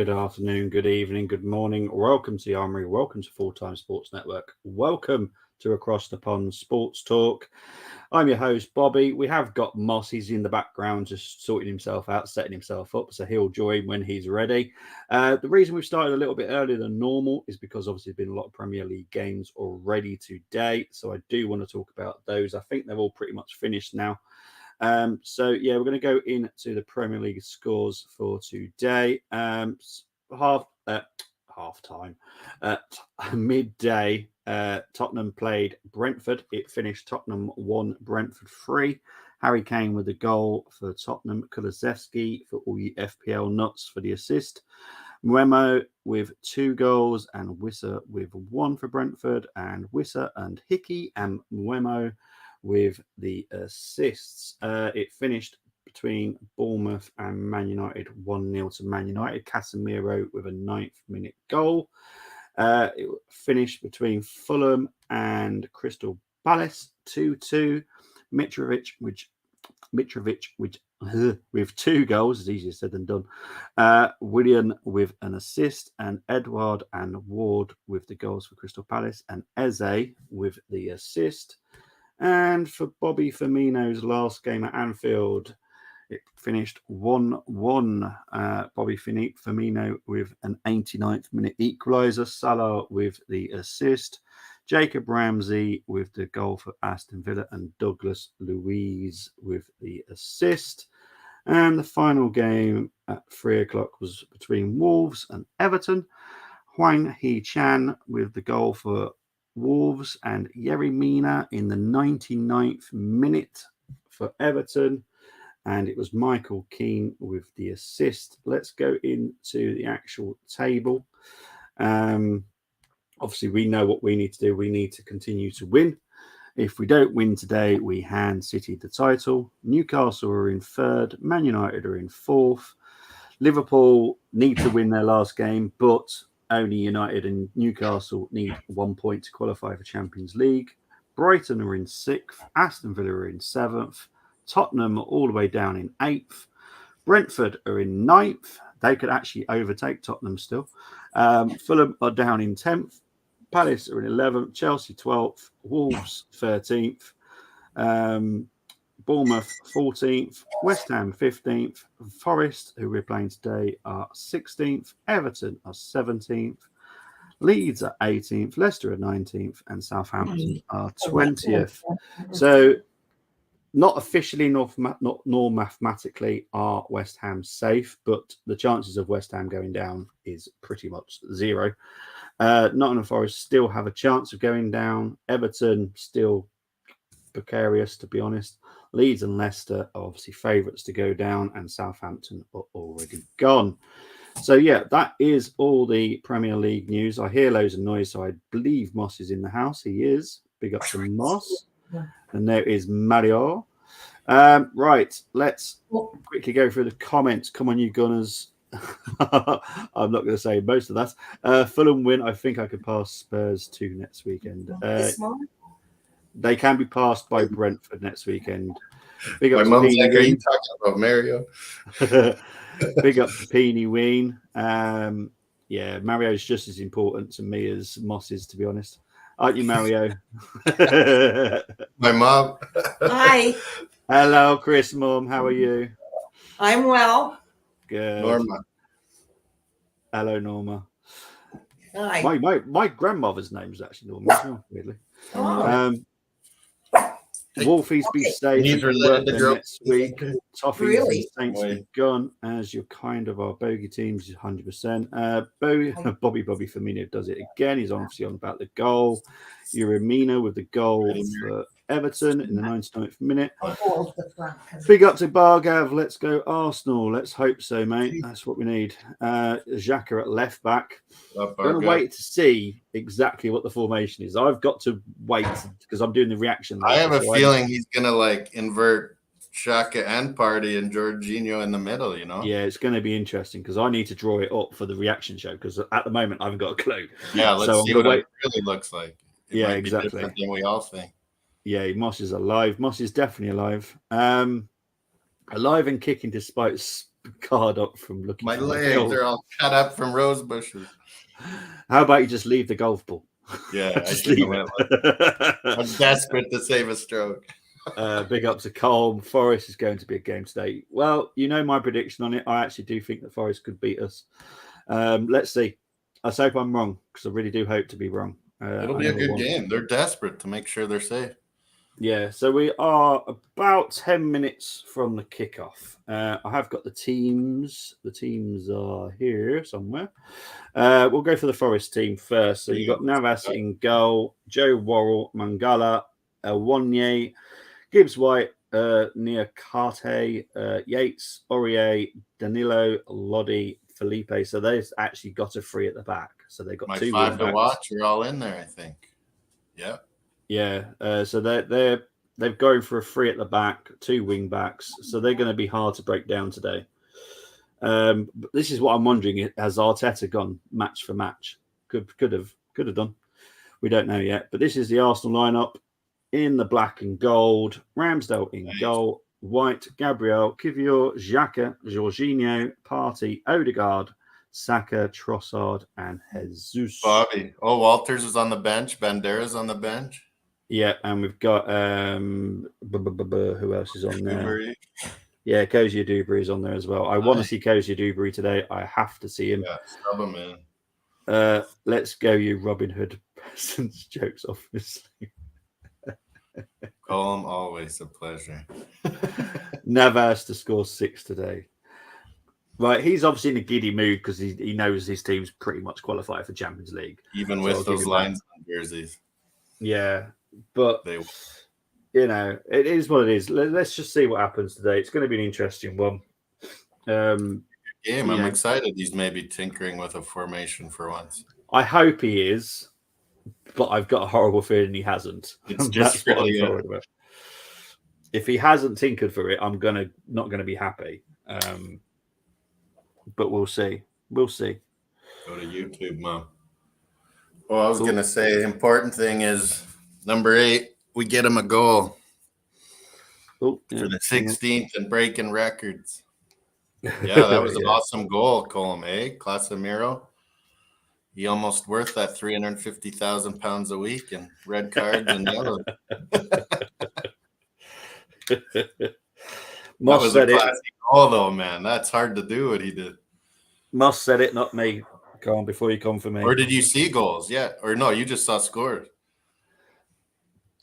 good afternoon, good evening, good morning. Welcome to the Armoury. Welcome to Full Time Sports Network. Welcome to Across the Pond Sports Talk. I'm your host, Bobby. We have got Moss. He's in the background, just sorting himself out, setting himself up. So he'll join when he's ready. The reason we've started a little bit earlier than normal is because obviously there's been a lot of Premier League games already today. So I do want to talk about those. I think they're all pretty much finished now. We're going to go into the Premier League scores for today. Midday, Tottenham played Brentford. It finished Tottenham 1, Brentford 3. Harry Kane with the goal for Tottenham. Kulusevski for all you FPL nuts for the assist. Mbeumo with 2 goals and Wissa with 1 for Brentford, and Wissa and Hickey and Mbeumo with the assists. It finished between Bournemouth and Man United 1-0 to Man United. Casemiro with a 9th minute goal. It finished between Fulham and Crystal Palace 2-2. Mitrovic with 2 goals, is easier said than done. Willian with an assist, and Edward and Ward with the goals for Crystal Palace, and Eze with the assist. And for Bobby Firmino's last game at Anfield, it finished 1-1. Bobby Firmino with an 89th minute equaliser. Salah with the assist. Jacob Ramsey with the goal for Aston Villa, and Douglas Luiz with the assist. And the final game at 3 o'clock was between Wolves and Everton. Hwang Hee-chan with the goal for Wolves, and Yerry Mina in the 99th minute for Everton. And it was Michael Keane with the assist. Let's go into the actual table. Obviously, we know what we need to do. We need to continue to win. If we don't win today, we hand City the title. Newcastle are in 3rd. Man United are in 4th. Liverpool need to win their last game, but only United and Newcastle need 1 point to qualify for Champions League. Brighton are in 6th. Aston Villa are in 7th. Tottenham are all the way down in 8th. Brentford are in 9th. They could actually overtake Tottenham still. Fulham are down in 10th. Palace are in 11th. Chelsea 12th. Wolves 13th. Bournemouth 14th. West Ham 15th. Forest, who we're playing today, are 16th. Everton are 17th. Leeds are 18th. Leicester are 19th. And Southampton are 20th. So not officially nor mathematically are West Ham safe, but the chances of West Ham going down is pretty much 0. Nottingham Forest still have a chance of going down. Everton still precarious, to be honest. Leeds and Leicester are obviously favourites to go down, and Southampton are already gone. So, yeah, that is all the Premier League news. I hear loads of noise, so I believe Moss is in the house. He is. Big up to Moss. And there is Mario. Right, let's quickly go through the comments. Come on, you Gunners. I'm not going to say most of that. Fulham win. I think I could pass Spurs 2 next weekend. They can be passed by Brentford next weekend. Big up My to mum's Peeny like, are you Ween. talking about Mario? Big up to Peeny Ween. Yeah, Mario's just as important to me as Moss is, to be honest. Aren't you, Mario? My mom. Hi, Hello, Chris, Mum. How are you? I'm well. Good. Norma. Hello, Norma. Hi. My grandmother's name is actually Norma as well, weirdly. Oh, Wolfies be safe He's and can related work to there girls. next week. Toffees Really? and Saints be gone as you're kind of our bogey teams, 100%. Bobby Firmino does it again. He's obviously on about the goal. Uramina with the goal for Everton in the 99th minute. Big up to Bargav. Let's go Arsenal. Let's hope so, mate. That's what we need. Xhaka at left back. I'm going to wait to see exactly what the formation is. I've got to wait because I'm doing the reaction. I have a feeling he's going to invert Xhaka and Partey and Jorginho in the middle, you know? Yeah, it's going to be interesting because I need to draw it up for the reaction show because at the moment I haven't got a clue. Yeah, let's see what it really looks like. It yeah, might exactly. Be different than we all think. Yeah, Moss is alive. Moss is definitely alive. Alive and kicking despite guard up from looking. My for legs goal. are all cut up from rose bushes. How about you just leave the golf ball? Yeah, I Just think leave I I'm desperate to save a stroke. Big up to Colm. Forest is going to be a game today. Well, you know my prediction on it. I actually do think that Forest could beat us. Let's see. I hope I'm wrong because I really do hope to be wrong. It'll be a good game. They're desperate to make sure they're safe. Yeah, so we are about 10 minutes from the kickoff. I have got the teams. The teams are here somewhere. We'll go for the Forest team first. So you've got Navas in goal, Joe Worrell, Mangala, Wanye, Gibbs White, Niakate, Yates, Aurier, Danilo, Lodi, Felipe. So they've actually got a free at the back. So they've got My 2 5 to wing-backs. watch are all in there, I think. Yeah. Yeah, so they've gone for a free at the back, 2 wing backs, so they're going to be hard to break down today. But this is what I'm wondering: has Arteta gone match for match? Could have done. We don't know yet. But this is the Arsenal lineup in the black and gold. Ramsdale in goal, White, Gabriel, Kivior, Xhaka, Jorginho, Partey, Odegaard, Saka, Trossard, and Jesus. Bobby. Oh, Walters is on the bench. Bandera's on the bench. Yeah, and we've got who else is on there? Armoury. Yeah, Cozy Dubry is on there as well. I want to see Cozy Dubry today. I have to see him. Yeah, sub him in. Let's go, you Robin Hood peasants. Jokes, obviously. Colm, always a pleasure. Navas to score 6 today. Right, he's obviously in a giddy mood because he knows his team's pretty much qualified for Champions League. Even with those lines on jerseys. Yeah, but they... you know, it is what it is. Let's just see what happens today. It's going to be an interesting one. Game. I'm excited he's maybe tinkering with a formation for once. I hope he is, but I've got a horrible feeling he hasn't. It's just really about. If he hasn't tinkered for it, I'm not gonna be happy. But we'll see. We'll see. Go to YouTube, Mom. Well, I was gonna say, important thing is number 8. We get him a goal for the 16th and breaking records. Yeah, that was an awesome goal, Colm. Casemiro. He almost worth that £350,000 a week in red cards and yellow. That was a classic goal, though, man. That's hard to do what he did. Moss said it, not me. Come on, before you come for me. Or did you see goals? Yeah. Or no, you just saw scores.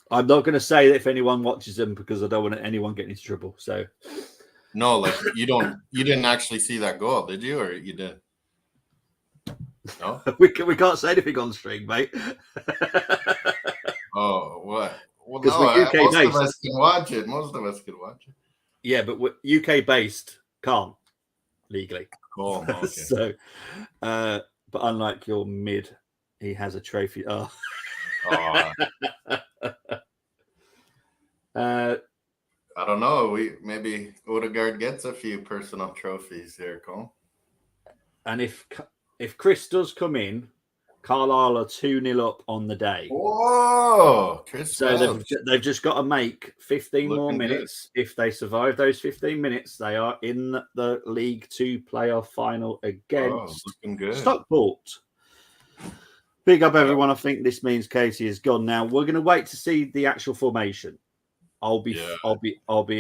I'm not going to say that if anyone watches them because I don't want anyone getting into trouble. So, no, like you didn't actually see that goal, did you? Or you did? No, we can't say anything on stream, mate. Oh, what? Well, because no, we're UK most based. of us can watch it. Most of us can watch it. Yeah, but we're UK based, can't legally. Cool. Okay. So, but unlike your mid, he has a trophy. Oh. I don't know. Maybe Odegaard gets a few personal trophies here, Cole. And if Chris does come in, Carlisle are 2-0 up on the day. Whoa, Chris! So they've just got to make 15 more minutes. Good. If they survive those 15 minutes, they are in the League 2 playoff final against Stockport. Big up, everyone. I think this means Casey is gone now. We're going to wait to see the actual formation. I'll be 100%.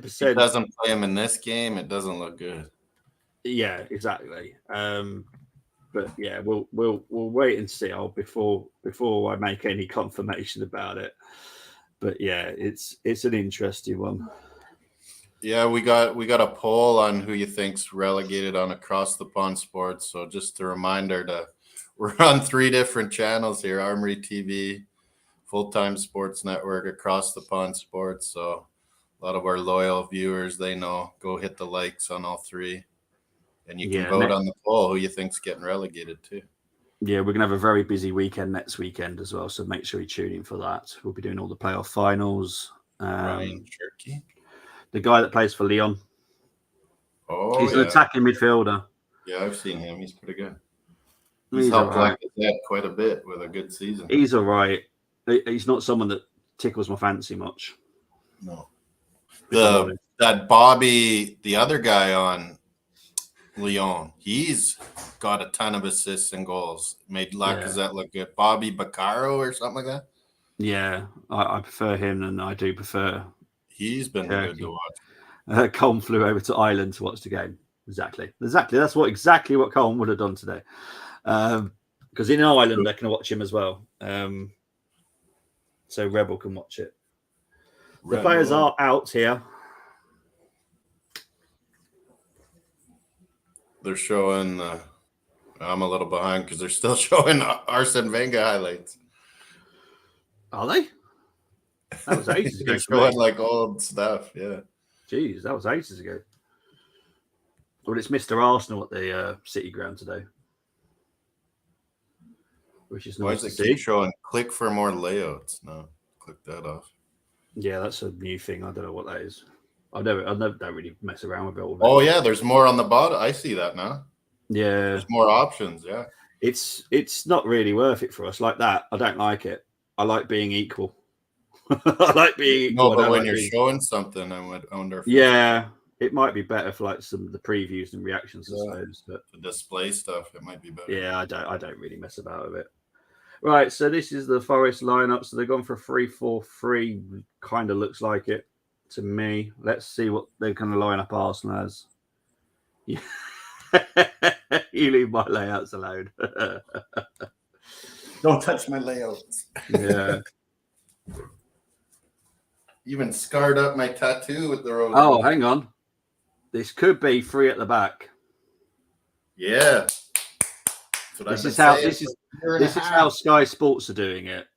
If he doesn't play him in this game, it doesn't look good. Yeah, exactly. But yeah, we'll wait and see. Before I make any confirmation about it. But yeah, it's an interesting one. Yeah, we got a poll on who you think's relegated on Across the Pond Sports. So just a reminder we're on 3 different channels here: Armoury TV, Full-Time Sports Network, Across the Pond Sports. So a lot of our loyal viewers, they know. Go hit the likes on all 3. And you can vote on the poll who you think's getting relegated too. Yeah, we're going to have a very busy weekend next weekend as well. So make sure you tune in for that. We'll be doing all the playoff finals. Ryan Cherky. The guy that plays for Lyon. Oh, he's an attacking midfielder. Yeah, I've seen him. He's pretty good. He's helped Lacazette quite a bit with a good season. He's all right. He's not someone that tickles my fancy much. No. that Bobby, the other guy on Lyon, he's got a ton of assists and goals. Made Lacazette look good. Bobby Baccaro or something like that. Yeah, I prefer him, and I do prefer. He's been good to watch. Colm flew over to Ireland to watch the game. Exactly. That's exactly what Colm would have done today. Because in Ireland they can watch him as well. So Rebel can watch it. The players are out here. They're showing. I'm a little behind because they're still showing Arsene Wenger highlights. Are they? That was ages ago. They're showing like old stuff. Yeah. Jeez, that was ages ago. Well, it's Mr. Arsenal at the City Ground today, which is nice to see. Keep showing? Click for more layouts. No, click that off. Yeah, that's a new thing. I don't know what that is. I don't really mess around with it all. Oh yeah, there's more on the bottom. I see that now. Yeah, there's more options. Yeah, it's not really worth it for us like that. I don't like it. I like being equal. I like being equal. No, but when you're showing something, I would wonder. Yeah, it might be better for like some of the previews and reactions, I suppose. But the display stuff, it might be better. Yeah, I don't really mess about with it. Right, so this is the Forest lineup. So they've gone for 3-4-3. Kind of looks like it to me. Let's see what they're going to line up Arsenal as. Yeah. You leave my layouts alone. Don't touch my layouts. Yeah. Even scarred up my tattoo with the rose. Oh, hang on. This could be 3 at the back. Yeah. This is how Sky Sports are doing it.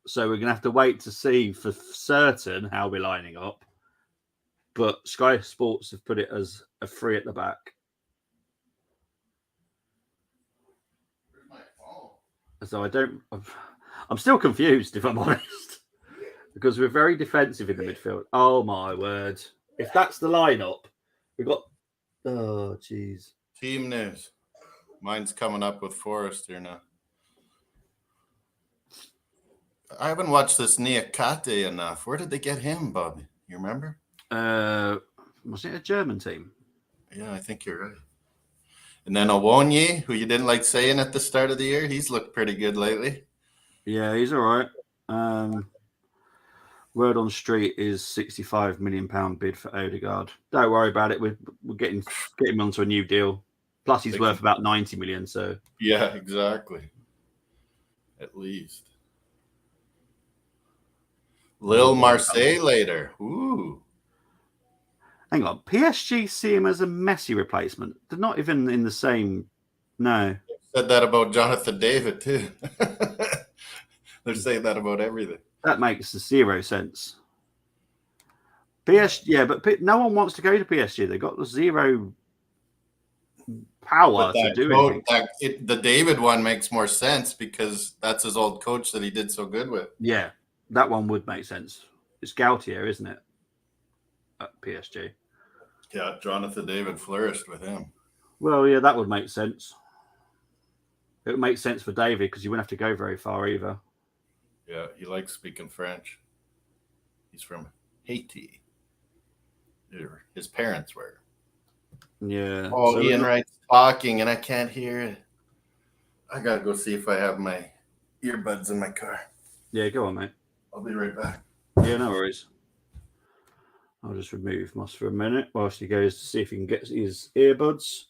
So we're going to have to wait to see for certain how we're lining up. But Sky Sports have put it as a 3 at the back. So I'm still confused, if I'm honest, because we're very defensive in the midfield. Oh my word. If that's the lineup, we've got, oh geez. Team news. Mine's coming up with Forrest here now. I haven't watched this Niakate enough. Where did they get him, Bobby? You remember? Was it a German team? Yeah, I think you're right. And then Owonye, who you didn't like saying at the start of the year, he's looked pretty good lately. Yeah, he's all right. Word on street is £65 million bid for Odegaard. Don't worry about it. We're getting him onto a new deal. Plus, he's worth about 90 million. So yeah, exactly. At least. Lille Marseille later. Ooh. Hang on. PSG see him as a Messi replacement. They're not even in the same. No. Said that about Jonathan David too. They're saying that about everything. That makes zero sense. PSG, yeah, but no one wants to go to PSG. They've got zero power to do anything. The David one makes more sense because that's his old coach that he did so good with. Yeah, that one would make sense. It's Gautier, isn't it? At PSG. Yeah, Jonathan David flourished with him. Well, yeah, that would make sense. It would make sense for David because you wouldn't have to go very far either. Yeah, he likes speaking French. He's from Haiti. His parents were. Yeah. Oh, so Ian Wright's talking and I can't hear it. I got to go see if I have my earbuds in my car. Yeah, go on, mate. I'll be right back. Yeah, no worries. I'll just remove Moss for a minute whilst he goes to see if he can get his earbuds.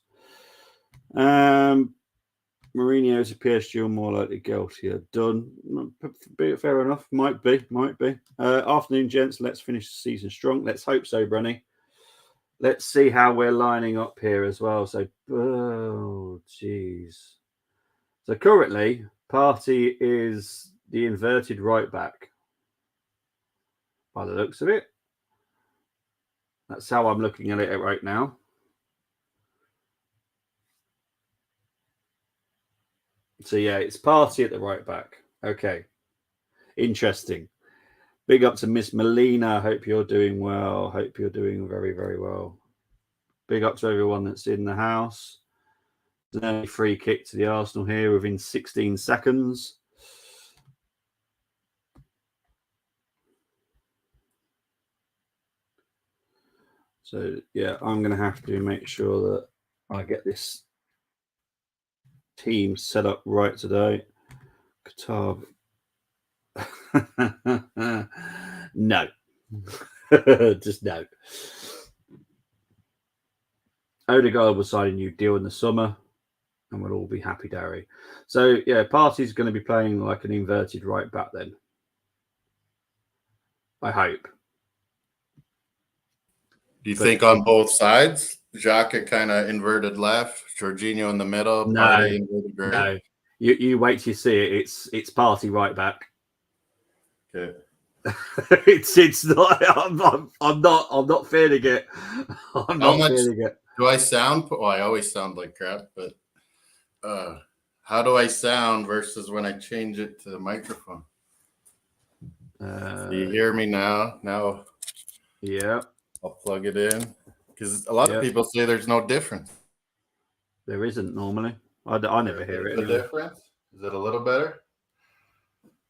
Mourinho's a PSG or more likely Gautier. Done. Fair enough. Might be. Afternoon, gents. Let's finish the season strong. Let's hope so, Brenny. Let's see how we're lining up here as well. So, oh, jeez. So currently, Partey is the inverted right back. By the looks of it. That's how I'm looking at it right now. So, yeah, it's Partey at the right back. Okay. Interesting. Big up to Miss Melina. Hope you're doing well. Hope you're doing very, very well. Big up to everyone that's in the house. There's an early free kick to the Arsenal here within 16 seconds. So yeah, I'm going to have to make sure that I get this team set up right today. Qatar. No. Just no. Odegaard will sign a new deal in the summer and we'll all be happy, Darry. So yeah, Partey's going to be playing like an inverted right back then. I hope. Do you think on both sides? Xhaka kind of inverted left, Jorginho in the middle, Partey inverted right? No. You wait till you see it. It's Partey right back. Okay. it's not. I'm not feeling it. I'm not feeling it. Do I sound? Well, I always sound like crap, but how do I sound versus when I change it to the microphone? Do you hear me now? Now, yeah. I'll plug it in because a lot of people say there's no difference. There isn't normally. I never hear it. The difference? Is it a little better?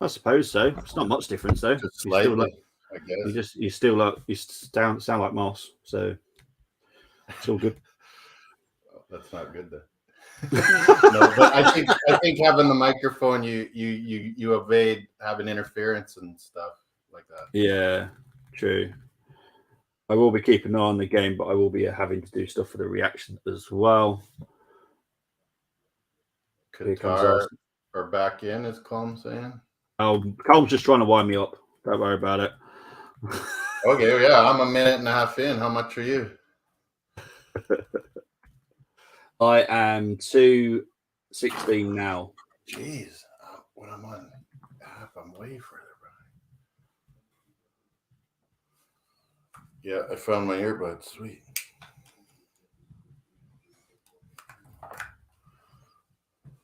I suppose so. It's not much difference though. Just slightly, I guess. You sound like Moss, so it's all good. Well, that's not good then. No, but I think having the microphone, you evade having interference and stuff like that. Yeah, true. I will be keeping an eye on the game, but I will be having to do stuff for the reaction as well. Qatar are back in, is Colm saying? Oh, Colm's just trying to wind me up. Don't worry about it. Okay, yeah, I'm a minute and a half in. How much are you? I am 2:16 now. Jeez, when I'm on app, I'm way further behind. Yeah, I found my earbuds. Sweet.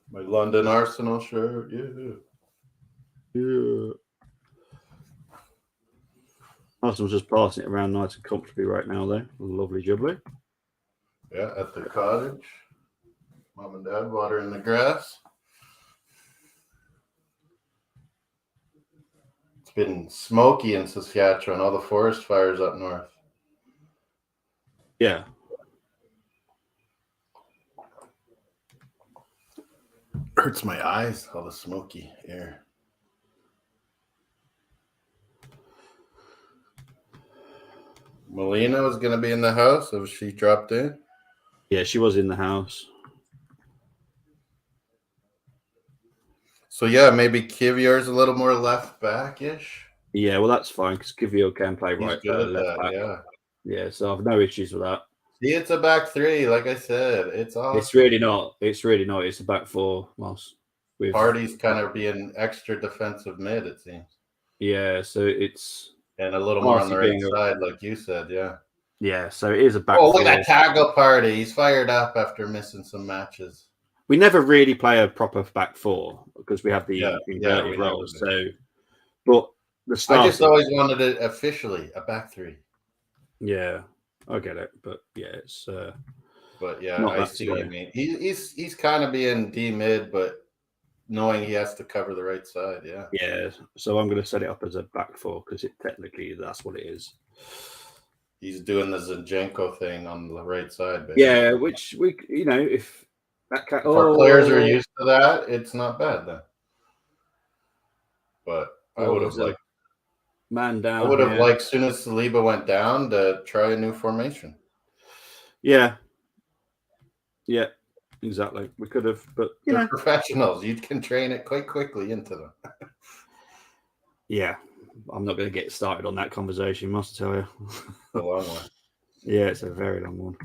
My London Arsenal shirt. Yeah. Arsenal's just passing it around nice and comfortably right now, though. Lovely jubbly. Yeah, at the cottage. Mom and Dad watering the grass. It's been smoky in Saskatchewan, all the forest fires up north. Yeah. Hurts my eyes, all the smoky air. Melina was going to be in the house. Have she dropped in? Yeah, she was in the house. So, yeah, maybe Kivior's a little more left back-ish. Yeah, well, that's fine because Kivior can play right back, left back. Yeah. Yeah, so I've no issues with that. See, it's a back three, like I said. It's awesome. It's really not. It's really not. It's a back four, Moss. Partey's kind of being extra defensive mid, it seems. Yeah, so it's... And a little more on the right side, like you said, yeah. Yeah, so it is a back four. Oh, look at that tackle Partey. He's fired up after missing some matches. We never really play a proper back four because we have the inverted roles. So, but the start... I just always wanted it officially, a back three. Yeah, I get it. But yeah, it's... but yeah, I see what you mean. He's kind of being D-mid, but knowing he has to cover the right side, yeah. Yeah, so I'm going to set it up as a back four because technically that's what it is. He's doing the Zinchenko thing on the right side, basically. Yeah, which if that if our players are used to that, it's not bad then. But I would have liked man down. I would have liked, as soon as Saliba went down, to try a new formation. Yeah. Yeah. Exactly. We could have, but they're professionals. You can train it quite quickly into them. Yeah. I'm not going to get started on that conversation, must tell you. A long one. Yeah, it's a very long one.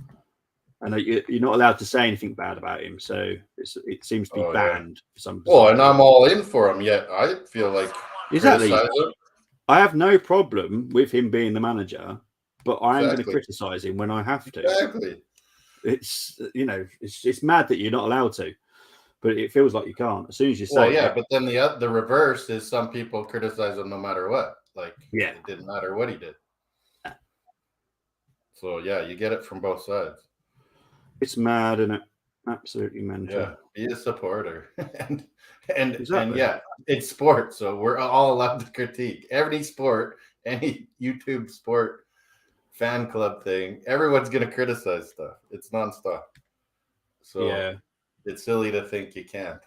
And you're not allowed to say anything bad about him, so it seems to be banned for some. Well, and I'm all in for him. Yet I feel like exactly. I have no problem with him being the manager, but I am going to criticize him when I have to. Exactly. It's it's mad that you're not allowed to, but it feels like you can't. As soon as you say, but then the reverse is some people criticize him no matter what. Like, it didn't matter what he did. So yeah, you get it from both sides. It's mad, isn't it? Absolutely mental. Yeah, be a supporter, and yeah, it's sport, so we're all allowed to critique every sport, any YouTube sport fan club thing, everyone's going to criticize stuff. It's nonstop. So Yeah. it's silly to think you can't.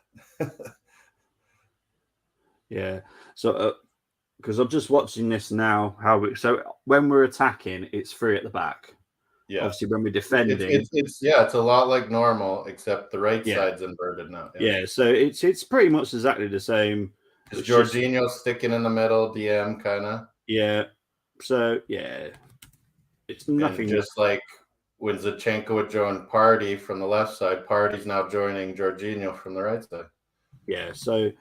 Yeah. So, because I'm just watching this now, so when we're attacking, it's 3 at the back. Yeah. Obviously, when we're defending, it's a lot like normal, except the right side's inverted now. Yeah. So it's pretty much exactly the same. Is Jorginho sticking in the middle, DM kind of? Yeah. So yeah, it's nothing. And just like when Zinchenko would join Party from the left side, Party's now joining Jorginho from the right side. Yeah. So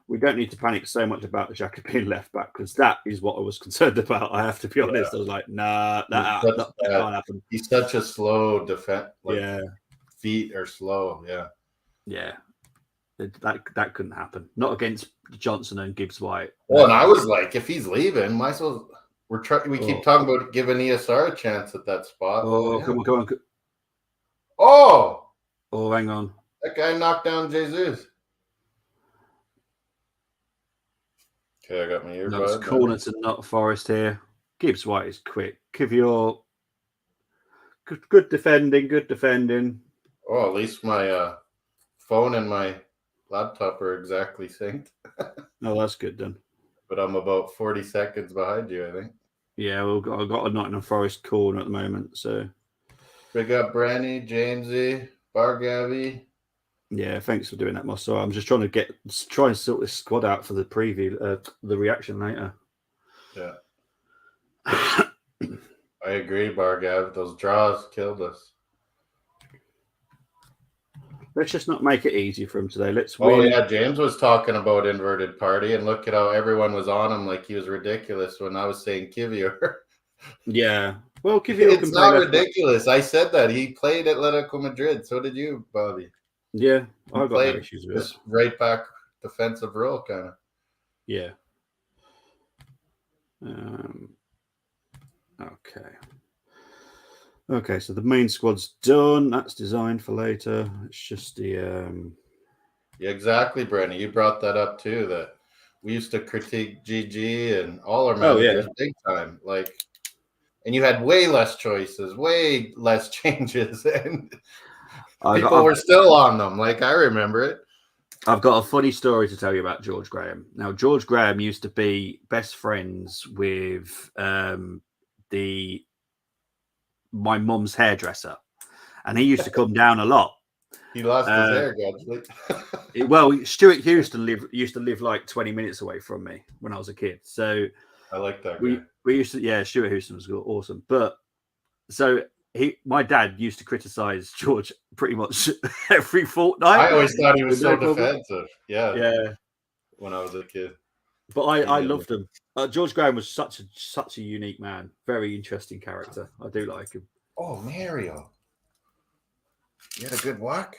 we don't need to panic so much about the Xhaka being left back, because that is what I was concerned about. I have to be honest. I was like, nah, that can't happen. He's such a slow defense. Yeah. Feet are slow. Yeah. Yeah. That couldn't happen. Not against Johnson and Gibbs White. Well, and I was like, if he's leaving, might as well. We keep talking about giving ESR a chance at that spot. Oh, come on. Oh, hang on. That guy knocked down Jesus. Okay, I got my earbud. That's corner to Not Forest here. Gibbs White is quick. Kivior, good defending. Oh, at least my phone and my laptop are exactly synced. Oh, that's good then. But I'm about 40 seconds behind you, I think. Yeah, I've got a Nottingham Forest corner at the moment. So big up Branny, Jamesy, Bargavi. Yeah, thanks for doing that, Moss. So I'm just trying and sort this squad out for the preview, the reaction later. Yeah. I agree, Bargav. Those draws killed us. Let's just not make it easy for him today. Let's win. Oh, yeah. James was talking about inverted Party, and look at how everyone was on him like he was ridiculous when I was saying Kivior. Yeah. Well, Kivior it's not ridiculous. I said that. He played Atletico Madrid. So did you, Bobby. Yeah. I got no issues with it. Right back defensive role, kind of. Yeah. Okay. Okay, so the main squad's done. That's designed for later. It's just the Yeah, exactly, Brennan. You brought that up too, that we used to critique GG and all our managers big time. And you had way less choices, way less changes, and people were still on them. I remember it. I've got a funny story to tell you about George Graham. Now, George Graham used to be best friends with my mum's hairdresser, and he used to come down a lot. He lost his hair, gradually. Well, Stuart Houston used to live like 20 minutes away from me when I was a kid. So I like that. We used to, Stuart Houston was awesome. But so my dad used to criticize George pretty much every fortnight. I always thought he was so defensive. Yeah. When I was a kid. But I loved him. George Graham was such a unique man. Very interesting character. I do like him. Oh, Mario. You had a good walk?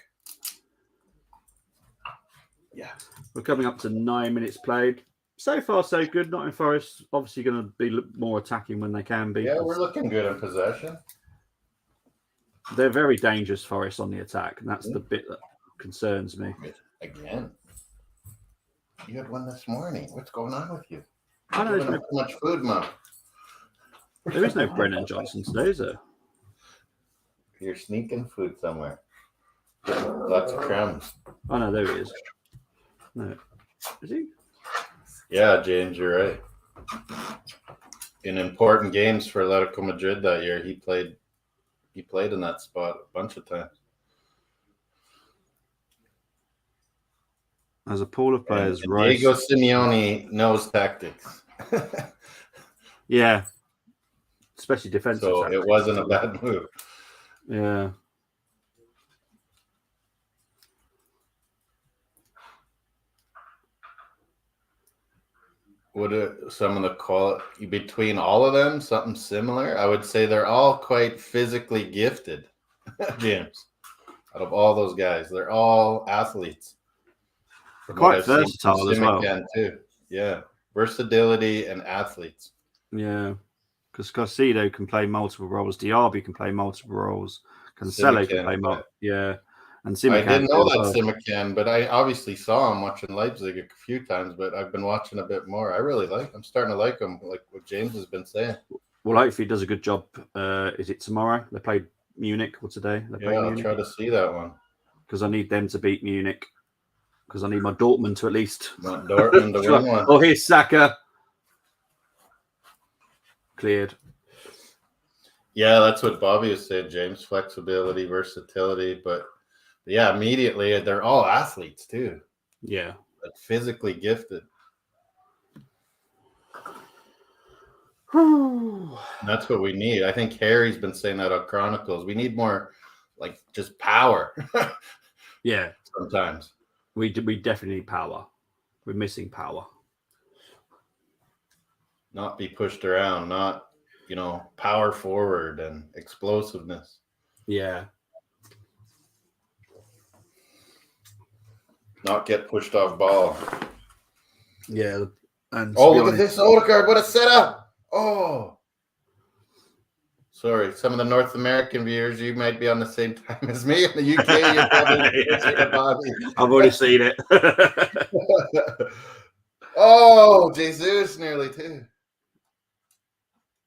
Yeah. We're coming up to 9 minutes played. So far, so good. Nottingham Forest obviously going to be more attacking when they can be. Yeah, we're looking good in possession. They're very dangerous, Forest, on the attack. And that's the bit that concerns me. Again. You had one this morning. What's going on with you? I know there's too much food, Mom. There is no Brennan Johnson today, is there? You're sneaking food somewhere. Lots of crumbs. Oh, no, there he is. No. Is he? Yeah, James, you're right. In important games for Atletico Madrid that year, he played in that spot a bunch of times. As a pool of players, right? Diego Simeone knows tactics. Yeah. Especially defensive. So tactics. It wasn't a bad move. Yeah. Would some of the quality between all of them something similar? I would say they're all quite physically gifted, James. Out of all those guys, they're all athletes. Quite versatile as well. Too. Yeah, versatility and athletes. Yeah, because Caicedo can play multiple roles. Diaby can play multiple roles. Cancelo can play multiple. Yeah. And I didn't know that Simakan, but I obviously saw him watching Leipzig a few times, but I've been watching a bit more. I really like him. I'm starting to like him, like what James has been saying. Well, hopefully he does a good job. Is it tomorrow? They played Munich or today? They played I'll Munich. try to see that one. Because I need them to beat Munich. Because I need my Dortmund to at least. Want Dortmund to win one. Oh, here's Saka. Cleared. Yeah, that's what Bobby was saying, James. Flexibility, versatility. But yeah, immediately they're all athletes too. Yeah. Like physically gifted. That's what we need. I think Harry's been saying that on Chronicles. We need more, like, just power. Yeah. Sometimes we definitely need power. We're missing power. Not be pushed around. Not, power forward and explosiveness. Yeah. Not get pushed off ball. Yeah. And look at this Odegaard. What a setup. Oh, sorry. Some of the North American viewers, you might be on the same time as me. In the UK, you're probably Bobby. I've already seen it. Oh, Jesus, nearly too.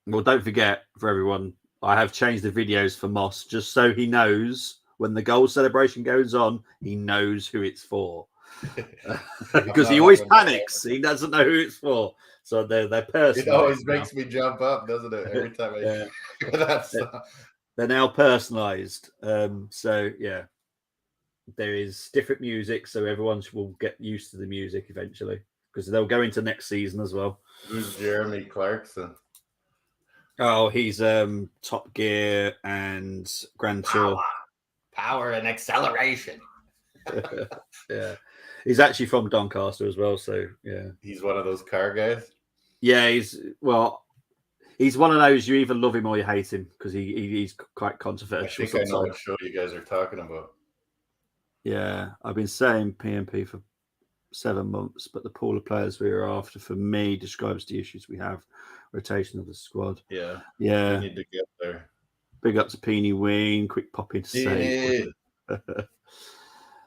Well, don't forget, for everyone, I have changed the videos for Moss just so he knows when the goal celebration goes on, he knows who it's for. Because he always panics. He doesn't know who it's for. So they're personalized. It always makes me jump up, doesn't it? Every time I hear that stuff. They're now personalized. So yeah, there is different music, so everyone will get used to the music eventually because they'll go into next season as well. Who's Jeremy Clarkson? Oh, he's Top Gear and Grand Tour. Power and acceleration. Yeah. He's actually from Doncaster as well, so yeah. He's one of those car guys. Yeah, he's one of those you either love him or you hate him because he's quite controversial. I think I know what show you guys are talking about. Yeah, I've been saying PMP for 7 months, but the pool of players we are after, for me, describes the issues we have. Rotation of the squad. Yeah. Yeah. We need to get there. Big up to Peeny Ween. Quick pop in to say.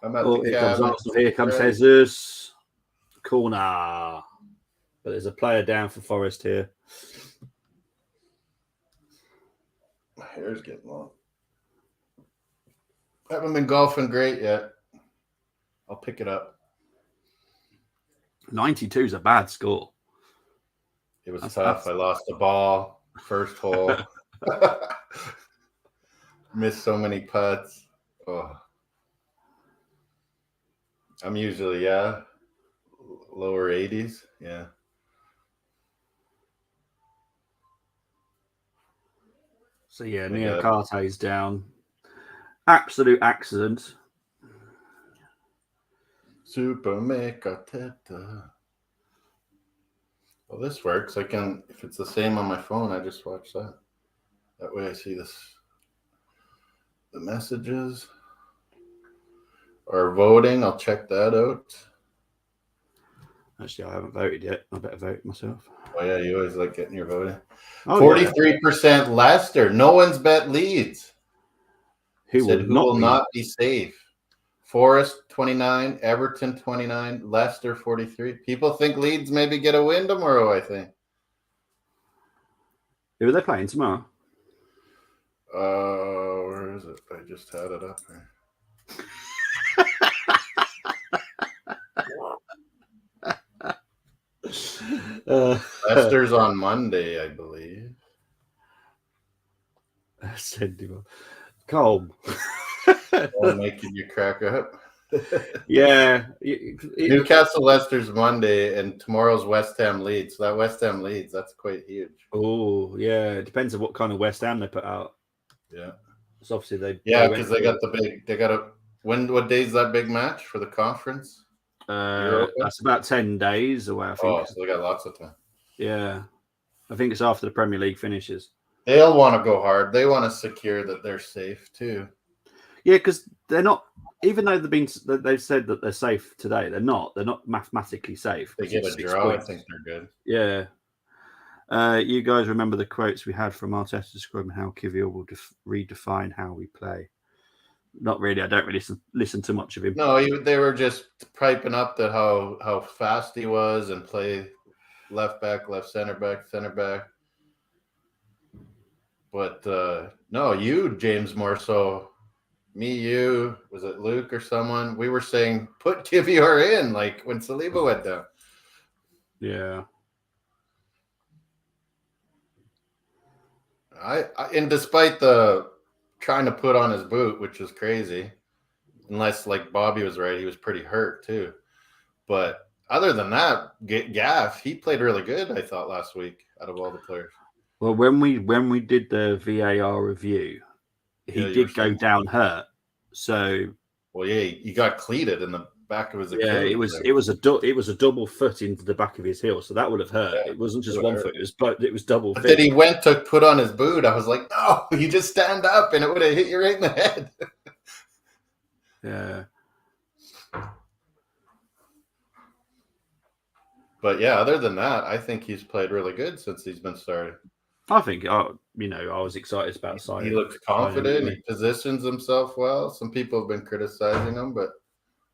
I'm at the cabin. Here comes Jesus. Corner. But there's a player down for Forest here. My hair's getting long. I haven't been golfing great yet. I'll pick it up. 92 is a bad score. It was tough. I lost the ball first hole. Missed so many putts. Oh. I'm usually, lower 80s. Yeah. So, yeah, Neo Carte's down. Absolute accident. Super Mega Teta. Well, this works. I can, if it's the same on my phone, I just watch that. That way I see the messages. Or voting, I'll check that out. Actually, I haven't voted yet. I better vote myself. Oh, yeah, you always like getting your voting. Oh, 43% Leicester. No one's bet Leeds. Who will not be safe? Forest 29, Everton 29, Leicester 43. People think Leeds maybe get a win tomorrow, I think. Who are they playing tomorrow? Where is it? I just had it up here. Leicester's on Monday, I believe. Calm. Making you crack up. Yeah. Newcastle Leicester's Monday, and tomorrow's West Ham Leeds. So that West Ham Leeds, that's quite huge. Oh, yeah. It depends on what kind of West Ham they put out. Yeah. So obviously because they got what day is that big match for the conference? That's about 10 days away, I think. Oh, so they got lots of time. Yeah. I think it's after the Premier League finishes. They'll want to go hard. They want to secure that they're safe too. Yeah, because they're not, even though they've said that they're safe today, they're not mathematically safe. They get a draw, I think they're good. Yeah. You guys remember the quotes we had from Arteta describing how Kivior will redefine how we play? Not really. I don't really listen to much of him. No, they were just piping up that how fast he was and play left back, left center back. But no, you, James, more so. Me, you, was it Luke or someone? We were saying put Kivior in, like when Saliba went down. Yeah. And despite the trying to put on his boot, which is crazy, unless like Bobby was right, he was pretty hurt too. But other than that, Gaff, he played really good, I thought, last week out of all the players. Well, when we did the VAR review, he did go down hurt. So, well, yeah, he got cleated in the back of his Achilles. Yeah, it was a double foot into the back of his heel, so that would have hurt. Yeah, it wasn't just one foot; it was double. But then he went to put on his boot. I was like, no, you just stand up, and it would have hit you right in the head. Yeah. But yeah, other than that, I think he's played really good since he's been started. I think, I was excited about Simon. He looks confident. He positions himself well. Some people have been criticizing him, but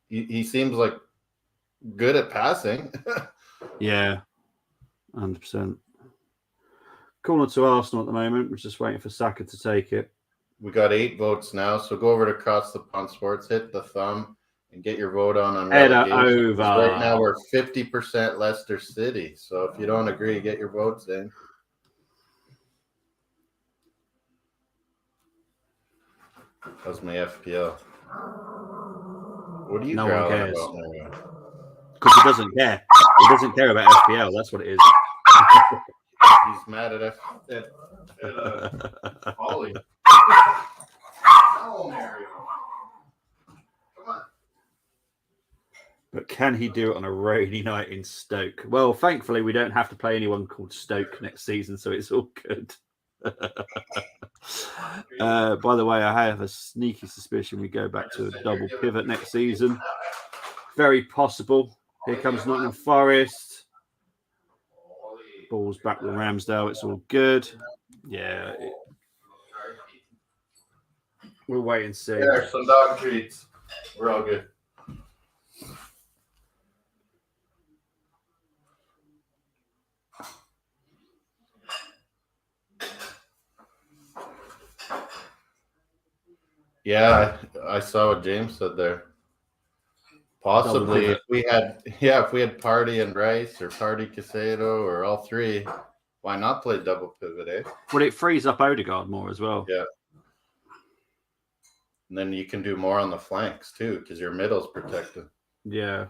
he seems like good at passing. Yeah, 100%. Corner to Arsenal at the moment. We're just waiting for Saka to take it. We got 8 votes now, so go over to Across the Pond Sports, hit the thumb, and get your vote on relegation. Over. Right now we're 50% Leicester City, so if you don't agree, get your votes in. That's my FPL. What are you growling about? Because he doesn't care. He doesn't care about FPL. That's what it is. He's mad at Ollie. Oh, Mario. Come on. But can he do it on a rainy night in Stoke? Well, thankfully, we don't have to play anyone called Stoke next season, so it's all good. By the way, I have a sneaky suspicion we go back to a double pivot next season. Very possible. Here comes Nottingham Forest. Ball's back with Ramsdale. It's all good. Yeah. We'll wait and see. There's some dog treats. We're all good. Yeah, I saw what James said there. Possibly if we had Party and Rice or Party Casado or all three, why not play double pivot, eh? Well, it frees up Odegaard more as well. Yeah. And then you can do more on the flanks too, because your middle's protected. Yeah.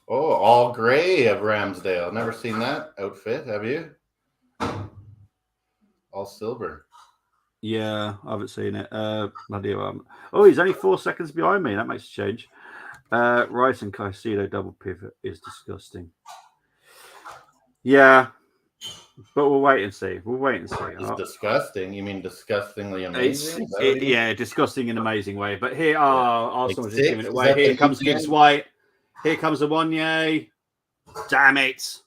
Oh, all gray of Ramsdale. Never seen that outfit, have you? All silver. Yeah, I haven't seen it. Oh, he's only 4 seconds behind me. That makes a change. Rice and Caicedo double pivot is disgusting. Yeah, but we'll wait and see. It's disgusting. You mean disgustingly amazing? Disgusting in an amazing way. But here Arsenal just giving it away. Here comes Gibbs White. Here comes Awoniyi. Damn it.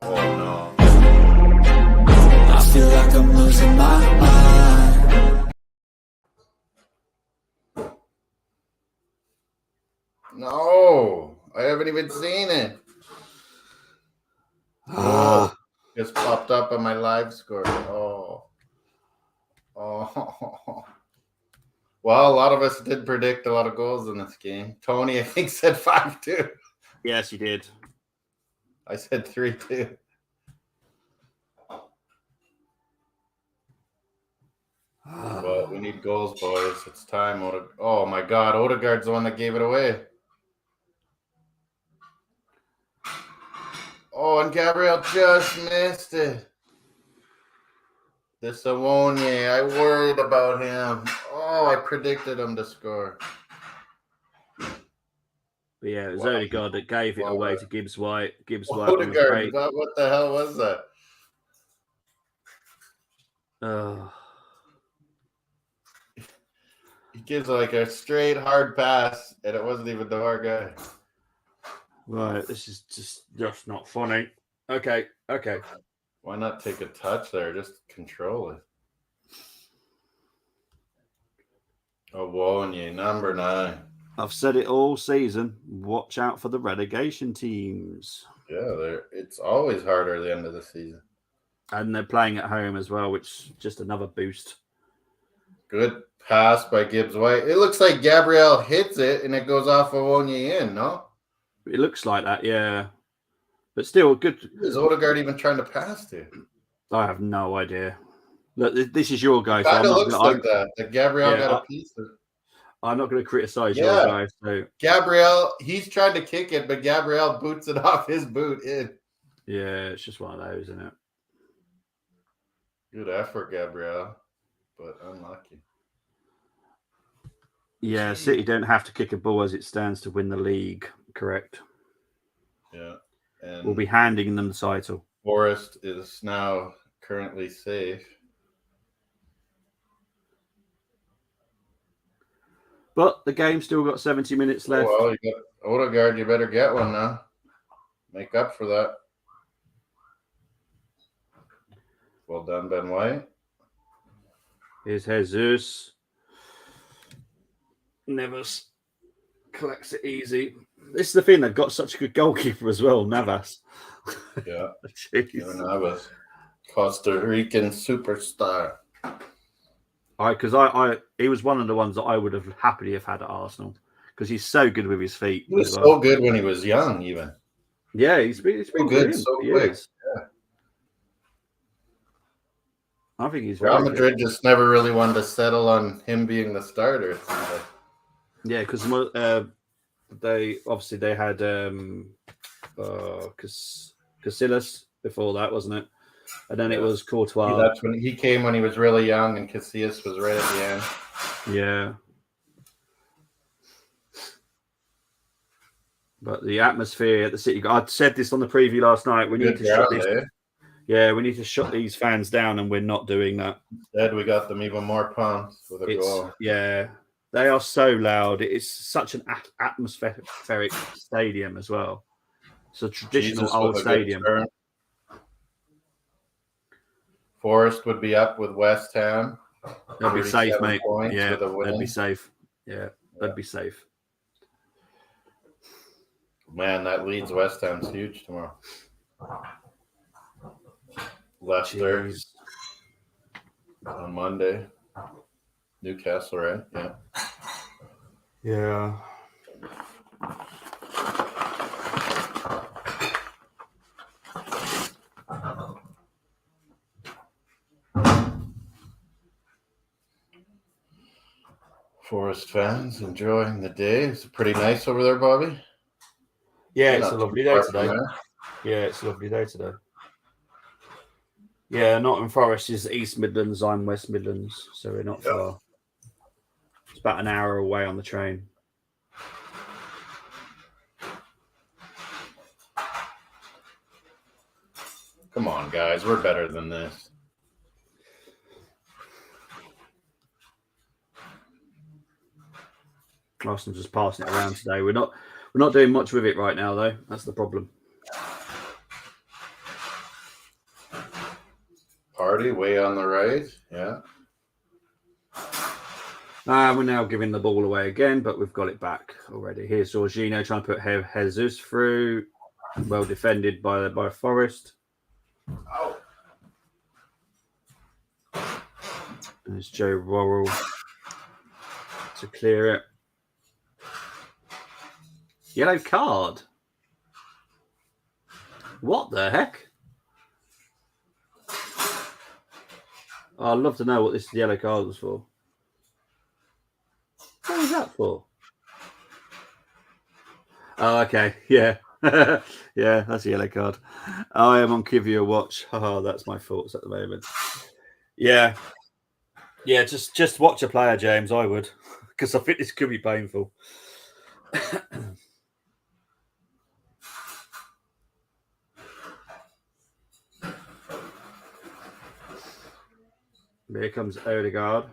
Oh, no. I feel like I'm losing my mind. No, I haven't even seen it. Just popped up on my live score. Oh. Well, a lot of us did predict a lot of goals in this game. Tony, I think, said 5-2. Yes, you did. I said 3-2. Well, we need goals, boys. It's time. Oh, my God. Odegaard's the one that gave it away. Oh, and Gabriel just missed it. This Awoniyi, I worried about him. Oh, I predicted him to score. But yeah, it was Odegaard that gave it away to Gibbs White. Odegaard, what the hell was that? He gives like a straight hard pass, and it wasn't even the hard guy. Right, this is just not funny. Okay. Why not take a touch there? Just control it. Oh, Awoniyi, number 9. I've said it all season. Watch out for the relegation teams. Yeah, it's always harder at the end of the season. And they're playing at home as well, which is just another boost. Good pass by Gibbs White. It looks like Gabriel hits it and it goes off of Onye in, no? It looks like that, yeah. But still, good. Is Odegaard even trying to pass to? I have no idea. Look, this is your guy. Kind So of looks like that. That Gabriel got a piece of. I'm not going to criticize your guy. So Gabriel, he's trying to kick it, but Gabriel boots it off his boot in. Yeah, it's just one of those, isn't it? Good effort, Gabriel, but unlucky. Yeah, City don't have to kick a ball as it stands to win the league, correct? Yeah. And we'll be handing them the title. Forest is now currently safe. But the game's still got 70 minutes left. Oh, well, you got Odegaard, you better get one now. Make up for that. Well done, Ben White. Here's Jesus. Neves collects it easy. This is the thing, they've got such a good goalkeeper as well, Navas. Yeah. Jeez. Navas. Costa Rican superstar. Because he was one of the ones that I would have happily have had at Arsenal because he's so good with his feet. He was so good when he was young, even. Yeah, he's been so good, so quick. Yeah. I think he's Real Madrid just never really wanted to settle on him being the starter. Yeah, because they had Casillas before that, wasn't it? And then it was Courtois. Yeah, that's when he came when he was really young, and Casillas was right at the end. Yeah. But the atmosphere at the City, I said this on the preview last night. We need to shut these. Yeah, we need to shut these fans down, and we're not doing that. Instead, we got them even more pumped with a goal. Yeah, they are so loud. It's such an atmospheric stadium as well. It's a traditional old stadium. Forest would be up with West Ham. They'll be safe, mate. Yeah, they'll be safe. Yeah, they'll be safe. Man, that Leeds West Ham's huge tomorrow. Leicester on Monday. Newcastle, right? Yeah. Yeah. Forest fans enjoying the day. It's pretty nice over there, Bobby. Yeah, it's a lovely day today. Yeah, it's a lovely day today. Yeah, Nottingham Forest is East Midlands. I'm West Midlands, so we're not far. It's about an hour away on the train. Come on, guys. We're better than this. Arsenal just passing it around today. We're not doing much with it right now, though. That's the problem. Party way on the right. Yeah. We're now giving the ball away again, but we've got it back already. Here's Jorginho trying to put Jesus through. Well defended by Forest. Oh. There's Joe Worrell to clear it. Yellow card. What the heck? I'd love to know what this yellow card was for. What was that for? Oh, okay. Yeah. Yeah, that's a yellow card. I am on Give You a Watch. That's my thoughts at the moment. Yeah. Yeah, just watch a player, James. I would. Because I think this could be painful. Here comes Odegaard.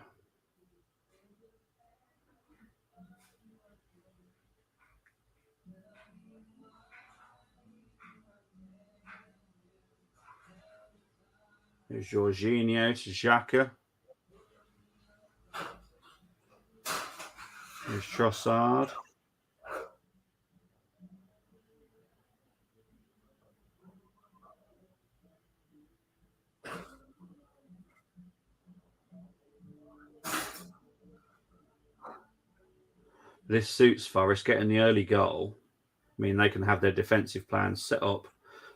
There's Jorginho to Xhaka. There's Trossard. This suits Forest getting the early goal. I mean, they can have their defensive plans set up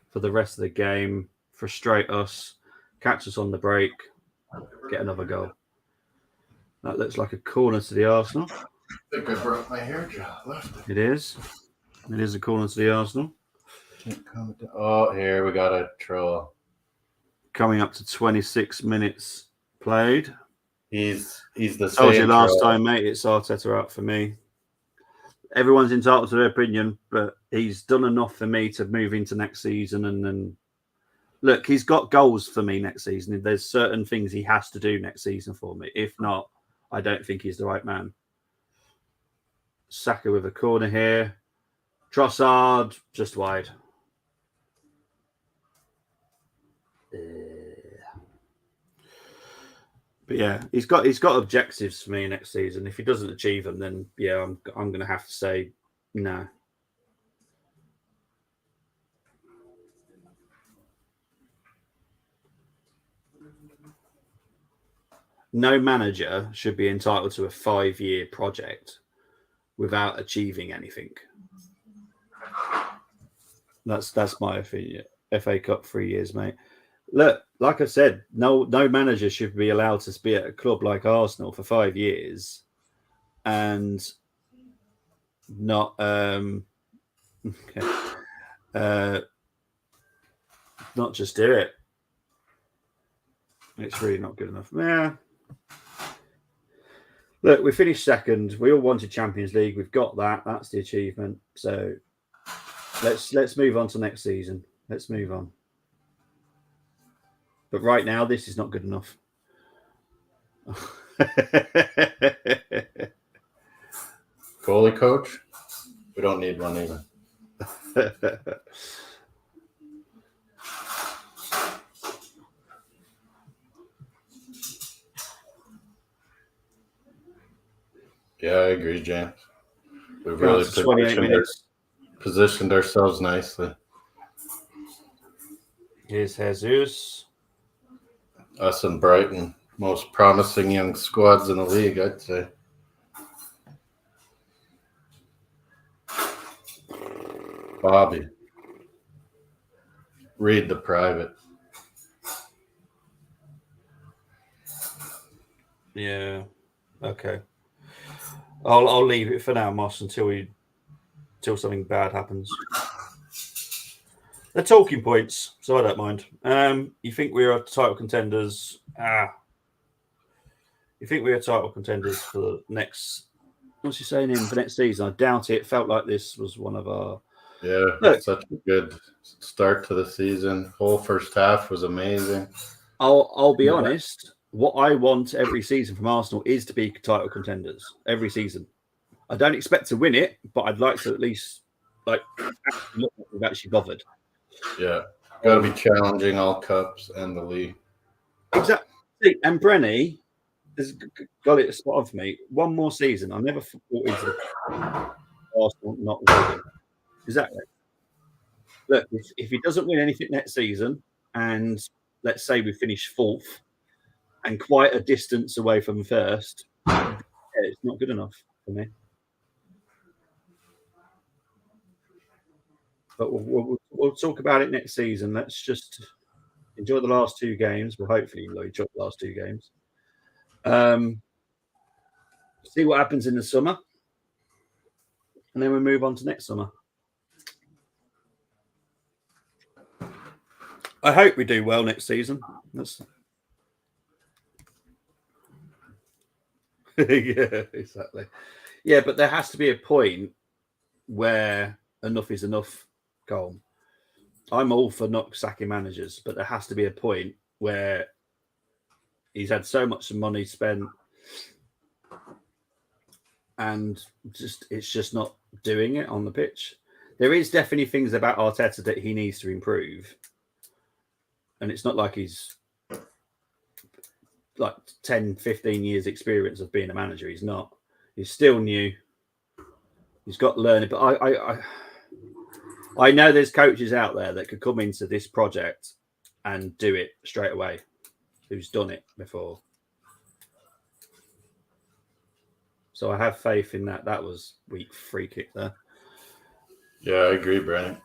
for the rest of the game, frustrate us, catch us on the break, get another goal. That looks like a corner to the Arsenal. I think I broke my hair gel. Left It is. It is a corner to the Arsenal. Oh, here we got a troll. Coming up to 26 minutes played. He's the same. Told you last troll. time, mate, it's Arteta out for me. Everyone's entitled to their opinion, but he's done enough for me to move into next season. And look, he's got goals for me next season. There's certain things he has to do next season for me. If not, I don't think he's the right man. Saka with a corner here. Trossard just wide. But yeah, he's got objectives for me next season. If he doesn't achieve them, then yeah, I'm going to have to say no. No manager should be entitled to a 5-year project without achieving anything. That's my opinion. FA Cup 3 years, mate. Look, like I said, no manager should be allowed to be at a club like Arsenal for 5 years and not not just do it. It's really not good enough. Yeah. Look, we finished second. We all wanted Champions League. We've got that. That's the achievement. So let's move on to next season. Let's move on. But right now, this is not good enough. Goalie coach? We don't need one either. Yeah, I agree, James. We've really positioned ourselves nicely. Here's Jesus. Us and Brighton, most promising young squads in the league, I'd say. Bobby. Read the private. Yeah. Okay. I'll leave it for now, Moss, until something bad happens. They're talking points, so I don't mind. You think we are title contenders? You think we are title contenders for the next? What's he saying for next season? I doubt it. It felt like this was one of our. Yeah, look, such a good start to the season. Whole first half was amazing. I'll be honest. What I want every season from Arsenal is to be title contenders every season. I don't expect to win it, but I'd like to at least look like we've actually bothered. Yeah, got to be challenging all cups and the league. Exactly. And Brenny has got it spot on for me. One more season. I never thought into Arsenal not winning. Exactly. Look, if he doesn't win anything next season, and let's say we finish fourth and quite a distance away from first, it's not good enough for me. But we'll talk about it next season. Let's just enjoy the last 2 games. Well, hopefully enjoy the last 2 games. See what happens in the summer. And then we'll move on to next summer. I hope we do well next season. Yeah, exactly. Yeah, but there has to be a point where enough is enough, Cole. I'm all for not sacking managers, but there has to be a point where he's had so much money spent and it's just not doing it on the pitch. There is definitely things about Arteta that he needs to improve. And it's not like he's like 10, 15 years experience of being a manager. He's not. He's still new. He's got to learn it. But I know there's coaches out there that could come into this project and do it straight away. Who's done it before. So I have faith in that. That was weak free kick there. Yeah, I agree, Brian.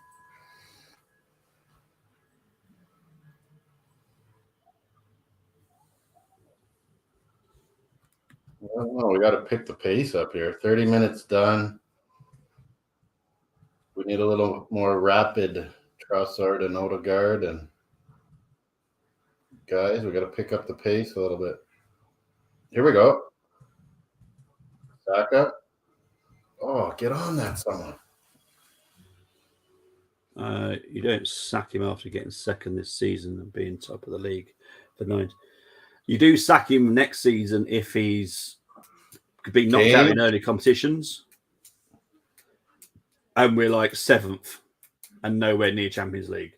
I don't know. We got to pick the pace up here. 30 minutes done. We need a little more rapid Trossard and Odegaard. And guys, we got to pick up the pace a little bit. Here we go. Saka. Oh, get on that, someone. You don't sack him after getting second this season and being top of the league for 9. You do sack him next season if he's been knocked out in early competitions and we're like 7th and nowhere near Champions League.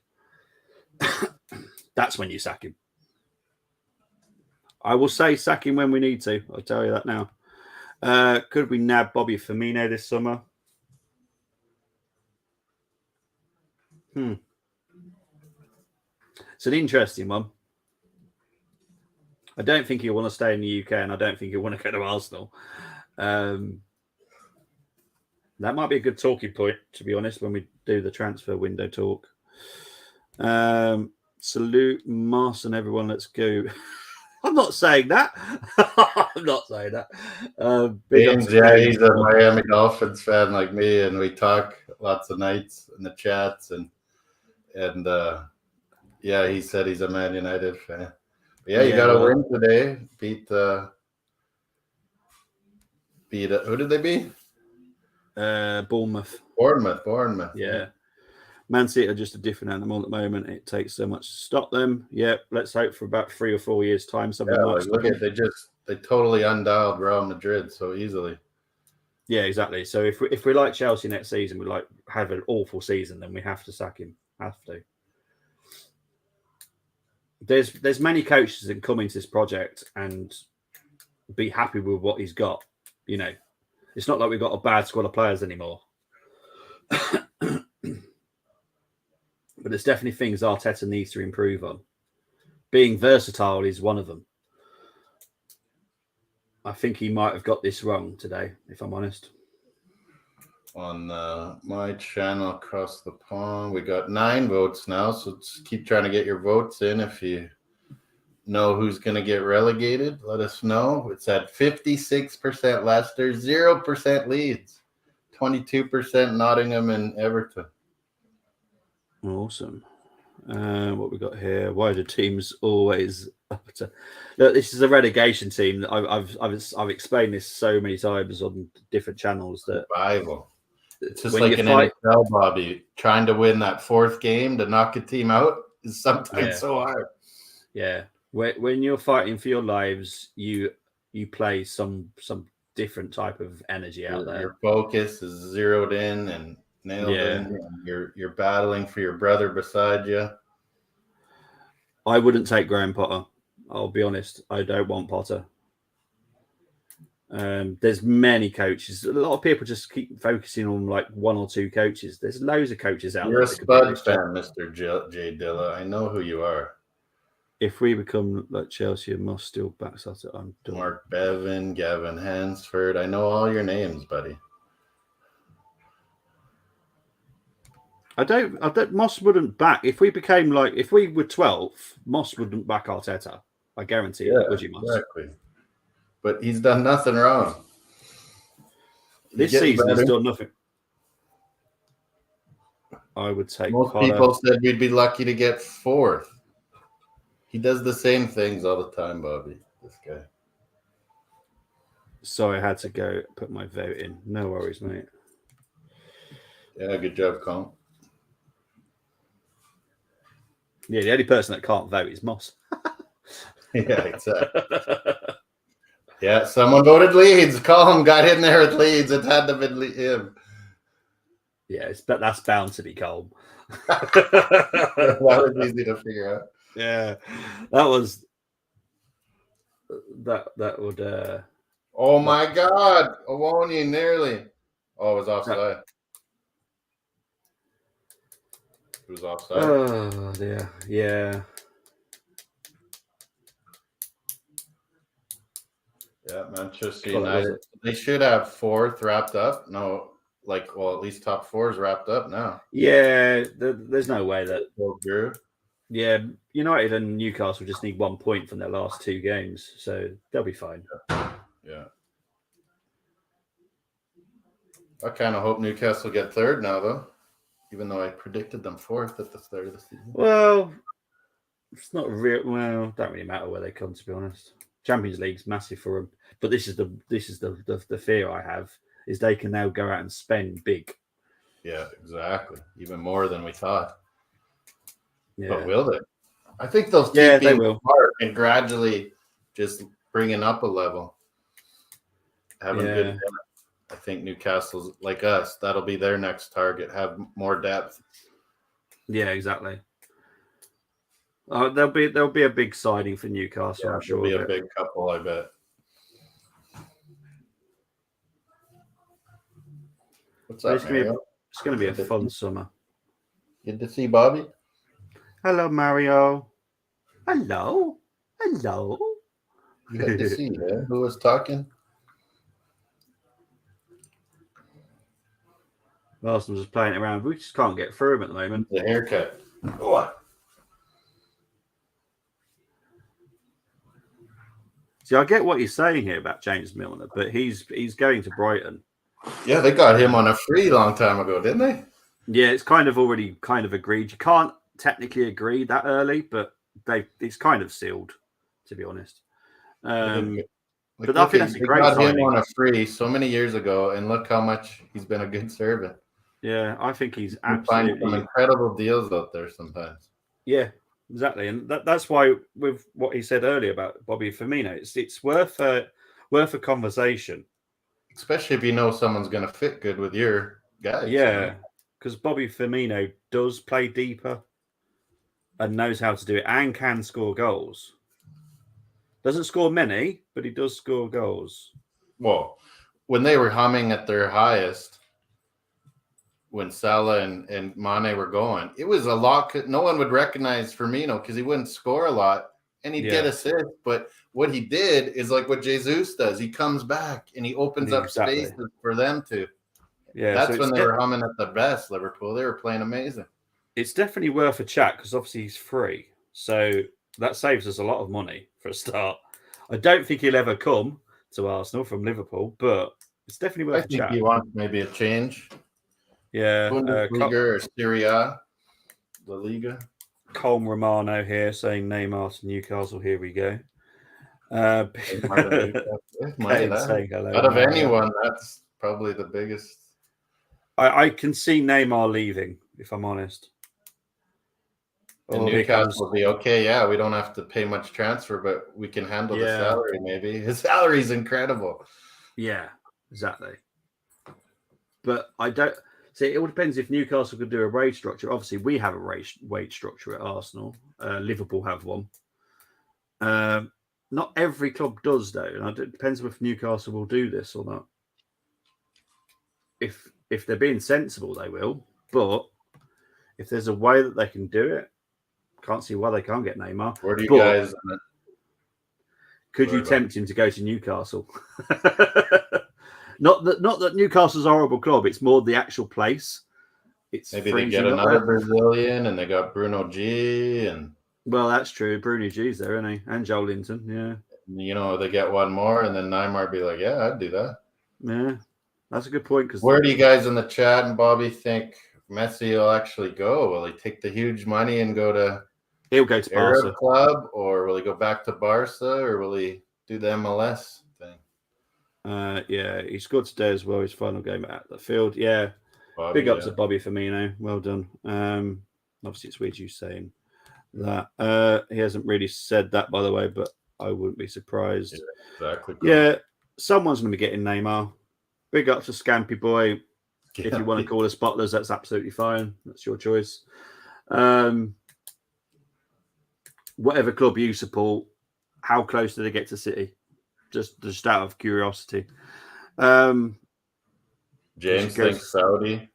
That's when you sack him. I will say sack him when we need to. I'll tell you that now. Could we nab Bobby Firmino this summer? It's an interesting one. I don't think he'll want to stay in the UK, and I don't think he'll want to go to Arsenal. That might be a good talking point, to be honest, when we do the transfer window talk. Salute, Marson, everyone. Let's go. I'm not saying that. I'm not saying that. James, yeah, he's a Miami Dolphins fan like me, and we talk lots of nights in the chats, and yeah, he said he's a Man United fan. But yeah, you got to win today. Beat who did they beat? Bournemouth. Bournemouth. Yeah. Man City are just a different animal at the moment. It takes so much to stop them. Yeah, let's hope for about 3 or 4 years' time. Look at they totally undialed Real Madrid so easily. Yeah, exactly. So if we like Chelsea next season, we like have an awful season, then we have to sack him. Have to. There's many coaches that come into this project and be happy with what he's got. You know, it's not like we've got a bad squad of players anymore. But there's definitely things Arteta needs to improve on. Being versatile is one of them. I think he might have got this wrong today, if I'm honest. On my channel across the pond, we got 9 votes now, so just keep trying to get your votes in. If you know who's going to get relegated, let us know. It's at 56% Leicester, 0% Leeds, 22% Nottingham and Everton. Awesome. What we got here? Why do teams always up to... Look, this is a relegation team. I've explained this so many times on different channels that survival. It's just like an NFL, Bobby. Trying to win that 4th game to knock a team out is sometimes so hard. Yeah. When you're fighting for your lives, you play some different type of energy out there. Your focus is zeroed in and nailed in. And you're battling for your brother beside you. I wouldn't take Graham Potter. I'll be honest. I don't want Potter. There's many coaches. A lot of people just keep focusing on like 1 or 2 coaches. There's loads of coaches out there. You're a Spud fan, Mr. J. Dilla. I know who you are. If we become like Chelsea, Moss still backs us. I'm done. Mark Bevan, Gavin Hansford. I know all your names, buddy. I don't. Moss wouldn't back if we became like if we were 12th. Moss wouldn't back Arteta. I guarantee you. Would you, Moss? Exactly. But he's done nothing wrong. This season he's done nothing. I would take. Most people said we'd be lucky to get 4th. He does the same things all the time, Bobby. This guy. So I had to go put my vote in. No worries, mate. Yeah, good job, Colin. Yeah, the only person that can't vote is Moss. Yeah, exactly. Yeah, someone voted Leeds. Colin got in there with Leeds. It had to have been him. Yeah, that's bound to be Colm. That was easy to figure out. Yeah, that was that would. Oh my God, Awoni nearly. Oh, it was offside. It was offside. Oh dear, yeah. Yeah, Manchester God, that was United. They should have fourth wrapped up. No, at least top four is wrapped up now. Yeah, there's no way that. Go through. Yeah, United and Newcastle just need 1 point from their last 2 games, so they'll be fine. Yeah. I kind of hope Newcastle get third now, though, even though I predicted them fourth at the start of the season. Well, it's not real. Well, don't really matter where they come, to be honest. Champions League's massive for them, but this is the fear I have is they can now go out and spend big. Yeah, exactly. Even more than we thought. Yeah. But will they? I think they'll keep they being will. smart and gradually just bringing up a level. Having good depth. I think Newcastle's like us. That'll be their next target. Have more depth. Yeah, exactly. There'll be a big siding for Newcastle. Yeah, I'm sure. There'll be a big couple, I bet. What's up, Mario? It's going to be a fun summer. Good to see Bobby. Hello, Mario. Hello. Hello. Good to see you. Who was talking? Arsenal's just playing around. We just can't get through him at the moment. The haircut. What? See, I get what you're saying here about James Milner, but he's going to Brighton. Yeah, they got him on a free long time ago, didn't they? Yeah, it's kind of already kind of agreed. You can't technically agree that early, but it's kind of sealed, to be honest. But I think that's a great got signing. him on a free so many years ago, and look how much he's been a good servant. Yeah, I think he's absolutely find some incredible deals out there sometimes. Yeah, exactly, and that's why with what he said earlier about Bobby Firmino, it's worth a conversation, especially if you know someone's going to fit good with your guys. Yeah, because Bobby Firmino does play deeper and knows how to do it and can score goals. Doesn't score many, but he does score goals. Well, when they were humming at their highest, when Salah and Mane were going, it was a lot. No one would recognize Firmino because he wouldn't score a lot and he'd get assists. But what he did is like what Jesus does. He comes back and he opens up spaces for them to. Yeah, that's when they were humming at the best, Liverpool. They were playing amazing. It's definitely worth a chat because obviously he's free. So that saves us a lot of money for a start. I don't think he'll ever come to Arsenal from Liverpool, but it's definitely worth a chat. I think he wants maybe a change. Yeah. Bundesliga or Serie A, La Liga. Colm Romano here saying Neymar to Newcastle. Here we go. Out of anyone, that's probably the biggest. I can see Neymar leaving, if I'm honest. And Newcastle will be okay. Yeah, we don't have to pay much transfer, but we can handle the salary maybe. His salary is incredible. Yeah, exactly. But I don't... See, it all depends if Newcastle could do a wage structure. Obviously, we have a wage structure at Arsenal. Liverpool have one. Not every club does, though. And it depends if Newcastle will do this or not. If they're being sensible, they will. But if there's a way that they can do it, can't see why they can't get Neymar. Where do you guys... Could you tempt him to go to Newcastle? Not that Newcastle's a horrible club. It's more the actual place. It's maybe they get another Brazilian and they got Bruno G. And well, that's true. Bruno G's there, isn't he? And Joe Linton, yeah. You know, they get one more, and then Neymar be like, "Yeah, I'd do that." Yeah, that's a good point. Because where do you guys in the chat and Bobby think Messi will actually go? Will he take the huge money and go to? He'll go to Barca club, or will he go back to Barca, or will he do the MLS thing? Yeah, he scored today as well. His final game at the field. Yeah, Bobby, big up to Bobby Firmino. Well done. Obviously, it's weird you saying that. He hasn't really said that, by the way, but I wouldn't be surprised. Yeah, exactly. Yeah, someone's going to be getting Neymar. Big up to Scampy Boy. If you want to call us bottlers, that's absolutely fine. That's your choice. Whatever club you support, how close do they get to City? Just out of curiosity. James thinks Saudi.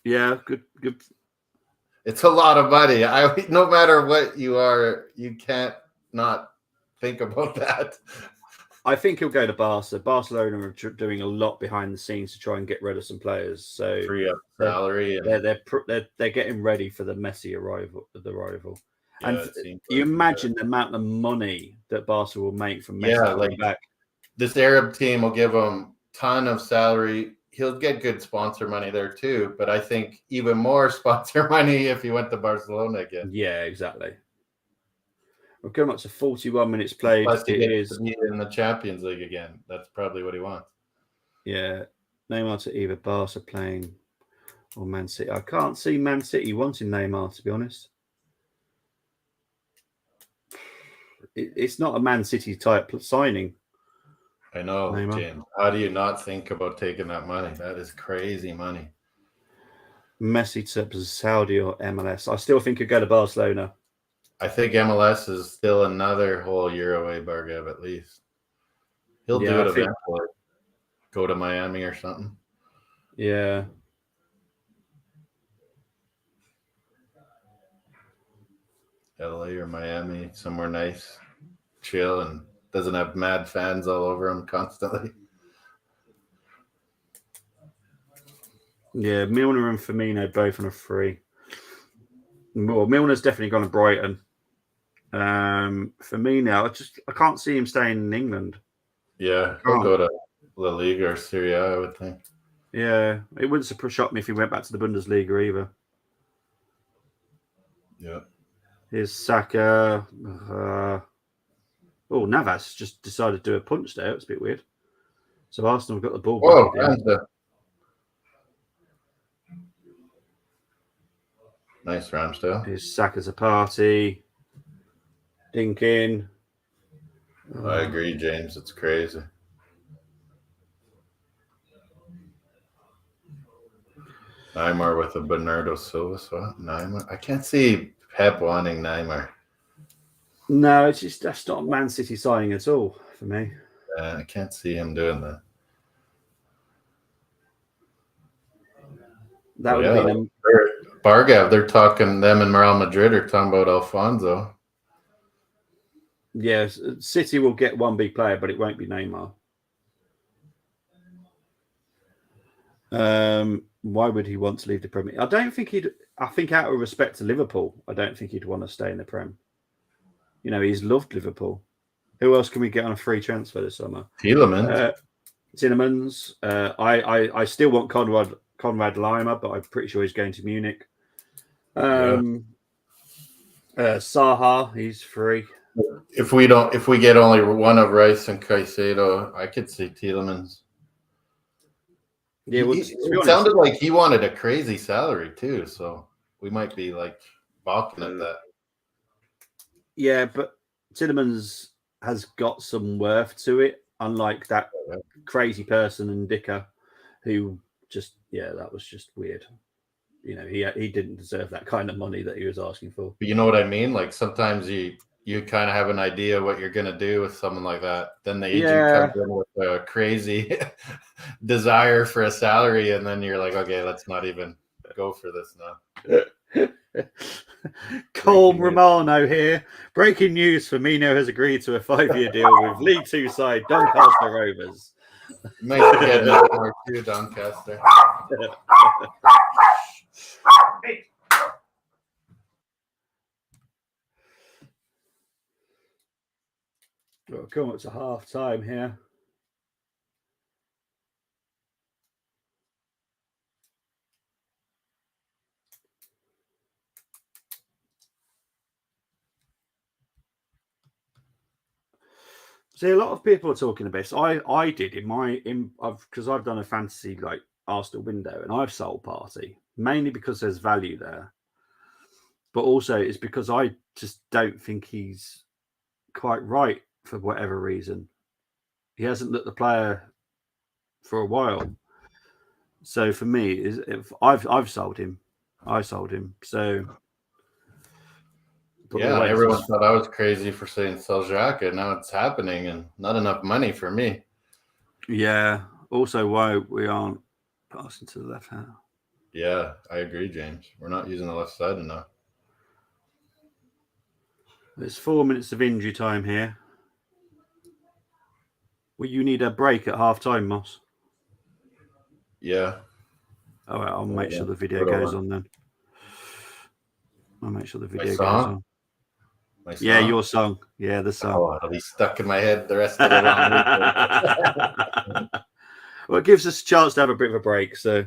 Yeah, good. It's a lot of money. No matter what you are, you can't not think about that. I think he'll go to Barca. Barcelona are doing a lot behind the scenes to try and get rid of some players. So free up salary. They're getting ready for the Messi arrival. Yeah, And it seems you like imagine the amount of money that Barca will make from Messi Yeah, coming like- back. this Arab team will give him ton of salary. He'll get good sponsor money there too, but I think even more sponsor money if he went to Barcelona again. Yeah, exactly. We're coming up to 41 minutes played. Plus, he It gets is, to be in the Champions League again. That's probably what he wants. yeah. Neymar to either Barca playing or Man City. I can't see Man City wanting Neymar, to be honest. It's not a Man City type signing. I know, Neymar. James. How do you not think about taking that money? That is crazy money. Messi to Saudi or MLS. I still think he'd go to Barcelona. I think MLS is still another whole year away, Bargav, at least. He'll do it eventually. Go to Miami or something. Yeah. LA or Miami, somewhere nice, chill, and doesn't have mad fans all over him constantly. Yeah, Milner and Firmino both on a free. Well, Milner's definitely gone to Brighton. Firmino, I can't see him staying in England. Yeah, he'll go to La Liga or Serie A, I would think. Yeah, it wouldn't shock me if he went back to the Bundesliga either. Yeah. Here's Saka. Navas just decided to do a punch there. It's a bit weird. So Arsenal got the ball back again. Nice Ramsdale. Here's Saka's a party. Dinkin. I agree, James. It's crazy. Neymar with a Bernardo Silva swap. Neymar. I can't see Pep wanting Neymar. No, that's not a Man City signing at all for me. I can't see him doing that. That would have been Bargav. They're talking. Them and Real Madrid are talking about Alfonso. Yes, City will get one big player, but it won't be Neymar. Why would he want to leave the Premier? I don't think he'd. I think out of respect to Liverpool, I don't think he'd want to stay in the Prem. You know, he's loved Liverpool. Who else can we get on a free transfer this summer? Tielemans. I still want Conrad Lima, but I'm pretty sure he's going to Munich. Saha, he's free. If we get only one of Rice and Caicedo, I could see Tielemans. Yeah, it sounded like he wanted a crazy salary too, so we might be like balking at that. Yeah, but Tielemans has got some worth to it, unlike that crazy person in Dicker, who that was just weird. You know, he didn't deserve that kind of money that he was asking for. But you know what I mean? Like sometimes you kind of have an idea what you're going to do with someone like that. Then the agent comes in with a crazy desire for a salary, and then you're like, okay, let's not even go for this now. Cole Romano here. Breaking news: Firmino has agreed to a 5-year deal with League Two side Doncaster Rovers. Might get more too, Doncaster. Well, come up to half time here. See, a lot of people are talking about this. I did because I've done a fantasy like Arsenal window, and I've sold Partey mainly because there's value there, but also it's because I just don't think he's quite right for whatever reason. He hasn't looked the player for a while. So for me, if I've sold him, I sold him. So. Yeah, everyone thought I was crazy for saying sell Xhaka. Now it's happening, and not enough money for me. Yeah. Also, why we aren't passing to the left hand. Yeah, I agree, James. We're not using the left side enough. There's 4 minutes of injury time here. Well, you need a break at half time, Moss. Yeah. All right, I'll make sure the video goes on then. I'll make sure the video goes on. Yeah, your song. Yeah, the song. Oh, it'll be stuck in my head the rest of the long weekend. Well, it gives us a chance to have a bit of a break. So,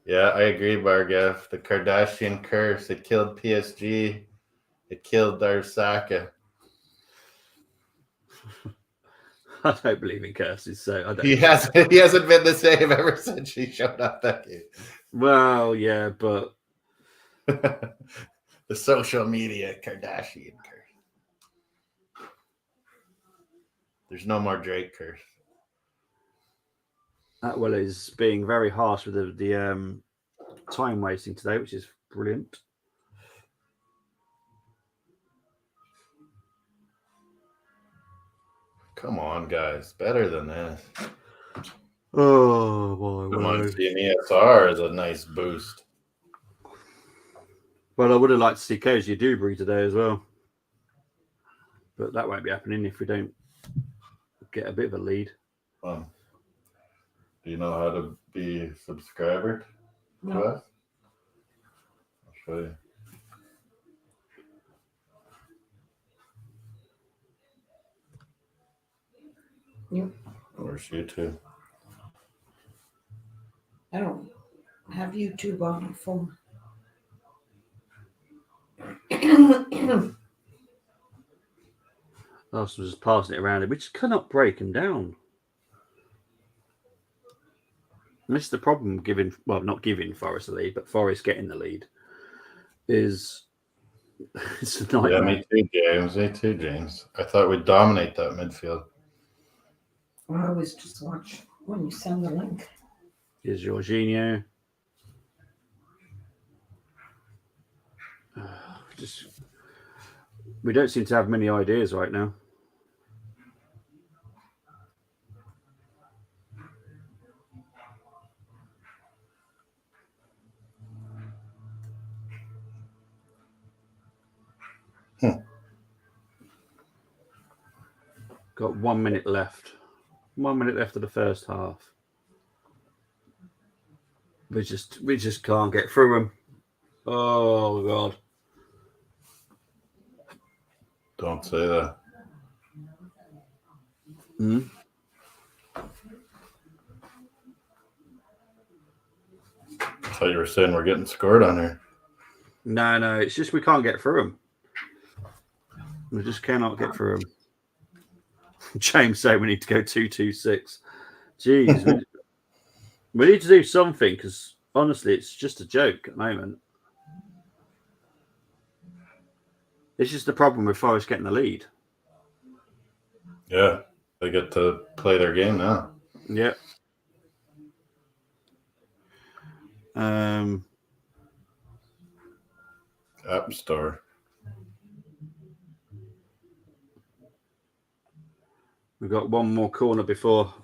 yeah, I agree, Bargav. The Kardashian curse. It killed PSG. It killed our Saka. I don't believe in curses, so I don't. He hasn't been the same ever since she showed up that game. Well, yeah, but the social media Kardashian curse. There's no more Drake curse. Atwell is being very harsh with the time wasting today, which is brilliant. Come on, guys. Better than this. Oh, boy. Come on, seeing ESR is a nice boost. Well, I would have liked to see Cozy Dewberry today as well. But that won't be happening if we don't get a bit of a lead. Do you know how to be a subscriber to us? I'll show you. Yep. Where's YouTube? I don't have YouTube on my phone. I was just passing it around. We just cannot break him down. And this is the problem not giving Forest the lead, but Forest getting the lead is it's a nightmare. Yeah, me too, James. I thought we'd dominate that midfield. I always just watch when you send the link. Here's Jorginho. We don't seem to have many ideas right now. Got 1 minute left. 1 minute left of the first half. We just can't get through them. Oh God! Don't say that. I thought you were saying we're getting scored on here. No, it's just we can't get through them. We just cannot get through them. James said we need to go 2-2-6. Jeez, we need to do something because honestly, it's just a joke at the moment. It's just the problem with Forest getting the lead. Yeah, they get to play their game now. Yeah. App Store. We've got one more corner before.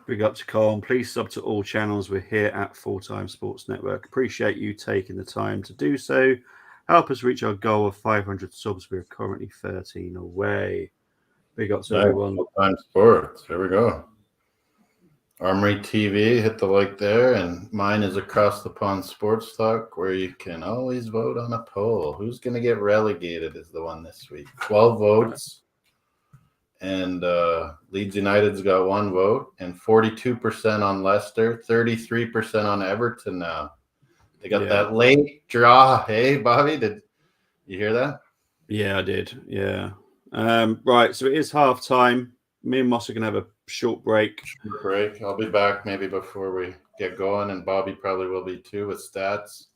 Big up to Colin. Please sub to all channels. We're here at Full Time Sports Network. Appreciate you taking the time to do so. Help us reach our goal of 500 subs. We're currently 13 away. Big up to everyone. Full Time Sports. Here we go. Armoury TV, hit the like there, and mine is Across the Pond Sports Talk, where you can always vote on a poll. Who's going to get relegated is the one this week. 12 votes, and Leeds United's got 1 vote, and 42% on Leicester, 33% on Everton now. They got that late draw. Hey, Bobby, did you hear that? Yeah, I did. Yeah. Right, so it is half time. Me and Moss are going to have a short break. I'll be back maybe before we get going, and Bobby probably will be too with stats.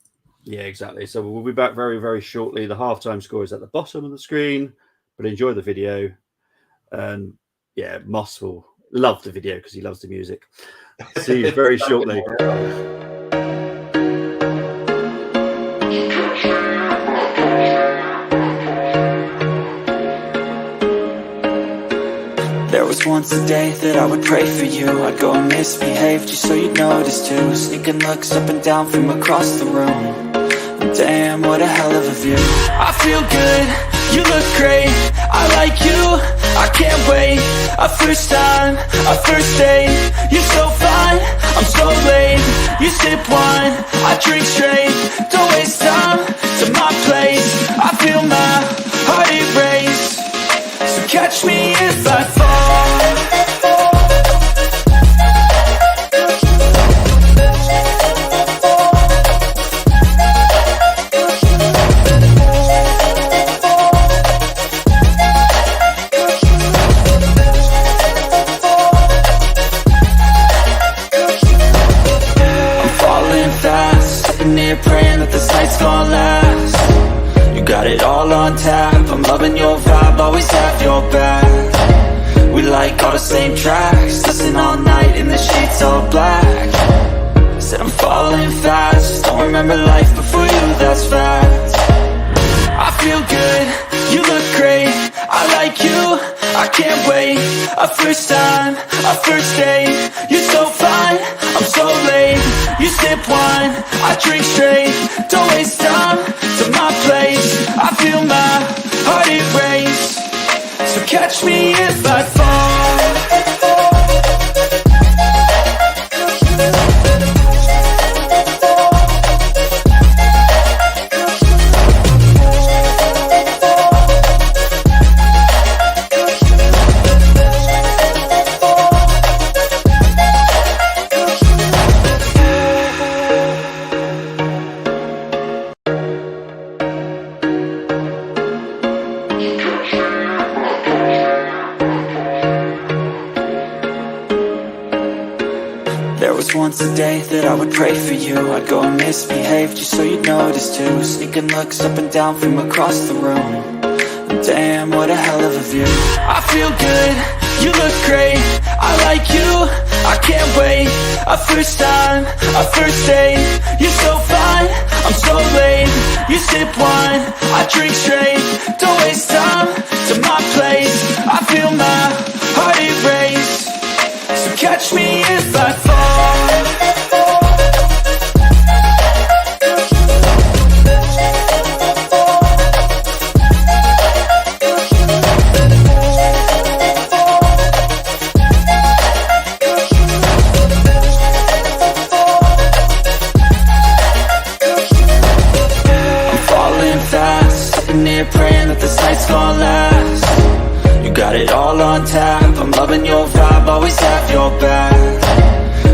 Yeah, exactly. So we'll be back very, very shortly. The halftime score is at the bottom of the screen, but enjoy the video. And yeah, Moss will love the video because he loves the music. See you very shortly. There was was once a day that I would pray for you. I'd go and misbehave just so you'd notice too. Sneaking looks up and down from across the room. Damn, what a hell of a view. I feel good, you look great, I like you, I can't wait. A first time, a first date, you're so fine, I'm so late. You sip wine, I drink straight, don't waste time to my place. I feel my heart erase, so catch me if I fall. Praying that this night's gonna last. You got it all on tap, I'm loving your vibe, always have your back. We like all the same tracks, listen all night in the sheets all black. Said I'm falling fast, don't remember life before you, that's fact. I feel good, you look great, I like you, I can't wait. A first time, a first date, you're so fine, I'm so late. You sip wine, I drink straight, don't waste time to my place. I feel my heart erase, so catch me if I fall. Once a day that I would pray for you. I'd go and misbehave just so you'd notice too. Sneaking looks up and down from across the room. Damn, what a hell of a view. I feel good, you look great, I like you, I can't wait. A first time, a first date, you're so fine, I'm so late. You sip wine, I drink straight, don't waste time to my place. I feel my heart erase, so catch me if I fall. Praying that this night's gonna last. You got it all on tap, I'm loving your vibe, always have your back.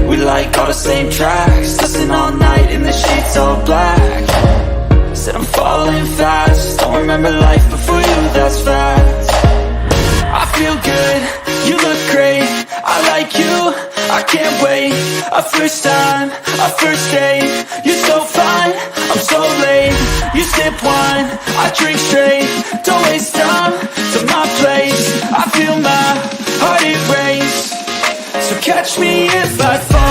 We like all the same tracks, listen all night in the sheets all black. Said I'm falling fast, don't remember life before you, that's fact. I feel good, you look great, I like you, I can't wait. A first time, a first date, you're so fine, I'm so late. You sip wine, I drink straight, don't waste time to my place. I feel my heart erase, so catch me if I fall.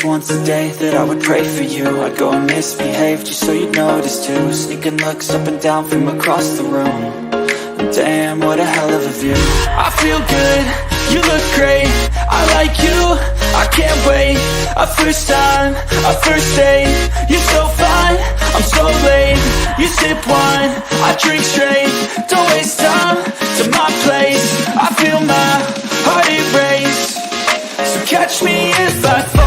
Once a day that I would pray for you. I'd go and misbehave just so you'd notice too. Sneaking looks up and down from across the room. Damn, what a hell of a view. I feel good, you look great, I like you, I can't wait. A first time, a first date, you're so fine, I'm so late. You sip wine, I drink straight, don't waste time to my place. I feel my heart erase, so catch me if I fall.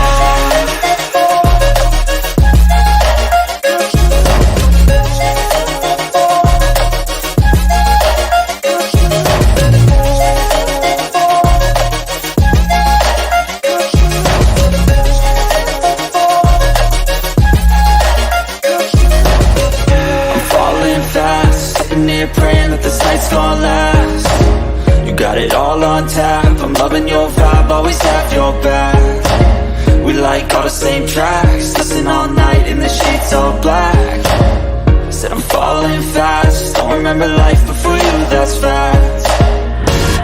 Praying that this night's gonna on tap. I'm loving your vibe, always have your back. We like all the same tracks, listen all night in the sheets all black. Said I'm falling fast, don't remember life before you, that's facts.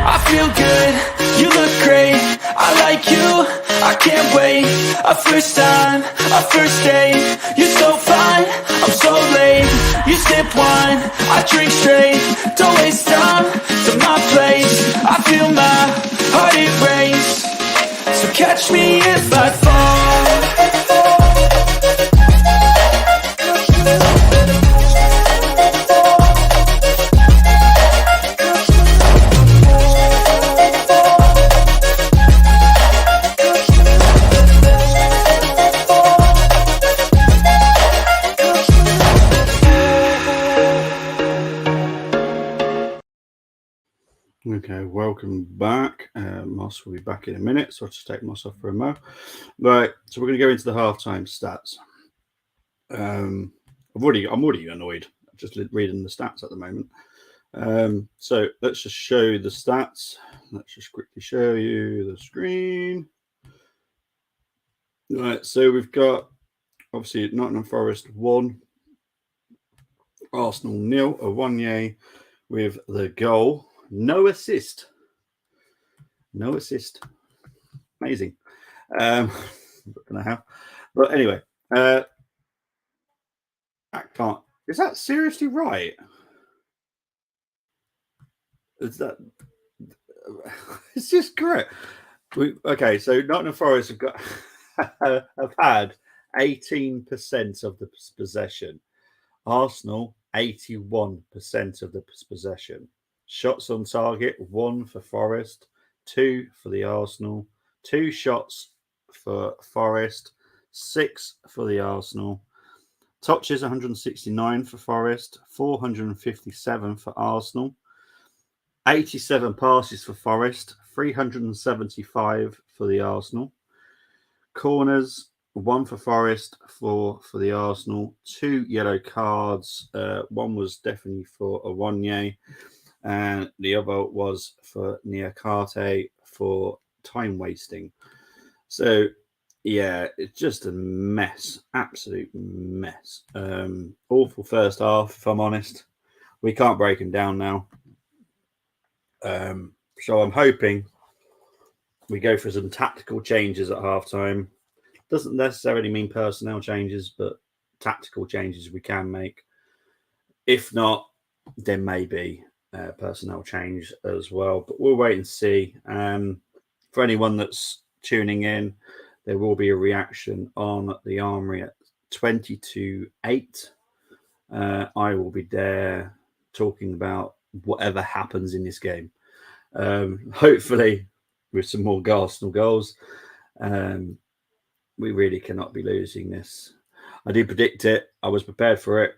I feel good, you look great, I like you, I can't wait. A first time, a first date, you're so fine, I'm so late. You sip wine, I drink straight, don't waste time to my place. I feel my heart erase, so catch me if I fall. Okay, welcome back. Moss will be back in a minute, so I'll just take Moss off for a mo. Right, so we're going to go into the halftime stats. I'm already annoyed just reading the stats at the moment. So let's just show the stats. Let's just quickly show you the screen. Right, so we've got obviously Nottingham Forest 1, Arsenal 0, Awoniyi with the goal. No assist. Amazing. Not gonna have. But anyway, that can't. Is that seriously right? Is that? It's just correct. Okay, so Nottingham Forest have got have had 18% of the possession. Arsenal 81% of the possession. Shots on target, 1 for Forest, 2 for the Arsenal, 2 shots for Forest, 6 for the Arsenal. Touches 169 for Forest, 457 for Arsenal, 87 passes for Forest, 375 for the Arsenal. Corners, 1 for Forest, 4 for the Arsenal, 2 yellow cards. One was definitely for Awoniyi, and the other was for Niakate for time wasting. So, yeah, it's just a mess, absolute mess. Awful first half, if I'm honest. We can't break him down now. So I'm hoping we go for some tactical changes at halftime. Doesn't necessarily mean personnel changes, but tactical changes we can make. If not, then maybe personnel change as well, but we'll wait and see. For anyone that's tuning in, there will be a reaction on the Armoury at 20-8. I will be there talking about whatever happens in this game. Hopefully with some more Arsenal goals. We really cannot be losing this. I did predict it. I was prepared for it.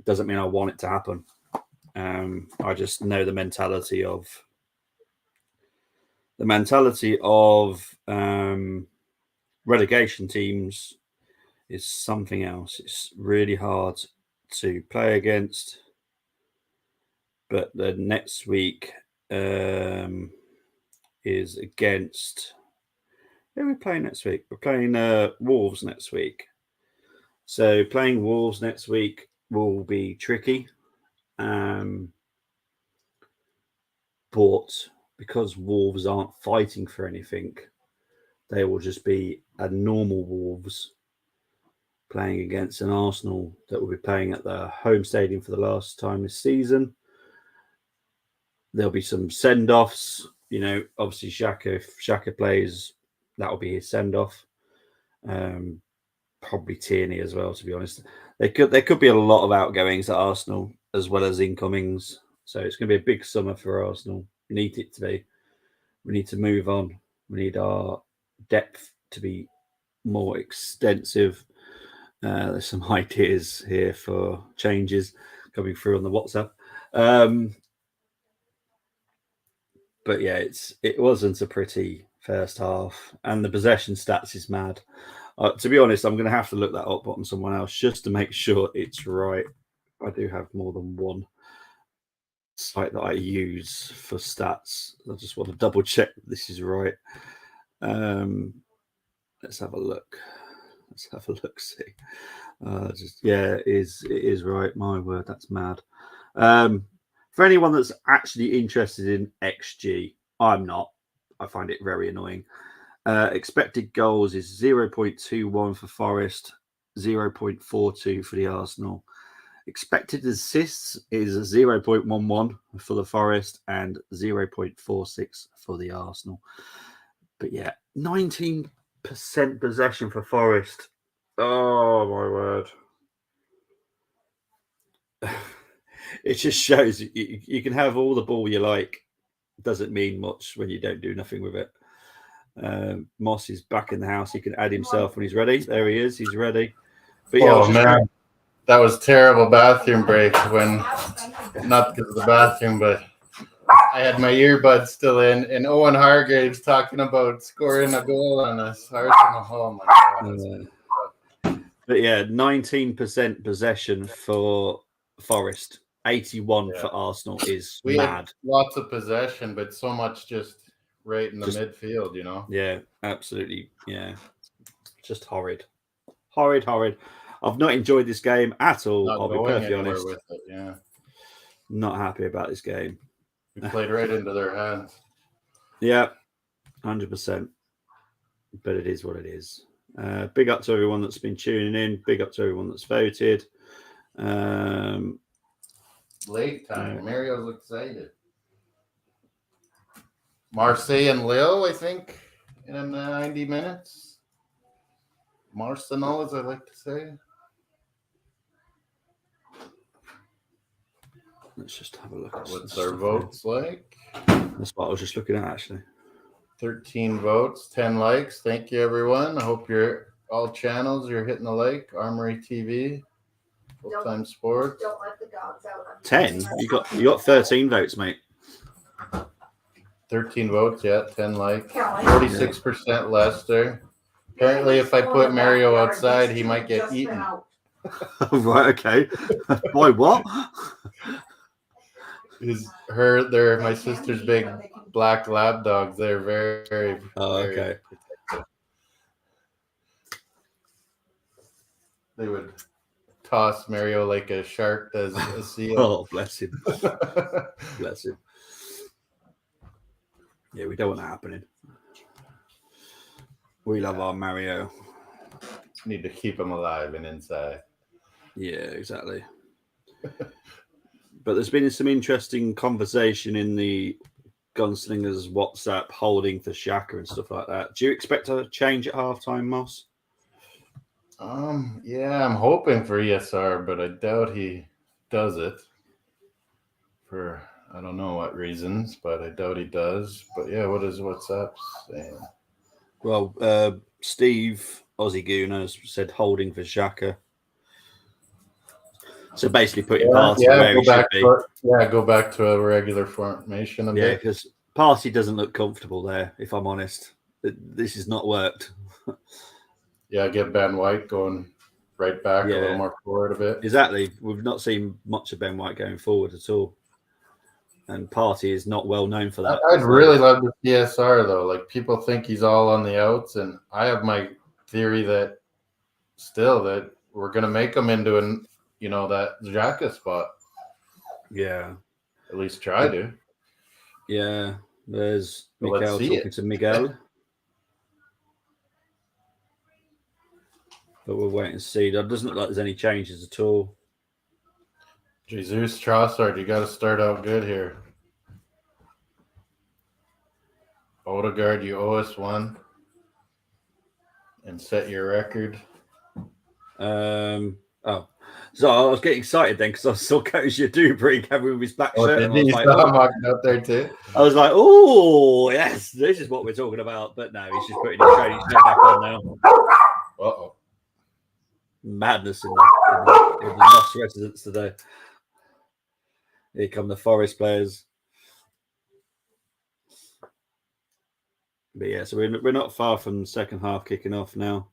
Doesn't mean I want it to happen. I just know the mentality of relegation teams is something else. It's really hard to play against. But the next week is against. Who are we playing next week? We're playing Wolves next week. So playing Wolves next week will be tricky. But because Wolves aren't fighting for anything, they will just be a normal Wolves playing against an Arsenal that will be playing at the home stadium for the last time this season. There'll be some send-offs. You know, obviously Xhaka, if Xhaka plays, that will be his send-off. Probably Tierney as well, to be honest. There could be a lot of outgoings at Arsenal as well as incomings. So it's going to be a big summer for Arsenal. We need it to be. We need to move on. We need our depth to be more extensive. There's some ideas here for changes coming through on the WhatsApp. But yeah, it wasn't a pretty first half, and the possession stats is mad. To be honest, I'm going to have to look that up on someone else just to make sure it's right. I do have more than one. site that I use for stats. I just want to double check this is right. Let's have a look. Let's have a look. See, it is right. My word, that's mad. For anyone that's actually interested in XG, I'm not. I find it very annoying. Expected goals is 0.21 for Forest, 0.42 for the Arsenal. Expected assists is 0.11 for the Forest and 0.46 for the Arsenal. But yeah, 19% possession for Forest. Oh, my word. It just shows you can have all the ball you like. Doesn't mean much when you don't do nothing with it. Moss is back in the house. He can add himself when he's ready. There he is. He's ready. But yeah, man, that was terrible bathroom break when, not because of the bathroom, but I had my earbuds still in, and Owen Hargraves talking about scoring a goal on us. Arsenal. Oh my God. But yeah, 19% possession for Forest, 81 for Arsenal is we mad. Had lots of possession, but so much just right in the midfield, you know? Yeah, absolutely. Yeah. Just horrid. Horrid. I've not enjoyed this game at all. I'll be perfectly honest. With it, yeah. Not happy about this game. We played right into their hands. Yeah, 100%. But it is what it is. Big up to everyone that's been tuning in. Big up to everyone that's voted. Late time. Mario's excited. Marseille and Lille, I think, in 90 minutes. Marsenal, as I like to say. Let's just have a look at what's our votes like. That's what I was just looking at, actually. 13 votes, 10 likes. Thank you, everyone. I hope you're all channels. You're hitting the like. Armoury TV, Full Time Sports. Don't let the dogs out. 10? You got 13 votes, mate. 13 votes, yeah. 10 likes. 46% Leicester. Apparently, if I put Mario outside, he might get eaten. Right, okay. Why, what? They're my sister's big black lab dogs. They're very, very, okay. Protective. They would toss Mario like a shark does a seal. Oh, bless him. Bless him. Yeah, we don't want that happening. We love our Mario. Need to keep him alive and inside. Yeah, exactly. But there's been some interesting conversation in the Gunslingers WhatsApp holding for Xhaka and stuff like that. Do you expect a change at halftime, Moss? Yeah, I'm hoping for ESR, but I doubt he does it for I don't know what reasons, but I doubt he does. But yeah, what is WhatsApp saying? Well, Steve Aussie Gooners said holding for Xhaka. So basically putting Partey where he should be. Go back to a regular formation. Yeah, because Partey doesn't look comfortable there, if I'm honest. This has not worked. Yeah, get Ben White going right back a little more forward a bit. Exactly. We've not seen much of Ben White going forward at all. And Partey is not well known for that. I'd really love the CSR, though. Like, people think he's all on the outs, and I have my theory that we're going to make him into that Xhaka spot. Yeah. At least try to. Yeah. There's Miguel talking to Miguel. But we'll wait and see. That doesn't look like there's any changes at all. Jesus Trossard, you got to start out good here. Odegaard, you owe us one. And set your record. So I was getting excited then because I saw Coach Dubry having his black shirt. Did he up there too? I was like, oh, yes, this is what we're talking about. But no, he's just putting his training shirt back on now. Uh-oh. Madness in the Moss residents today. Here come the Forest players. But yeah, so we're not far from the second half kicking off now.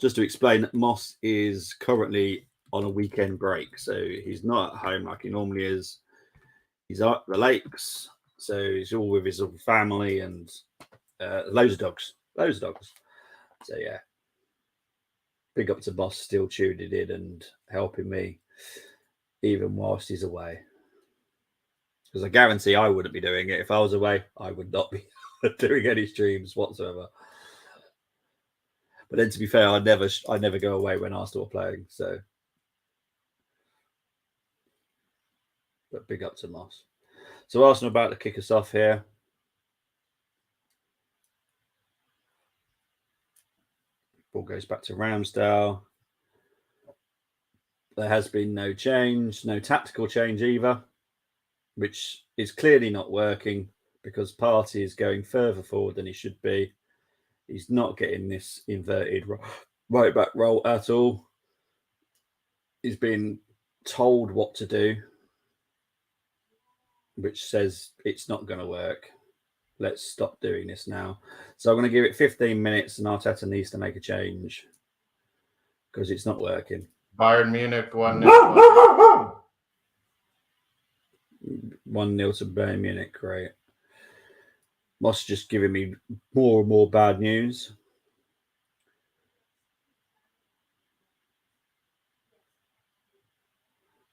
Just to explain, Moss is currently on a weekend break, so he's not at home like he normally is. He's up the lakes, so he's all with his little family and loads of dogs. So yeah, big up to Boss still tuning in and helping me even whilst he's away. Because I guarantee I wouldn't be doing it if I was away. I would not be doing any streams whatsoever. But then, to be fair, I never go away when Arsenal are playing. So, but big up to Moss. So Arsenal about to kick us off here. Ball goes back to Ramsdale. There has been no change, no tactical change either, which is clearly not working because Partey is going further forward than he should be. He's not getting this inverted right back role at all. He's been told what to do, which says it's not going to work. Let's stop doing this now. So I'm going to give it 15 minutes and Arteta needs to make a change because it's not working. Bayern Munich 1-0. 1-0 to Bayern Munich, great. Moss just giving me more and more bad news.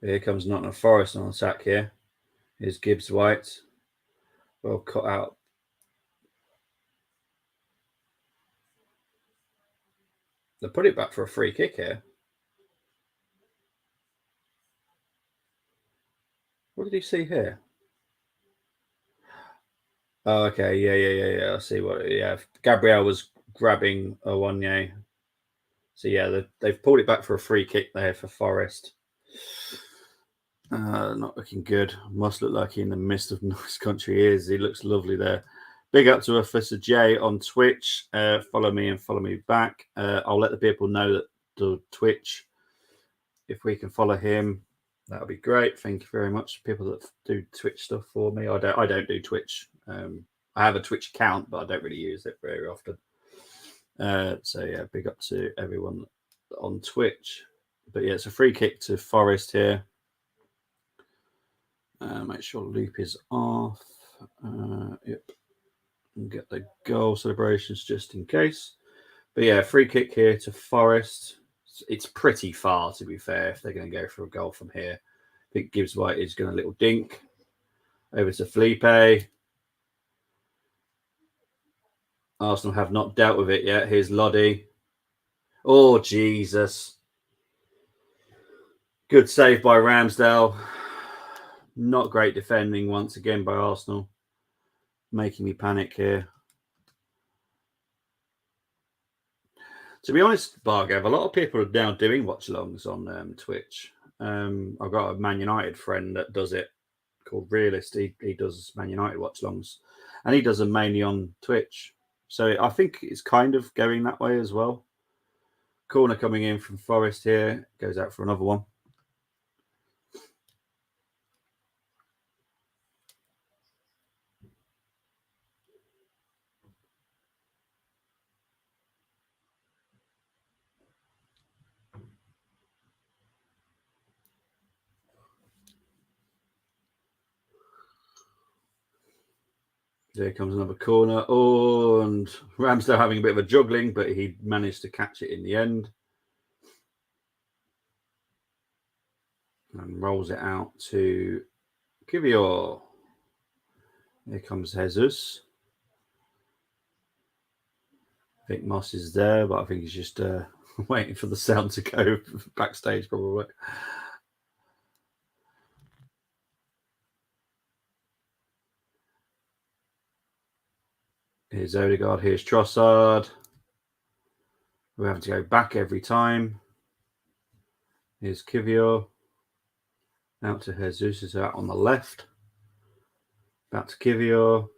Here comes Nottingham Forest on attack here. Here's Gibbs White. Well cut out. They put it back for a free kick here. What did he see here? Oh, okay. Yeah. I see what. Yeah, Gabriel was grabbing Awonye. So yeah, they've pulled it back for a free kick there for Forest. Not looking good. Must look like he in the midst of nice country is. He looks lovely there. Big up to Officer J on Twitch. Follow me and follow me back. I'll let the people know that the Twitch. If we can follow him, that would be great. Thank you very much. People that do Twitch stuff for me. I don't do Twitch. I have a Twitch account, but I don't really use it very often. So yeah, big up to everyone on Twitch. But yeah, it's a free kick to Forest here. Make sure loop is off. Yep. And get the goal celebrations just in case. But yeah, free kick here to Forest. It's pretty far, to be fair, if they're going to go for a goal from here. I think Gibbs White is going to little dink. Over to Felipe. Arsenal have not dealt with it yet. Here's Lodi. Oh, Jesus. Good save by Ramsdale. Not great defending once again by Arsenal. Making me panic here. To be honest, Bargav, a lot of people are now doing watch-alongs on Twitch. I've got a Man United friend that does it called Realist. He does Man United watch-alongs. And he does them mainly on Twitch. So I think it's kind of going that way as well. Corner coming in from Forest here. Goes out for another one. There comes another corner. Oh, and Ramsdale having a bit of a juggling, but he managed to catch it in the end. And rolls it out to Kivior. Here comes Jesus. I think Moss is there, but I think he's just waiting for the sound to go backstage, probably. Here's Odegaard. Here's Trossard. We're having to go back every time. Here's Kivior. Out to Jesus is out on the left. Back to Kivior.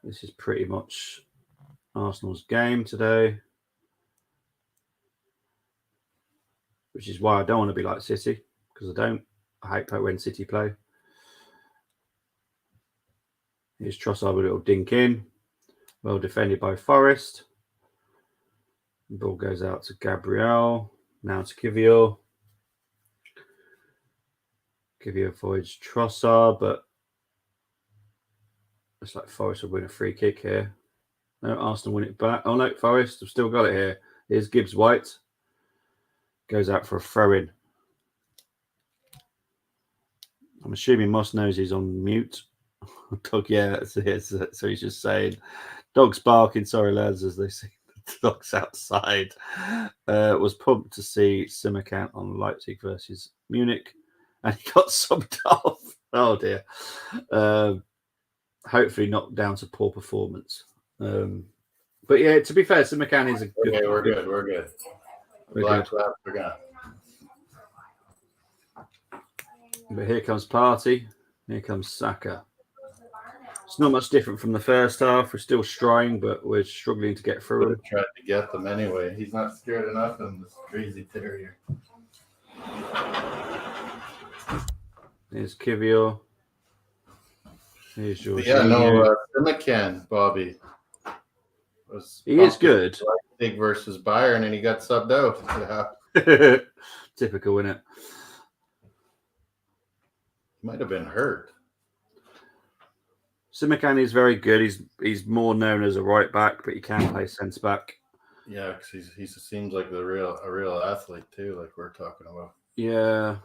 This is pretty much Arsenal's game today. Which is why I don't want to be like City. Because I don't. I hate when City play. Here's Trossard with a little dink in. Well defended by Forest. The ball goes out to Gabriel. Now to Kivior. give you a voyage Trossard, but it's like Forest will win a free kick here. No, Arsenal win it back. Oh no, Forest have still got it here. Here's Gibbs White. Goes out for a throw-in. I'm assuming Moss knows he's on mute. Dog, yeah, that's it. So he's just saying, dogs barking, sorry lads, as they see the dogs outside. Was pumped to see Simmerkamp on Leipzig versus Munich, and he got subbed off. Oh dear. Hopefully not down to poor performance. But yeah, to be fair, Simmerkamp is a good. Okay, we're good. We're good. Black left, we're gone. But here comes Partey. Here comes Saka. It's not much different from the first half. We're still trying, but we're struggling to get through them. Tried to get them anyway. He's not scared enough of this crazy terrier. Here's Kivior. Here's George. Yeah, no, Simmerkamp, Bobby. He is good. Leipzig versus Bayern, and he got subbed out. Yeah. Typical, isn't it? Might have been hurt. Simmerkamp is very good. He's more known as a right back, but he can play centre back. Yeah, because he seems like a real athlete too, like we're talking about. Yeah,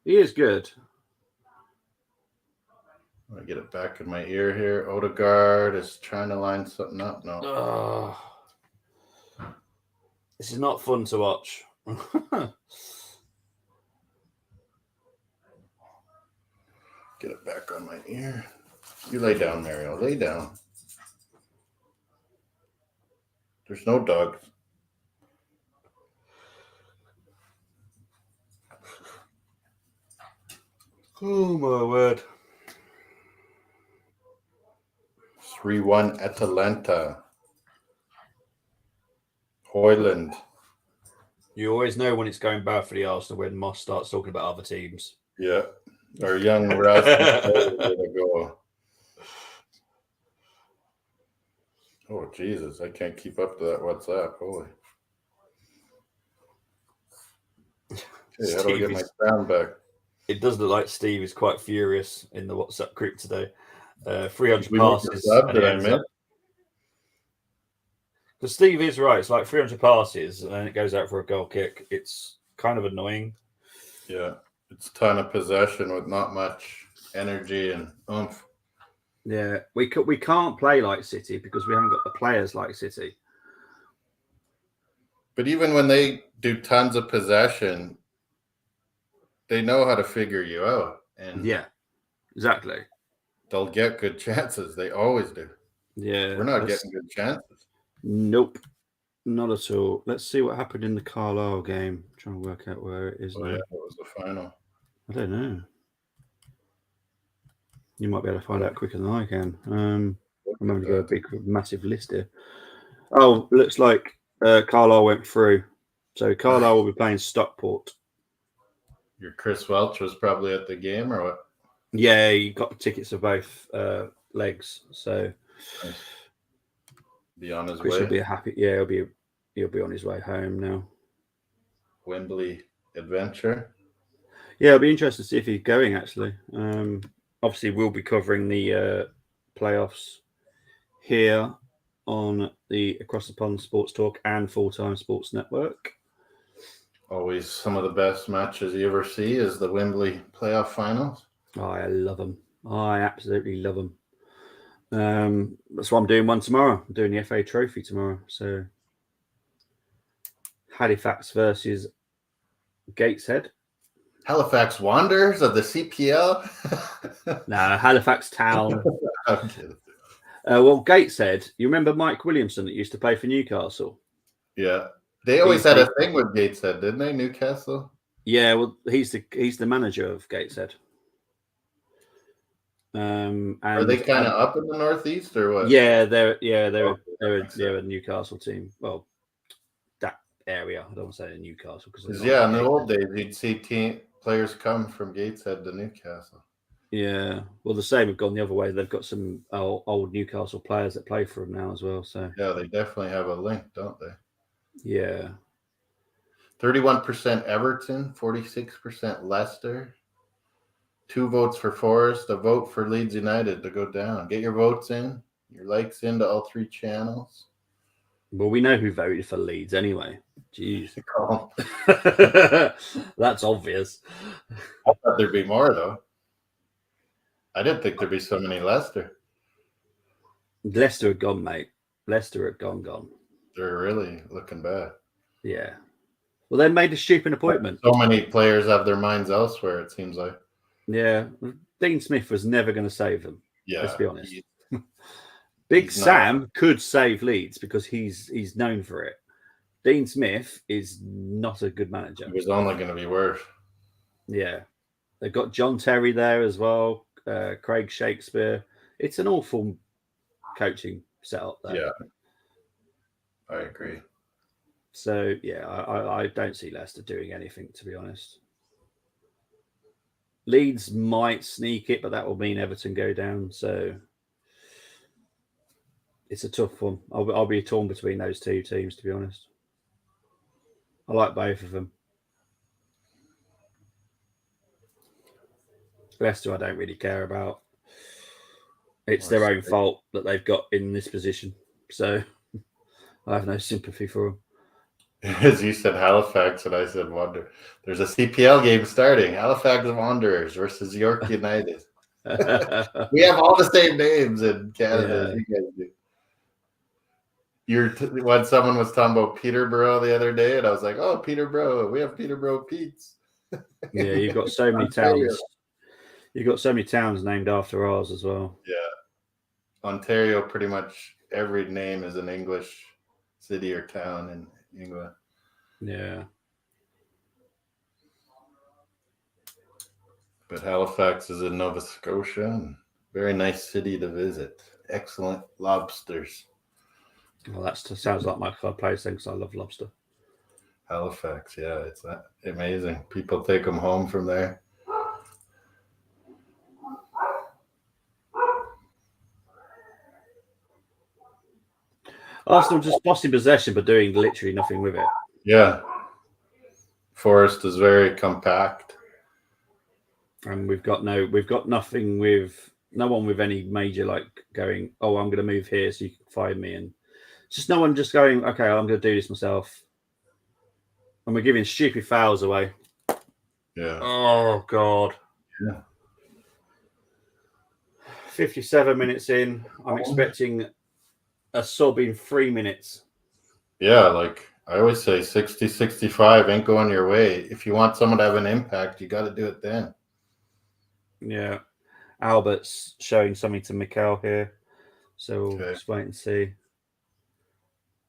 he is good. I'm gonna get it back in my ear here. Odegaard is trying to line something up. No. This is not fun to watch. Get it back on my ear. You lay down, Mario. Lay down. There's no dogs. Oh my word. 3-1 Atalanta. Hoyland. You always know when it's going bad for the Arsenal when Moss starts talking about other teams. Yeah. Our young Rasmus go. Oh, Jesus. I can't keep up to that WhatsApp. Holy. Okay, how do I get my sound back? It does look like Steve is quite furious in the WhatsApp group today. 300 We passes. did I miss? Because Steve is right. It's like 300 passes and then it goes out for a goal kick. It's kind of annoying. Yeah. It's a ton of possession with not much energy and oomph. Yeah, we can't play like City because we haven't got the players like City. But even when they do tons of possession, they know how to figure you out. And yeah, exactly. They'll get good chances. They always do. Yeah. We're not getting good chances. Nope. Not at all. Let's see what happened in the Carlisle game. I'm trying to work out where it is now. Yeah, what was the final? I don't know. You might be able to find out quicker than I can. I'm going to go a big, massive list here. Oh, looks like Carlisle went through. So Carlisle will be playing Stockport. Your Chris Welch was probably at the game or what? Yeah, he got the tickets of both legs. So Nice. Be on his Chris way. will be happy. Yeah, he'll be on his way home now. Wembley adventure. Yeah, it'll be interesting to see if he's going actually. Obviously, we'll be covering the playoffs here on the Across the Pond Sports Talk and Full Time Sports Network. Always some of the best matches you ever see is the Wembley playoff finals. Oh, I love them. I absolutely love them. That's why I'm doing one tomorrow. I'm doing the FA Trophy tomorrow. So Halifax versus Gateshead. Halifax Wanderers of the CPL? No, Halifax Town. I'm kidding. Well, Gateshead, you remember Mike Williamson that used to play for Newcastle? Yeah. They always had a thing with Gateshead, didn't they? Newcastle? Yeah, well, he's the manager of Gateshead. And are they kind of up in the Northeast or what? Yeah, they're a Newcastle team. Well, that area. I don't want to say Newcastle because in the old days you'd see players come from Gateshead to Newcastle. Yeah, well, the same have gone the other way. They've got some old Newcastle players that play for them now as well. So yeah, they definitely have a link, don't they? Yeah. 31% Everton, 46% Leicester. 2 votes for Forest, a vote for Leeds United to go down. Get your votes in, your likes into all 3 channels. Well, we know who voted for Leeds anyway. Jeez. Oh, That's obvious. I thought there'd be more, though. I didn't think there'd be so many Leicester. Leicester had gone, mate. Leicester had gone. They're really looking bad. Yeah. Well, they made a stupid appointment. So many players have their minds elsewhere, it seems like. Yeah. Dean Smith was never going to save them. Yeah. Let's be honest. Big Sam could save Leeds because he's known for it. Dean Smith is not a good manager. It was only going to be worse. Yeah. They've got John Terry there as well, Craig Shakespeare. It's an awful coaching setup there. Yeah. I agree. So, yeah, I don't see Leicester doing anything, to be honest. Leeds might sneak it, but that will mean Everton go down. So it's a tough one. I'll be torn between those 2 teams, to be honest. I like both of them. Leicester, I don't really care about. It's their own fault that they've got in this position. So I have no sympathy for them. As you said Halifax, and I said Wander. There's a CPL game starting. Halifax Wanderers versus York United. We have all the same names in Canada as you guys do. When someone was talking about Peterborough the other day, and I was like, "Oh, Peterborough, we have Peterborough Pete's." Yeah, you've got so many towns. You've got so many towns named after ours as well. Yeah, Ontario. Pretty much every name is an English city or town in England. Yeah. But Halifax is in Nova Scotia. And very nice city to visit. Excellent lobsters. Well, that sounds like my club place then, because I love lobster. Halifax, yeah, it's amazing. People take them home from there. Arsenal just lost in possession, but doing literally nothing with it. Yeah. Forest is very compact. And we've got nothing with no one with any major like going, oh, I'm going to move here so you can find me. And just no one just going, okay, I'm going to do this myself. And we're giving stupid fouls away. Yeah. Oh, God. Yeah. 57 minutes in. I'm expecting a sub in 3 minutes. Yeah, like I always say, 60, 65 ain't going your way. If you want someone to have an impact, you got to do it then. Yeah. Albert's showing something to Mikel here. So we'll just wait and see.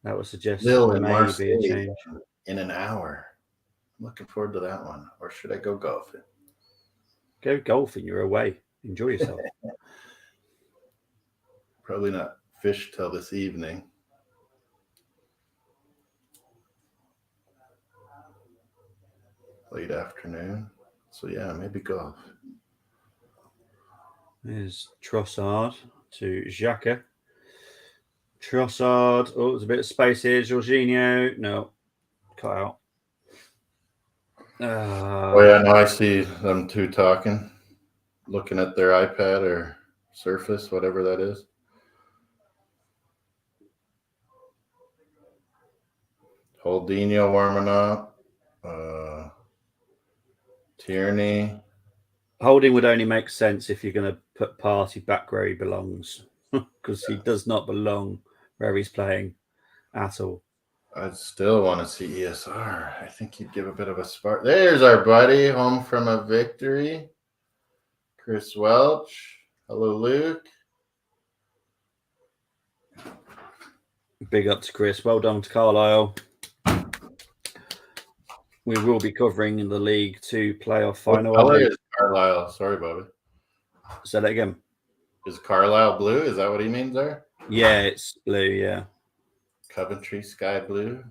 That would suggest maybe a change. In an hour. I'm looking forward to that one. Or should I go golfing? Go golfing. You're away. Enjoy yourself. Probably not fish till this evening. Late afternoon. So yeah, maybe golf. There's Trossard to Xhaka. Trossard. Oh, there's a bit of space here. Jorginho. No. Cut out. Oh yeah, no, I see them two talking. Looking at their iPad or Surface, whatever that is. Holdinho warming up. Tierney. Holding would only make sense if you're going to put Partey back where he belongs, because he does not belong where he's playing at all. I still want to see ESR. I think he'd give a bit of a spark. There's our buddy home from a victory. Chris Welch. Hello, Luke. Big up to Chris. Well done to Carlisle. We will be covering in the League 2 playoff final. What color is Carlisle? Sorry, Bobby. Say that again. Is Carlisle blue? Is that what he means there? Yeah, it's blue, yeah. Coventry, sky blue.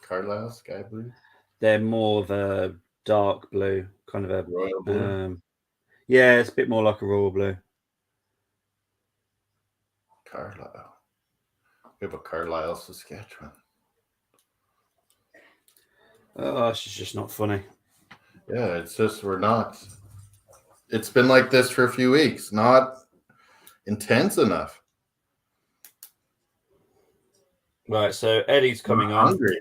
Carlisle, sky blue. They're more of a dark blue, kind of a royal blue. Yeah, it's a bit more like a royal blue. Carlisle. We have a Carlisle, Saskatchewan. Oh, it's just not funny. Yeah, it's just we're not. It's been like this for a few weeks. Not intense enough. Right, so Eddie's coming I'm on. hungry.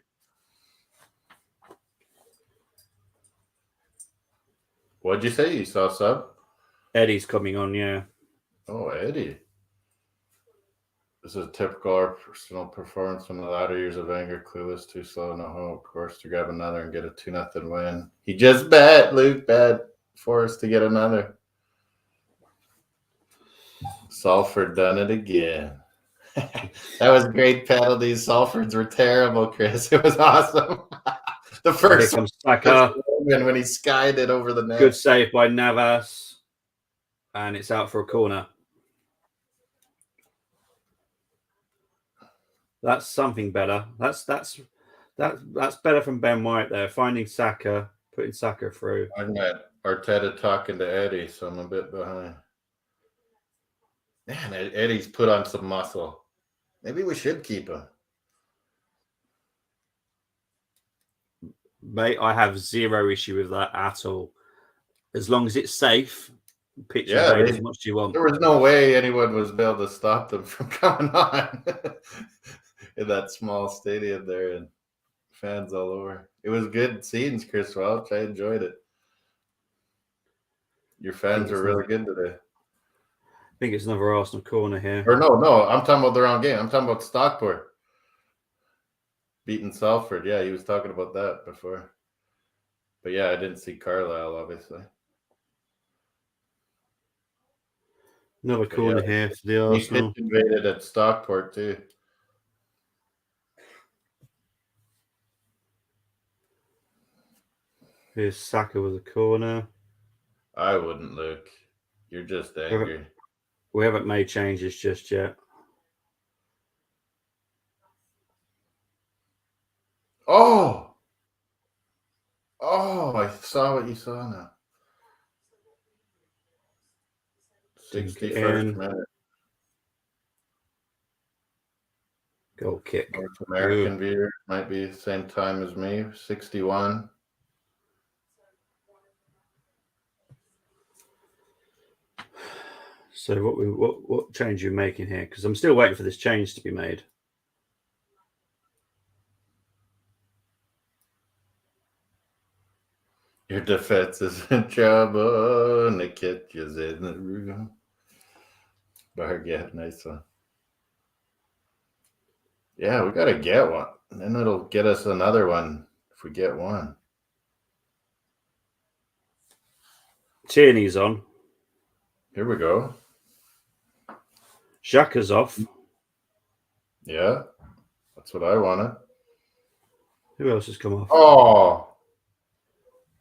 What'd you say? You saw sub? Eddie's coming on, yeah. Oh, Eddie. This is a typical Arsenal performance from the latter years of anger. Clueless, too slow, no hope. Of course, to grab another and get a 2-0 win. He just bet, Luke bet for us to get another. Salford done it again. That was great penalties. Salford's were terrible, Chris. It was awesome. The Here first comes Saka. one when he skied it over the net. Good save by Navas. And it's out for a corner. That's something better. That's better from Ben White there. Finding Saka, putting Saka through. I'm at Arteta talking to Eddie, so I'm a bit behind. Man, Eddie's put on some muscle. Maybe we should keep him. Mate, I have zero issue with that at all. As long as it's safe, pitch invade as much as you want. There was no way anyone was able to stop them from coming on in that small stadium there, and fans all over. It was good scenes, Chris Welch. I enjoyed it. Your fans were really good today. I think it's another Arsenal corner here. Or no, I'm talking about the wrong game. I'm talking about Stockport beating Salford. Yeah, he was talking about that before. But yeah, I didn't see Carlisle, obviously. Another corner here for the Arsenal. He invaded at Stockport too. Here's Saka with a corner. I wouldn't look. You're just angry. We haven't made changes just yet. Oh, I saw what you saw now. 61st minute. Goal kick. North American viewer might be the same time as me. 61. So what change are you making here? Because I'm still waiting for this change to be made. Your defense is in trouble, and the kitchen's in the room. Barget, nice one. Yeah, we gotta get one. And then it'll get us another one if we get one. Tierney's on. Here we go. Xhaka's off. Yeah, that's what I wanted. Who else has come off? Oh,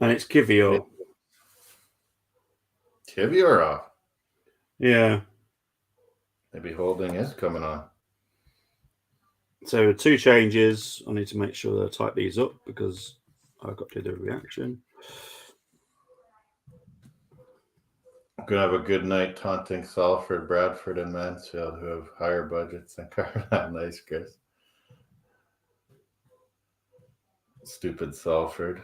And it's Kivior. Kivior off. Yeah. Maybe Holding is coming on. So 2 changes. I need to make sure that I type these up because I've got to do the reaction. I'm gonna have a good night taunting Salford, Bradford, and Mansfield, who have higher budgets than Carlisle. Nice, Chris. Stupid Salford.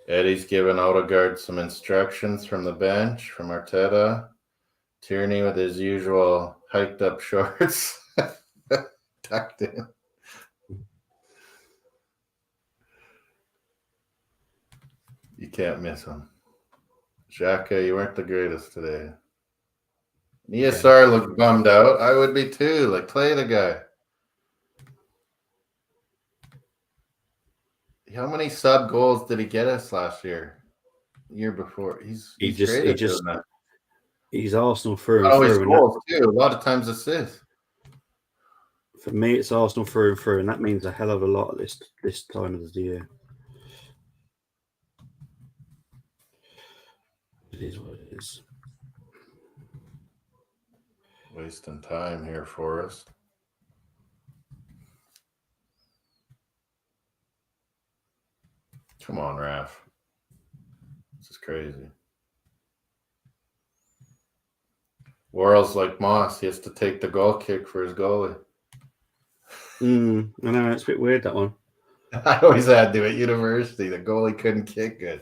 Eddie's giving Odegaard some instructions from the bench from Arteta. Tierney with his usual hiked up shorts tucked in. You can't miss him. Xhaka, you weren't the greatest today. ESR looked bummed out. I would be too. Like, play the guy. How many sub goals did he get us last year? Year before? He's Arsenal through and always through. Goals too. A lot of times assists. For me, it's Arsenal through and through, and that means a hell of a lot at this time of the year. It is what it is. Wasting time here for us. Come on, Raph. This is crazy. Worrell's like Moss. He has to take the goal kick for his goalie. I know, it's a bit weird, that one. I always had to at university. The goalie couldn't kick good.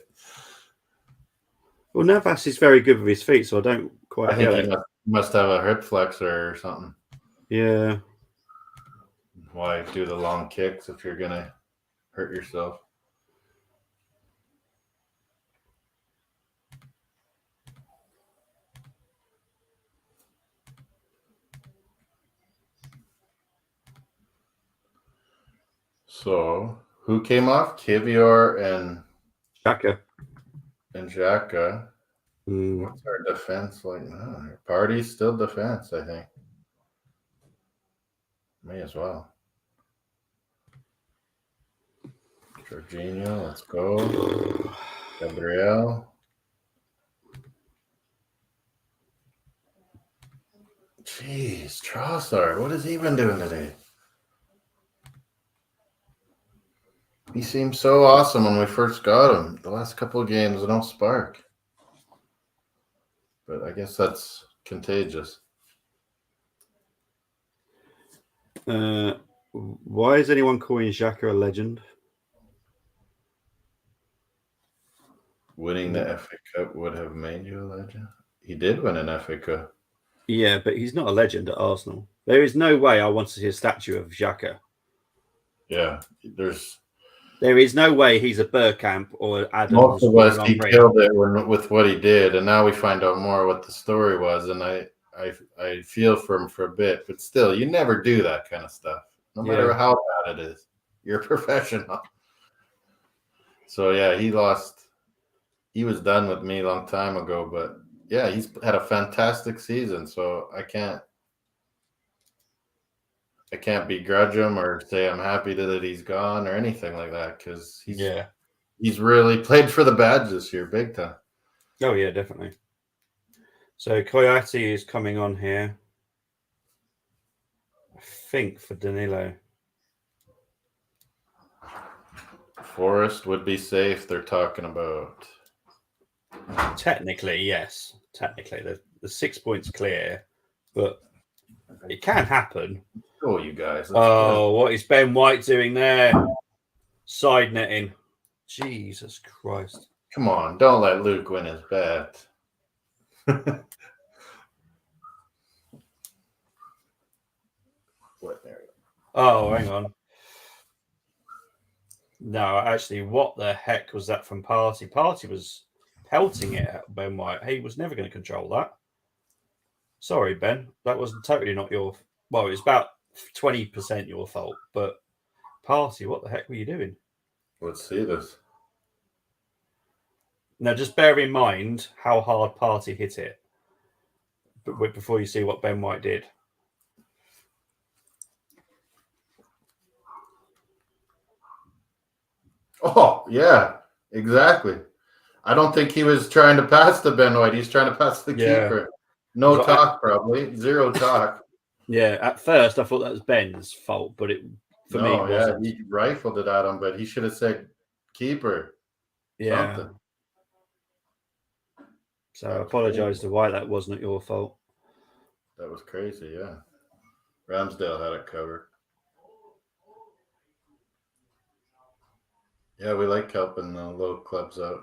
Well, Navas is very good with his feet, so I don't I quite think get he it. must have a hip flexor or something. Yeah. Why do the long kicks if you're gonna hurt yourself? So who came off? Kivior and Xhaka. Xhaka. Mm. What's our defense like now? Party's still defense, I think. May as well. Jorginho, let's go. Gabriel. Jeez, Trossard, what has he been doing today? He seemed so awesome when we first got him. The last couple of games, no spark. But I guess that's contagious. Why is anyone calling Xhaka a legend? Winning the FA Cup would have made you a legend. He did win an FA Cup. Yeah, but he's not a legend at Arsenal. There is no way I want to see a statue of Xhaka. Yeah, There is no way he's a Bergkamp or Adams. most of or us, he Armoury. killed it with what he did, and now we find out more what the story was, and I feel for him for a bit, but still, you never do that kind of stuff, no matter how bad it is. You're a professional. So yeah, he lost. He was done with me a long time ago, but yeah, he's had a fantastic season, so I can't begrudge him or say I'm happy that he's gone or anything like that, because he's really played for the badge this year, big time. Oh yeah, definitely. So Coyote is coming on here, I think, for Danilo. Forest would be safe. They're talking about. Technically, yes. Technically, the 6 points clear, but it can happen. Oh, you guys! What is Ben White doing there? Side netting. Jesus Christ! Come on, don't let Luke win his bet. What there? Oh, hang on. No, actually, what the heck was that from Party? Party was pelting it at Ben White. He was never going to control that. Sorry, Ben. That was totally not your... Well, it's about 20% your fault. But Party, what the heck were you doing? Let's see this. Now, just bear in mind how hard Party hit it before you see what Ben White did. Oh, yeah, exactly. I don't think he was trying to pass to Ben White. He's trying to pass the keeper. No talk, probably. Zero talk. Yeah, at first I thought that was Ben's fault, but it wasn't. He rifled it at him, but he should have said keeper. Yeah. Something. So I apologise to White. That wasn't your fault. That was crazy, yeah. Ramsdale had it covered. Yeah, we like helping the little clubs out.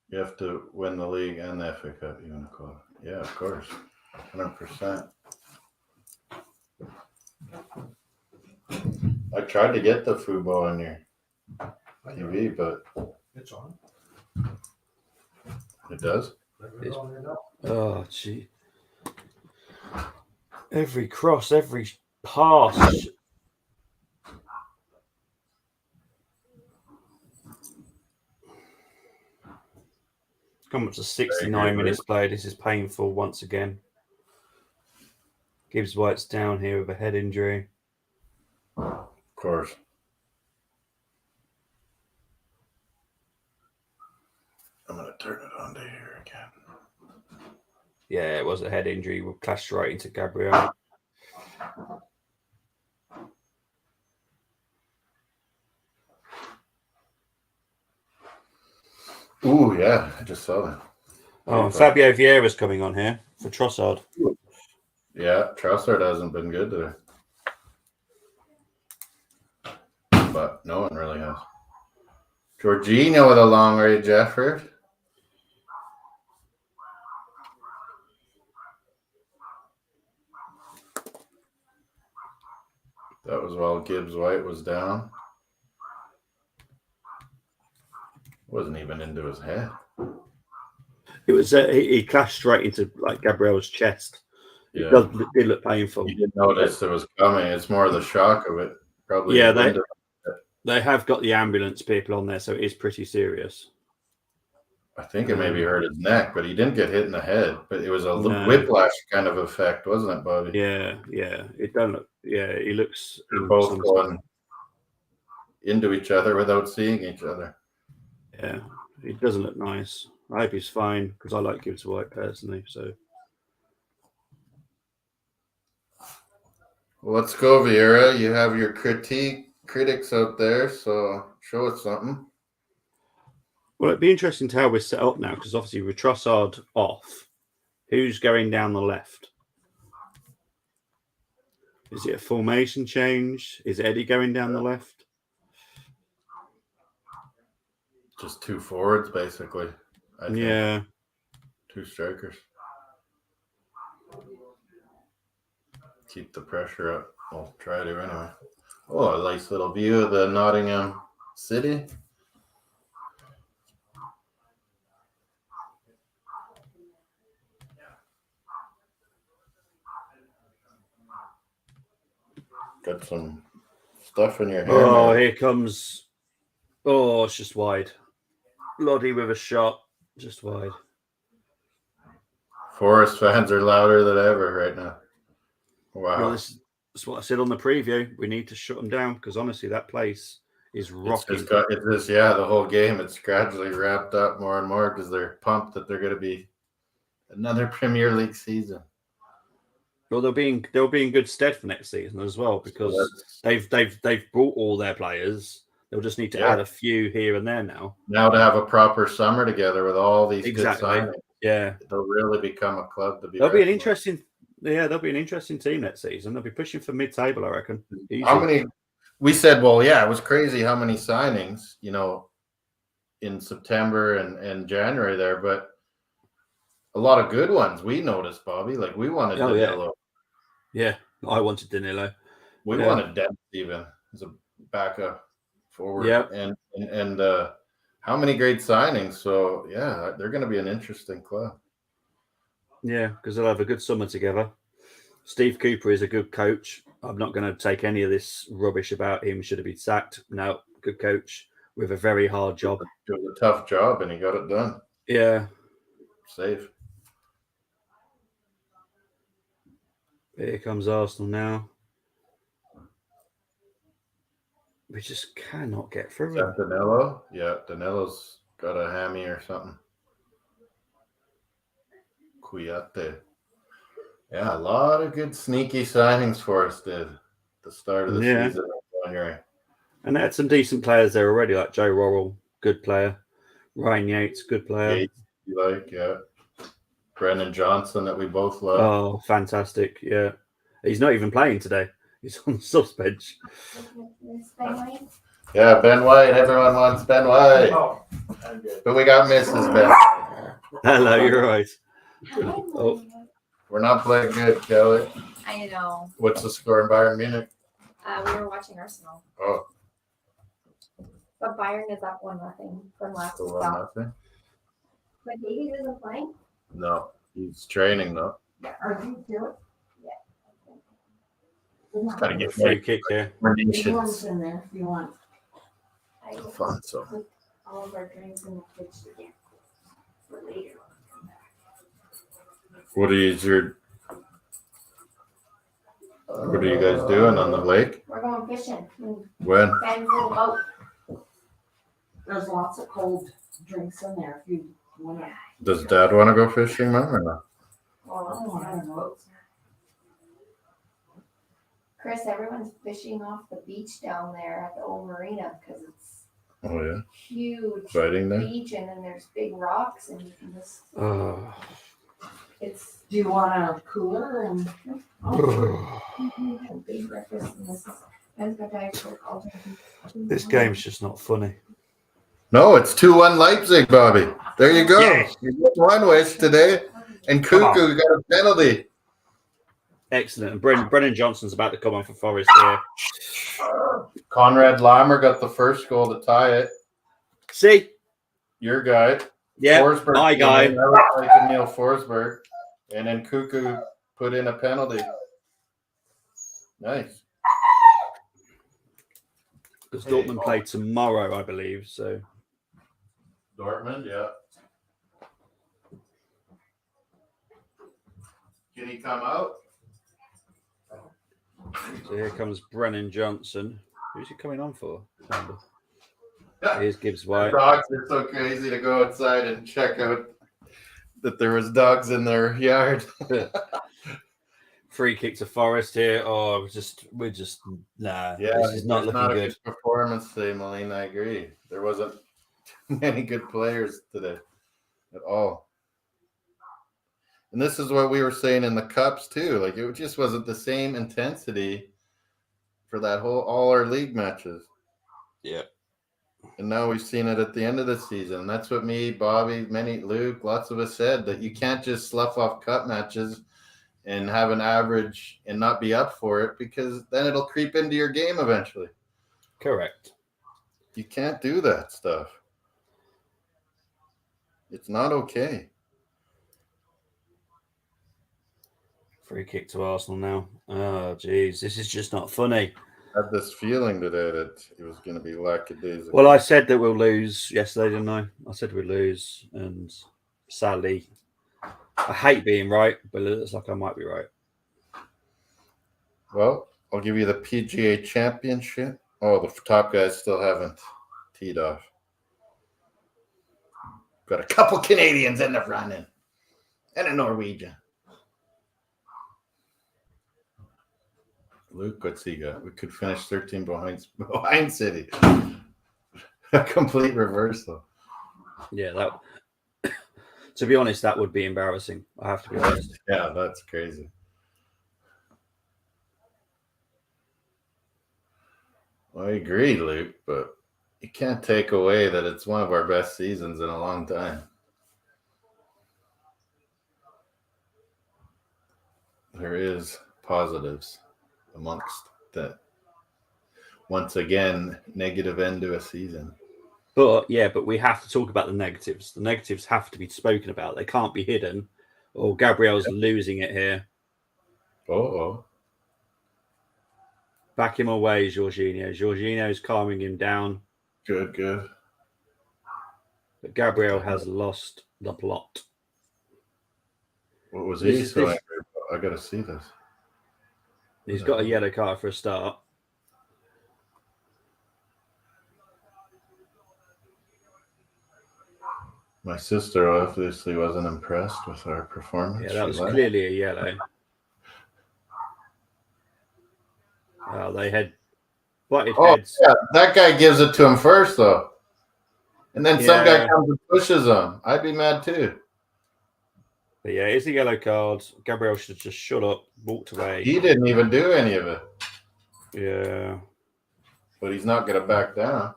You have to win the league and the FA Cup, you want to call it. Yeah, of course. 100%. I tried to get the football on your TV, but it's on. It does? Oh, gee. Every cross, every pass. Come up to 69 minutes played. This is painful once again. Gibbs White's down here with a head injury. Of course. I'm going to turn it on to here again. Yeah, it was a head injury. We clashed right into Gabriel. Ooh, yeah, I just saw that. Oh, and Fabio Vieira's coming on here for Trossard. Yeah, Trossard hasn't been good today. But no one really has. Jorginho with a long range effort. That was while Gibbs White was down. Wasn't even into his head. It was he clashed straight into like Gabriel's chest. Yeah. It did look painful. You didn't notice it was coming. It's more the shock of it. Probably. Yeah, they have got the ambulance people on there, so it is pretty serious. I think it maybe hurt his neck, but he didn't get hit in the head. But it was a whiplash kind of effect, wasn't it, Bobby? Yeah. It don't look. Yeah, he looks. They're both going into each other without seeing each other. Yeah, it doesn't look nice. I hope he's fine because I like Gibbs White personally. So. Well, let's go, Vieira. You have your critics out there, so show us something. Well, it'd be interesting to how we're set up now because obviously with Trossard off, who's going down the left? Is it a formation change? Is Eddie going down the left? Just two forwards, basically. I think. Yeah. Two strikers. Keep the pressure up. I'll try to anyway. Oh, a nice little view of the Nottingham City. Got some stuff in your hair. Oh, here comes. Oh, it's just wide. Loddy with a shot, just wide. Forest fans are louder than ever right now. Wow. Well, this is what I said on the preview. We need to shut them down because honestly, that place is rocking. The whole game. It's gradually wrapped up more and more because they're pumped that they're going to be another Premier League season. Well, they'll be in good stead for next season as well because they've brought all their players. They'll just need to add a few here and there now. Now to have a proper summer together with all these good signings. Yeah, they'll really become a club to be. They'll be an interesting team next season. They'll be pushing for mid-table, I reckon. Easy. How many? We said, well, yeah, it was crazy how many signings, in September and January there, but a lot of good ones we noticed, Bobby. Like we wanted Danilo. Yeah, I wanted Danilo. We wanted Dempsey even as a backup forward. Yeah, and how many great signings? So yeah, they're going to be an interesting club. Yeah, because they'll have a good summer together. Steve Cooper is a good coach. I'm not going to take any of this rubbish about him. Should have been sacked. No, good coach with a very hard job. It was a tough job, and he got it done. Yeah. Safe. Here comes Arsenal now. We just cannot get through. Is that Danilo? Yeah, Danilo's got a hammy or something. Kouyaté. Yeah, a lot of good sneaky signings for us did at the start of the season in January. And they had some decent players there already, like Joe Worrell, good player. Ryan Yates, good player. Yates, Brennan Johnson that we both love. Oh, fantastic. Yeah. He's not even playing today. He's on the subs bench. Yeah, Ben White. Everyone wants Ben White. Oh, but we got Mrs. Ben. Hello, you're right. Oh. We're not playing good, Kelly. I know. What's the score in Bayern Munich? We were watching Arsenal. Oh. But Bayern is up 1-0 from last stop. But Davey isn't playing? No, he's training though. Yeah. Are you doing? He's got to get free kick here. Everyone's in there if you want. Fun, so. Put all of our drinks in the fridge again for later. What are you guys doing on the lake? We're going fishing. When? Ben's little boat. There's lots of cold drinks in there if you want to. Does Dad want to go fishing, Mom, or not? Well, I don't know. Chris, everyone's fishing off the beach down there at the old marina because it's huge Fighting there? beach and then there's big rocks and you can just Do you want a cooler and Big breakfast and this has got Diet Coke all day. This game's just not funny. No, it's 2-1 Leipzig, Bobby. There you go. Yes. You get one wish today, and Come on. Cuckoo got a penalty. Excellent. And Brennan Johnson's about to come on for Forest here. Conrad Lammer got the first goal to tie it. See? Your guy. Yeah, Forsberg my came guy. in. That was like Emil Forsberg. And then Cuckoo put in a penalty. Nice. Because Dortmund play tomorrow, I believe. So Dortmund, yeah. Can he come out? So here comes Brennan Johnson. Who's he coming on for? Here's Gibbs White. Dogs are so crazy to go outside and check out that there was dogs in their yard. Free kick to Forest here. Oh, we're just nah. Yeah, this is not looking not a good. good performance today, Moline. I agree. There wasn't many good players today at all. And this is what we were saying in the cups too. Like it just wasn't the same intensity for that all our league matches. Yeah. And now we've seen it at the end of the season. That's what me, Bobby, Luke, lots of us said, that you can't just slough off cup matches and have an average and not be up for it, because then it'll creep into your game eventually. Correct. You can't do that stuff. It's not okay. Free kick to Arsenal now. Oh, geez. This is just not funny. I had this feeling today that it was going to be lackadaisical. Well, I said that we'll lose yesterday, didn't I? I said we'd lose, and sadly, I hate being right, but it looks like I might be right. Well, I'll give you the PGA Championship. Oh, the top guys still haven't teed off. Got a couple Canadians in the running and a Norwegian. Luke, what's he got? We could finish 13 behind City. A complete reversal. Yeah, that. To be honest, that would be embarrassing. I have to be honest. Yeah, that's crazy. Well, I agree, Luke, but you can't take away that it's one of our best seasons in a long time. There is positives amongst that. Once again, negative end to a season. But we have to talk about the negatives. The negatives have to be spoken about. They can't be hidden. Or Gabriel's losing it here. Oh. Back him away, Jorginho. Jorginho's calming him down. Good. But Gabriel has lost the plot. What was he so angry about? I got to see this. He's got a yellow card for a start. My sister obviously wasn't impressed with our performance. Yeah, that was clearly a yellow. They had butted heads. Yeah, that guy gives it to him first, though. And then some guy comes and pushes him. I'd be mad, too. But yeah, it's a yellow card. Gabriel should have just shut up, walked away. He didn't even do any of it. Yeah. But he's not going to back down.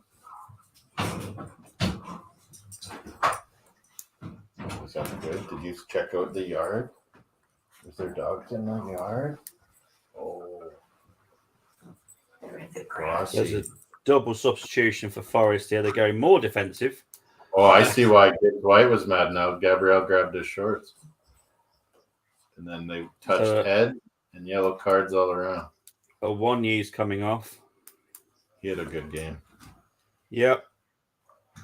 Was that good? Did you check out the yard? Was there dogs in the yard? Oh. There's a double substitution for Forest here. They're going more defensive. Oh, I see why White was mad now. Gabriel grabbed his shorts. And then they touched head and yellow cards all around. Wanyi's coming off. He had a good game. Yep.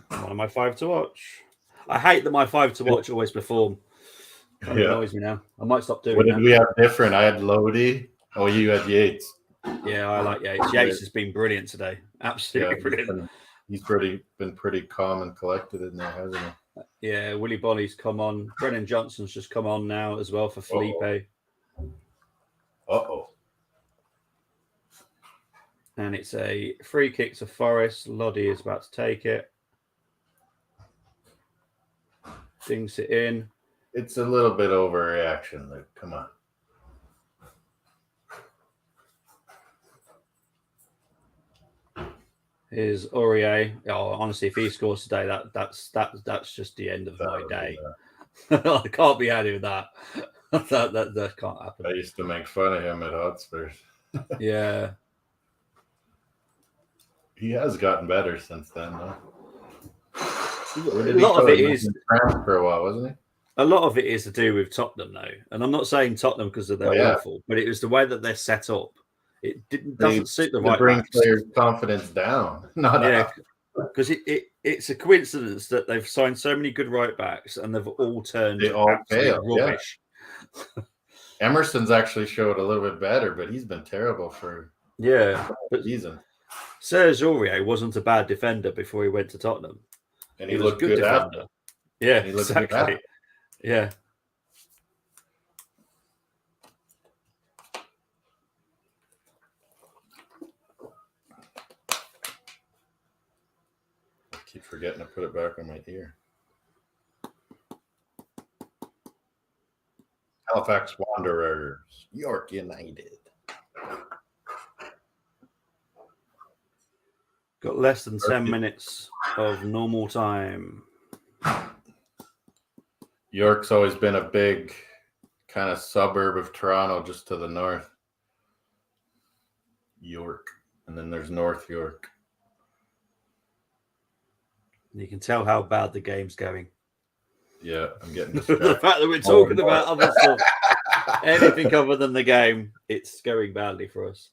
One of my 5 to watch. I hate that my 5 to watch always perform. Kind of annoys me now. I might stop doing that. What did we have different? I had Lodi. Oh, you had Yates. Yeah, I like Yates. Yates has been brilliant today. Absolutely brilliant. He's been pretty calm and collected in there, hasn't he? Yeah, Willie Bonny's come on. Brennan Johnson's just come on now as well for Felipe. Uh-oh. And it's a free kick to Forest. Lodi is about to take it. Dinks it in. It's a little bit overreaction, Luke. Come on. is Aurier. Oh, honestly, if he scores today, that's just the end of my day. I can't be happy with that. that can't happen. I used to make fun of him at Hotspurs. Yeah. He has gotten better since then, though. A lot of it is France for a while, wasn't he? A lot of it is to do with Tottenham, though, and I'm not saying Tottenham because they're awful, but it was the way that they're set up. It doesn't suit the right bring backs. players' confidence down, not up. Because it's a coincidence that they've signed so many good right backs and they've all turned failed, rubbish. Yeah. Emerson's actually showed a little bit better, but he's been terrible for but season. Serge Aurier wasn't a bad defender before he went to Tottenham, and he looked good defender. Yeah, exactly. Yeah. I keep forgetting to put it back on my ear. Halifax Wanderers, York United. Got less than 10 minutes of normal time. York's always been a big kind of suburb of Toronto, just to the north. York. And then there's North York. You can tell how bad the game's going. Yeah, I'm getting distracted. The fact that we're talking about other stuff, anything other than the game, it's going badly for us.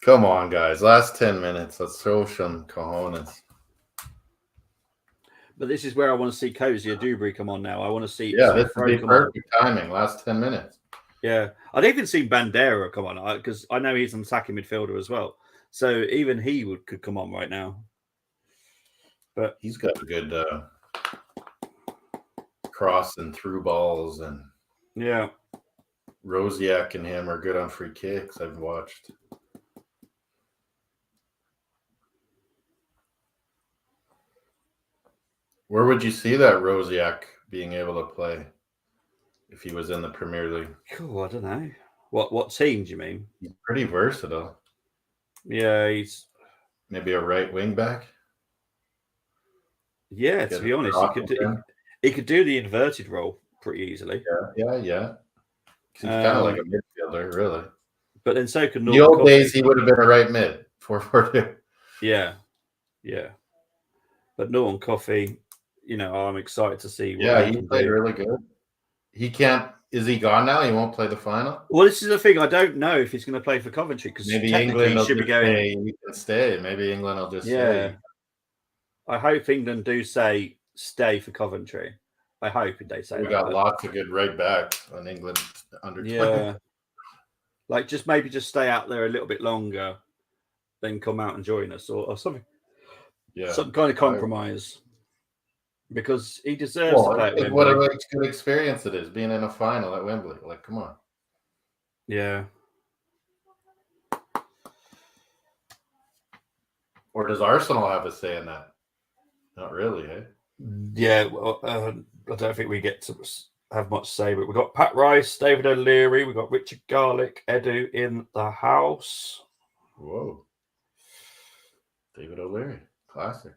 Come on, guys. Last 10 minutes. Let's throw some cojones. But this is where I want to see Cozy Dubry come on now. I want to see. Yeah, this would be perfect timing. Last 10 minutes. Yeah. I'd even seen Bandera come on because I know he's an attacking midfielder as well. So even he could come on right now. But he's got a good cross and through balls, and Rosiak and him are good on free kicks. I've watched. Where would you see that Rosiak being able to play if he was in the Premier League? Cool, I don't know. What team do you mean? He's pretty versatile. Yeah, he's maybe a right wing back. Yeah, to be honest, he could do the inverted role pretty easily. Yeah. He's kind of like a midfielder, really. But then so could Norton. The old days, he would have been a right mid, 4-4-2. Yeah. But Norton Coffey, I'm excited to see. He played really good. He can't. Is he gone now? He won't play the final. Well, this is the thing. I don't know if he's going to play for Coventry because maybe England should be going. He can stay. Maybe England will just stay. I hope England do say stay for Coventry. I hope they say we got lots of good right backs on England under 20. Yeah. Like just stay out there a little bit longer, then come out and join us or something. Yeah. Some kind of compromise. Because he deserves to play at Wembley. What a good experience it is being in a final at Wembley. Like, come on. Yeah. Or does Arsenal have a say in that? Not really, eh? Yeah, well, I don't think we get to have much say, but we've got Pat Rice, David O'Leary, we've got Richard Garlick, Edu in the house. Whoa. David O'Leary, classic.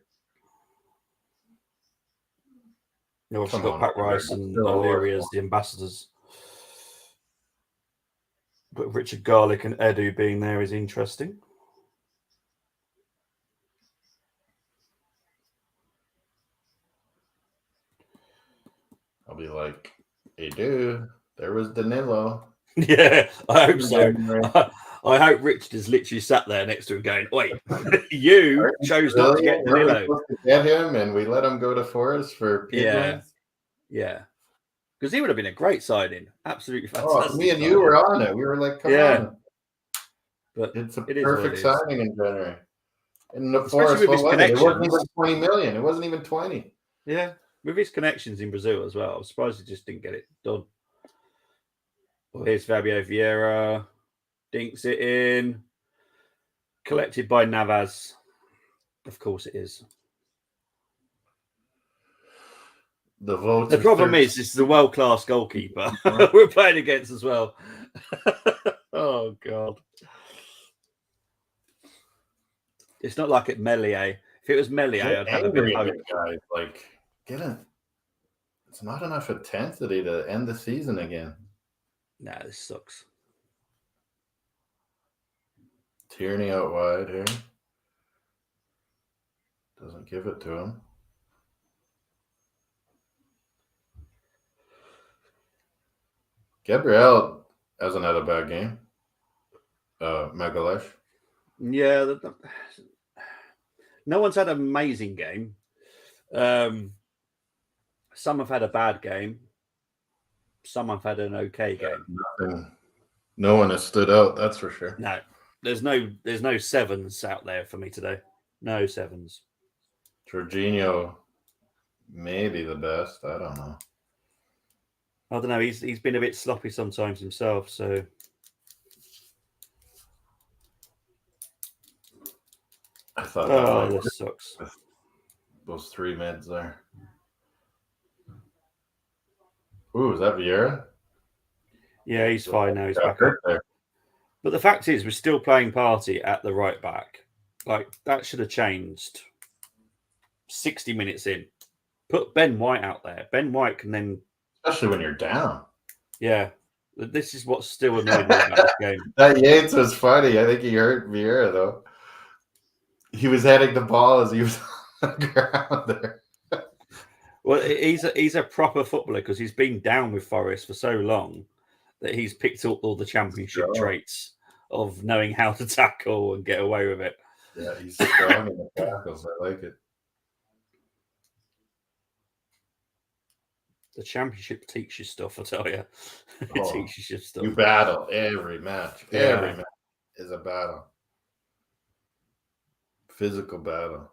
We've also got Pat Rice and O'Leary as the ambassadors. But Richard Garlick and Edu being there is interesting. I'll be like, hey, dude, there was Danilo. Yeah, I hope so. I hope Richard is literally sat there next to him going, wait, you chose not to get Danilo. To get him and we let him go to Forest for pigeons. Yeah. Because he would have been a great signing. Absolutely fantastic. Me and you were on it. We were like, come on. But it's a perfect signing in January. And the Forest, it wasn't even 20 million. It wasn't even 20. Yeah. With his connections in Brazil as well. I'm surprised he just didn't get it done. Well, here's Fabio Vieira. Dinks it in. Collected by Navas. Of course it is. The problem is, this is a world-class goalkeeper we're playing against as well. Oh, God. It's not like it Melier. If it was Melier, Get I'd have a bit angry of at hope. the guy. Like, get it. It's not enough intensity to end the season again. Nah, this sucks. Tierney out wide here. Doesn't give it to him. Gabriel hasn't had a bad game. Magalesh. Yeah, no one's had an amazing game. Some have had a bad game. Some have had an okay game. No one has stood out, that's for sure. No, there's no sevens out there for me today. No sevens. Jorginho, maybe the best. I don't know. I don't know. He's been a bit sloppy sometimes himself. So I thought this sucks. Those three mids there. Ooh, is that Vieira? Yeah, he's fine now. He's Got back up. hurt there. But the fact is, we're still playing Party at the right back. Like, that should have changed 60 minutes in. Put Ben White out there. Ben White can then... Especially when you're down. Yeah. This is what's still annoying me about this game. That Yates was funny. I think he hurt Vieira, though. He was heading the ball as he was on the ground there. Well, he's a proper footballer because he's been down with Forest for so long that he's picked up all the championship traits of knowing how to tackle and get away with it. Yeah, he's strong in the tackles. I like it. The championship teaches you stuff, I tell you. It Oh, teaches you stuff. You battle every match. Yeah. Every match is a battle. Physical battle.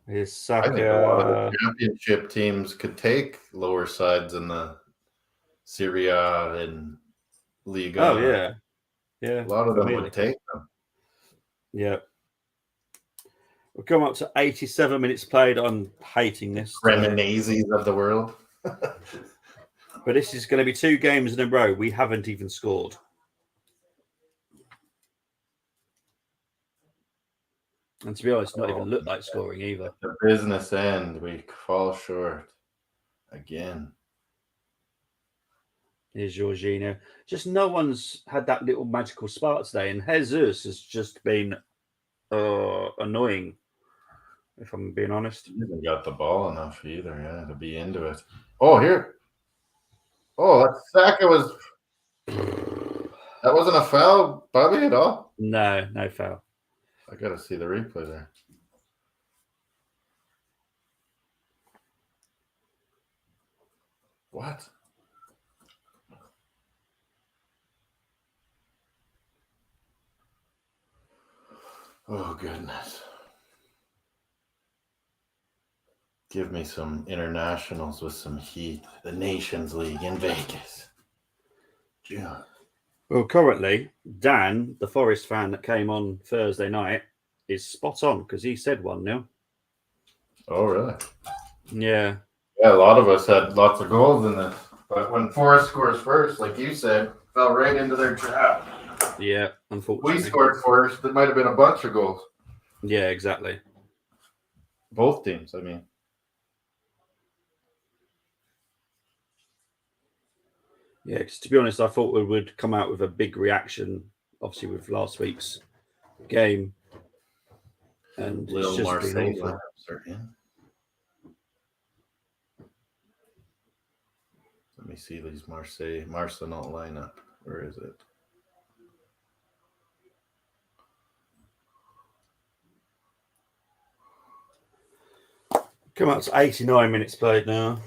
Here's I think a lot of Saka. the championship teams could take lower sides in the Serie A and Liga. Oh, yeah. Yeah. A lot of them Really. would take them. Yeah. We'll come up to 87 minutes played. I'm hating this. Cremonese of the world. But this is going to be 2 games in a row. We haven't even scored. And to be honest, not even looked like scoring either. At the business end, we fall short again. Here's Jorginho. Just no one's had that little magical spark today. And Jesus has just been annoying, if I'm being honest. He hasn't got the ball enough either, yeah, to be into it. Oh, here. Oh, that Saka was... That wasn't a foul, Bobby, at all? No foul. I got to see the replay there. What? Oh, goodness. Give me some internationals with some heat. The Nations League in Vegas. Yeah. Well, currently, Dan, the Forest fan that came on Thursday night, is spot on because he said 1-0. Oh, really? Yeah. Yeah, a lot of us had lots of goals in this. But when Forest scores first, like you said, fell right into their trap. Yeah, unfortunately. We scored first. There might have been a bunch of goals. Yeah, exactly. Both teams, I mean. Yeah, because to be honest, I thought we would come out with a big reaction, obviously with last week's game. And it's Little just Marseille been awful. lineups are in. Let me see these Marseille lineup. Where is it? Come up to 89 minutes played now.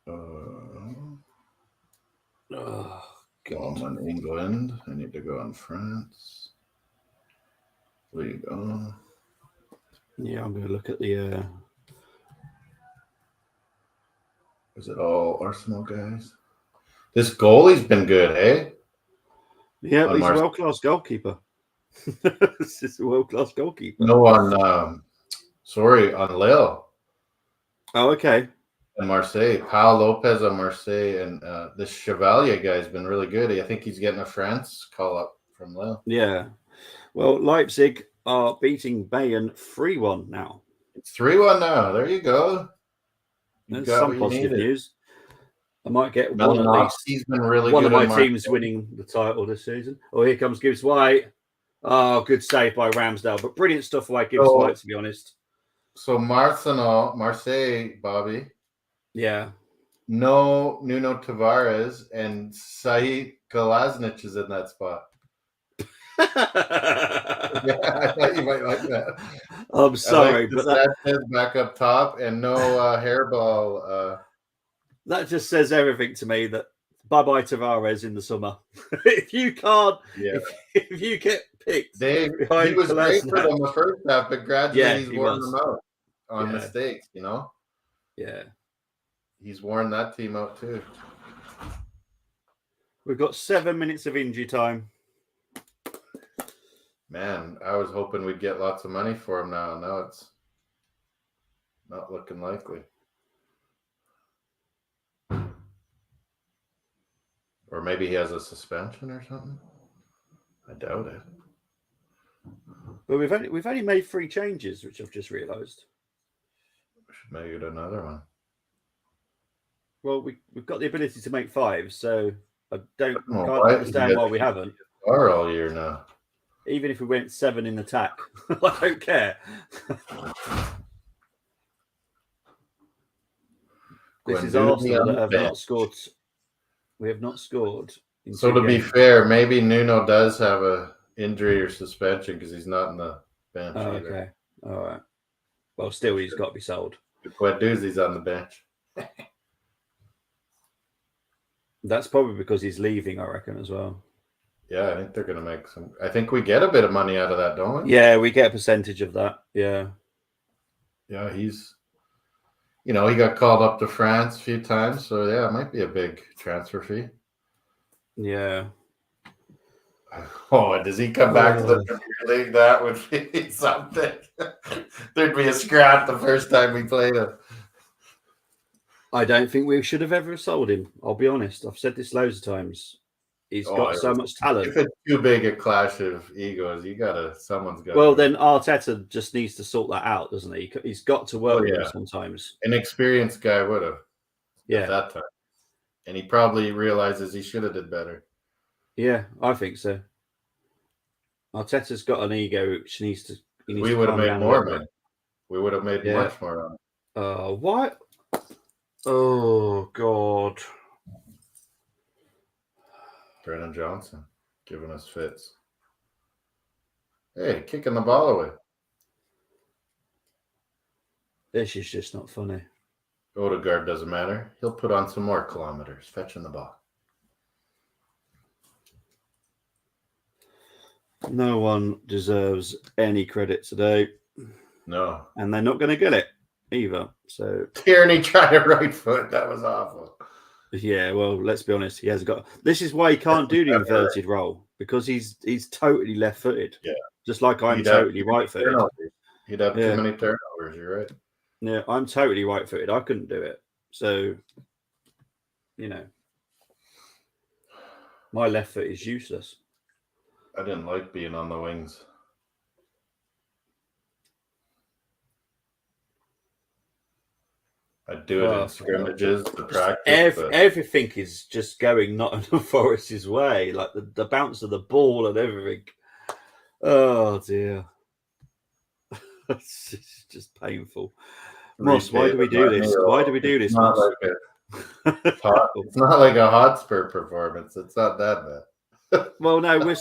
Oh, God. I'm on England. I need to go on France. League on. Yeah, I'm going to look at the... Is it all Arsenal guys? This goalie's been good, eh? Yeah, he's a world-class goalkeeper. This is a world-class goalkeeper. No, on Lille. Oh, okay. And Marseille, Pau Lopez on Marseille, and this Chevalier guy's been really good. I think he's getting a France call up from Lille. Yeah. Well, Leipzig are beating Bayern 3-1 now. It's 3-1 now. There you go. You There's got some what you positive needed. news. I might get one at least. He's been really One good. of my teams winning the title this season. Oh, here comes Gibbs White. Oh, good save by Ramsdale, but brilliant stuff by Gibbs White, to be honest. So Marseille, Bobby. Yeah. No Nuno Tavares, and Said Kolasinac is in that spot. Yeah, I thought you might like that. I'm sorry, but that back up top, and no hairball. That just says everything to me. That bye Tavares in the summer. If you can't, if you get picked, he was great for them the first half, but gradually he's worn them out on mistakes. You know. Yeah. He's worn that team out too. We've got 7 minutes of injury time. Man, I was hoping we'd get lots of money for him now. Now it's not looking likely. Or maybe he has a suspension or something. I doubt it. But we've only made 3 changes, which I've just realised. We should make it another one. Well, we've got the ability to make 5, so I can't understand why we haven't. Are all year now. Even if we went 7 in attack, I don't care. This is Arsenal that have not scored. We have not scored. So to be fair, maybe Nuno does have a injury or suspension because he's not in the bench either. Okay, all right. Well, still, he's got to be sold. Guendouzi's on the bench. That's probably because he's leaving, I reckon, as well. Yeah, I think they're going to make some. I think we get a bit of money out of that, don't we? Yeah, we get a percentage of that. Yeah. Yeah, he's. He got called up to France a few times, so yeah, it might be a big transfer fee. Yeah. Oh, does he come back to the Premier League? That would be something. There'd be a scrap the first time we played him. I don't think we should have ever sold him. I'll be honest. I've said this loads of times. He's got so much talent. If it's too big a clash of egos, someone's got. Well, then Arteta just needs to sort that out, doesn't he? He's got to work with him sometimes. An experienced guy would have. At that time, and he probably realizes he should have did better. Yeah, I think so. Arteta's got an ego which needs to. We would have made more money. We would have made much more on it. What? Oh God. Brennan Johnson giving us fits. Hey, kicking the ball away. This is just not funny. Odegaard doesn't matter. He'll put on some more kilometers fetching the ball. No one deserves any credit today. No. And they're not going to get it either. So Tierney tried a right foot. That was awful. Yeah, well, let's be honest. He hasn't got. This is why he can't do the inverted roll, because he's totally left-footed. Yeah, just like I'm totally right-footed. He'd have too many turnovers. You're right. Yeah, I'm totally right-footed. I couldn't do it. So, my left foot is useless. I didn't like being on the wings. I do it in scrimmages, the practice. Everything is just going Nottingham Forest's way, like the bounce of the ball and everything. Oh dear, it's just painful. Moss, why do we do this? Why do we do this, Moss? It's not like a Hotspur performance. It's not that bad. Well, no,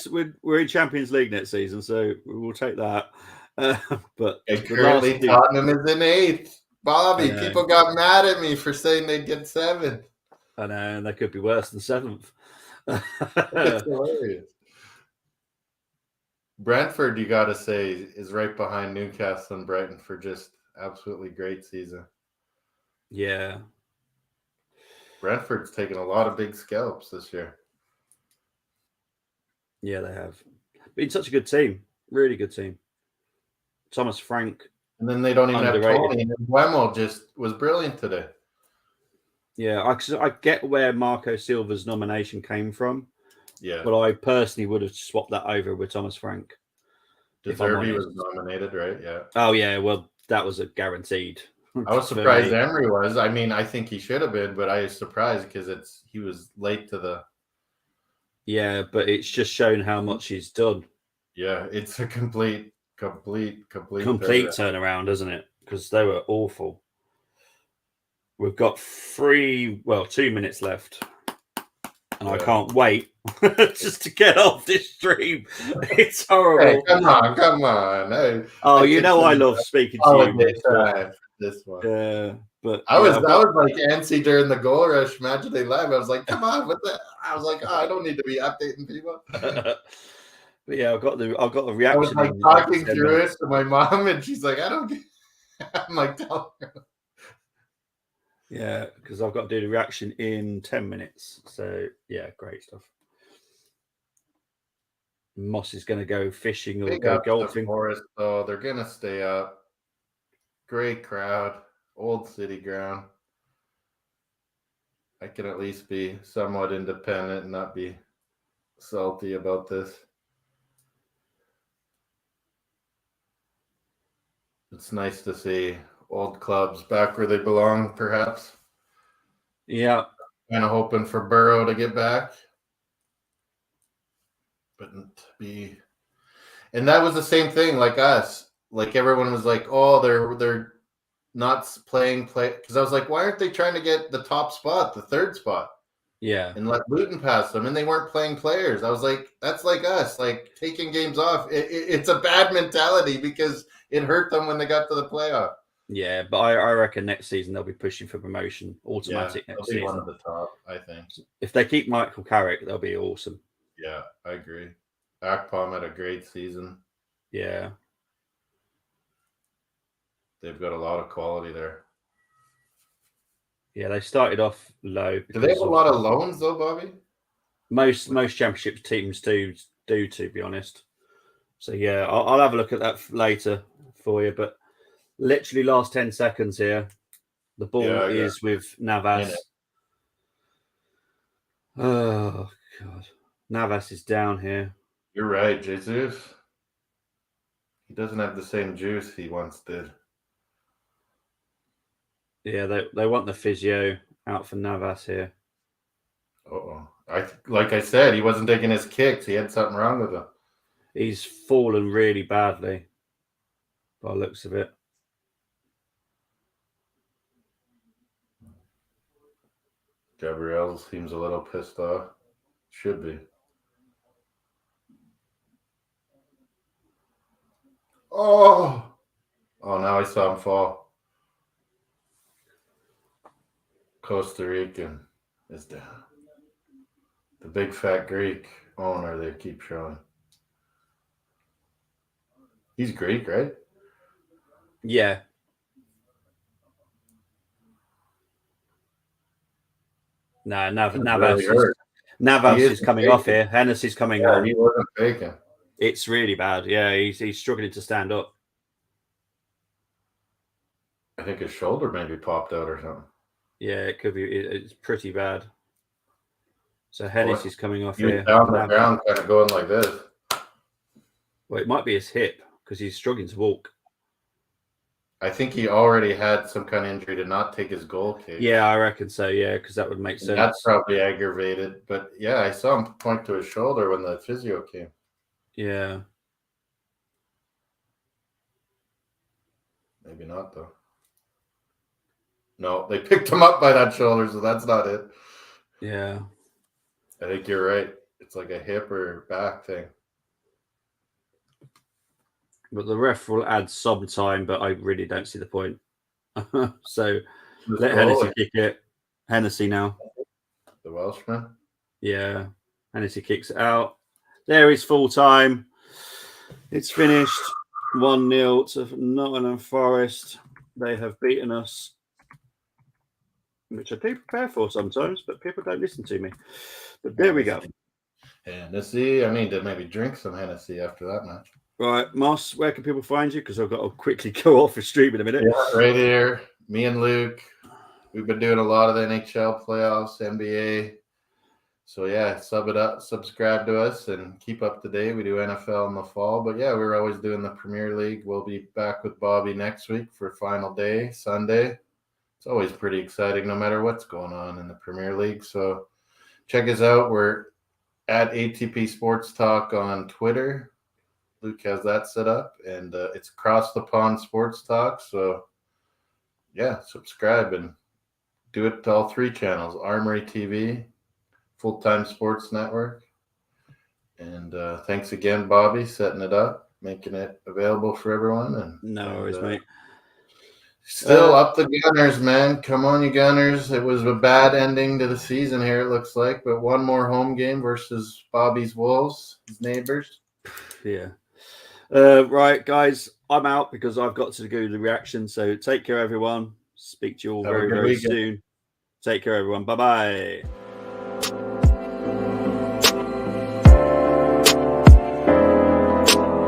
we're in Champions League next season, so we'll take that. But currently Tottenham is in 8th. Bobby, people got mad at me for saying they'd get 7th. I know, and they could be worse than 7th. That's hilarious. Brentford, you got to say, is right behind Newcastle and Brighton for just absolutely great season. Yeah. Brentford's taken a lot of big scalps this year. Yeah, they have. Been such a good team. Really good team. Thomas Frank. And then they don't even have Tony. And Wemmel just was brilliant today. Yeah, I get where Marco Silva's nomination came from, Yeah. but I personally would have swapped that over with Thomas Frank. De Zerbi was nominated, right? Yeah. Oh, yeah. Well, that was a guaranteed. I was surprised Emery was. I mean, I think he should have been, but I was surprised because he was late to the. Yeah, but it's just shown how much he's done. Yeah, it's a complete turnaround, isn't it? Because they were awful. We've got 2 minutes left. And I can't wait just to get off this stream. It's horrible. Hey, come on. Hey, I love speaking to you. This one. Yeah, but I was like antsy during the goal rush match of the live. I was like, come on, what the? I was like, I don't need to be updating people. But yeah, I've got the reaction. I was like talking through it to my mom, and she's like, I don't get. I'm like, tell her. Yeah, because I've got to do the reaction in 10 minutes. So yeah, great stuff. Moss is going to go fishing or go golfing. Forest, though, they're going to stay up. Great crowd, old city ground. I can at least be somewhat independent and not be salty about this. It's nice to see old clubs back where they belong, perhaps. Yeah. Kind of hoping for Burrow to get back. But and that was the same thing like us. Like everyone was like, oh, they're not playing because I was like, why aren't they trying to get the top spot, the third spot? Yeah. And let Luton pass them, and they weren't playing players. I was like, that's like us, like taking games off. It's a bad mentality because it hurt them when they got to the playoff. Yeah, but I reckon next season they'll be pushing for promotion automatic next season. One of the top, I think. If they keep Michael Carrick, they'll be awesome. Yeah, I agree. Akpom had a great season. Yeah. They've got a lot of quality there. Yeah, they started off low. Do they have a lot of loans though, Bobby? Most championship teams do, to be honest. So yeah, I'll have a look at that later for you. But literally last 10 seconds here. The ball is with Navas. Oh God. Navas is down here. You're right, Jesus. He doesn't have the same juice he once did. Yeah, they want the physio out for Navas here. Uh-oh. Like I said, he wasn't taking his kicks. He had something wrong with him. He's fallen really badly by the looks of it. Gabriel seems a little pissed off. Should be. Oh, now I saw him fall. Costa Rican is down. The big fat Greek owner they keep showing. He's Greek, right? Yeah. No, Navas is coming off here. Hennessy's coming on. He wasn't faking. It's really bad. Yeah, he's struggling to stand up. I think his shoulder maybe popped out or something. Yeah, it could be. It's pretty bad. So Hennessy's coming off He was here. down the ground, kind of going like this. Well, it might be his hip because he's struggling to walk. I think he already had some kind of injury to not take his goal kick. Yeah, I reckon so. Yeah, because that would make sense. That's probably aggravated. But yeah, I saw him point to his shoulder when the physio came. Yeah. Maybe not, though. No, they picked him up by that shoulder, so that's not it. Yeah. I think you're right. It's like a hip or back thing. But the ref will add some time, but I really don't see the point. So let Hennessy kick it. Hennessy now. The Welshman? Yeah. Hennessy kicks it out. There is full time. It's finished. 1-0 to Nottingham Forest. They have beaten us, which I do prepare for sometimes, but people don't listen to me. But there we go. Hennessy. I need to maybe drink some Hennessy after that match. Right, Moss, where can people find you? Because I've got to quickly go off the stream in a minute. Yeah, right here. Me and Luke. we've been doing a lot of the NHL playoffs, NBA. So yeah, subscribe to us and keep up to date. We do NFL in the fall, but yeah, we're always doing the Premier League. We'll be back with Bobby next week for final day, Sunday. It's always pretty exciting no matter what's going on in the Premier League. So check us out. We're at ATP Sports Talk on Twitter. Luke has that set up, and it's Across the Pond Sports Talk. So yeah, subscribe and do it to all 3 channels, Armoury TV, Full-Time Sports Network. And thanks again, Bobby, setting it up, making it available for everyone. And no worries, mate. Still up the Gunners, man. Come on, you Gunners. It was a bad ending to the season here, it looks like, but one more home game versus Bobby's Wolves, his neighbors. Yeah. Right, guys, I'm out because I've got to go to the reaction. So take care, everyone. Speak to you all very, very soon. Take care, everyone. Bye-bye.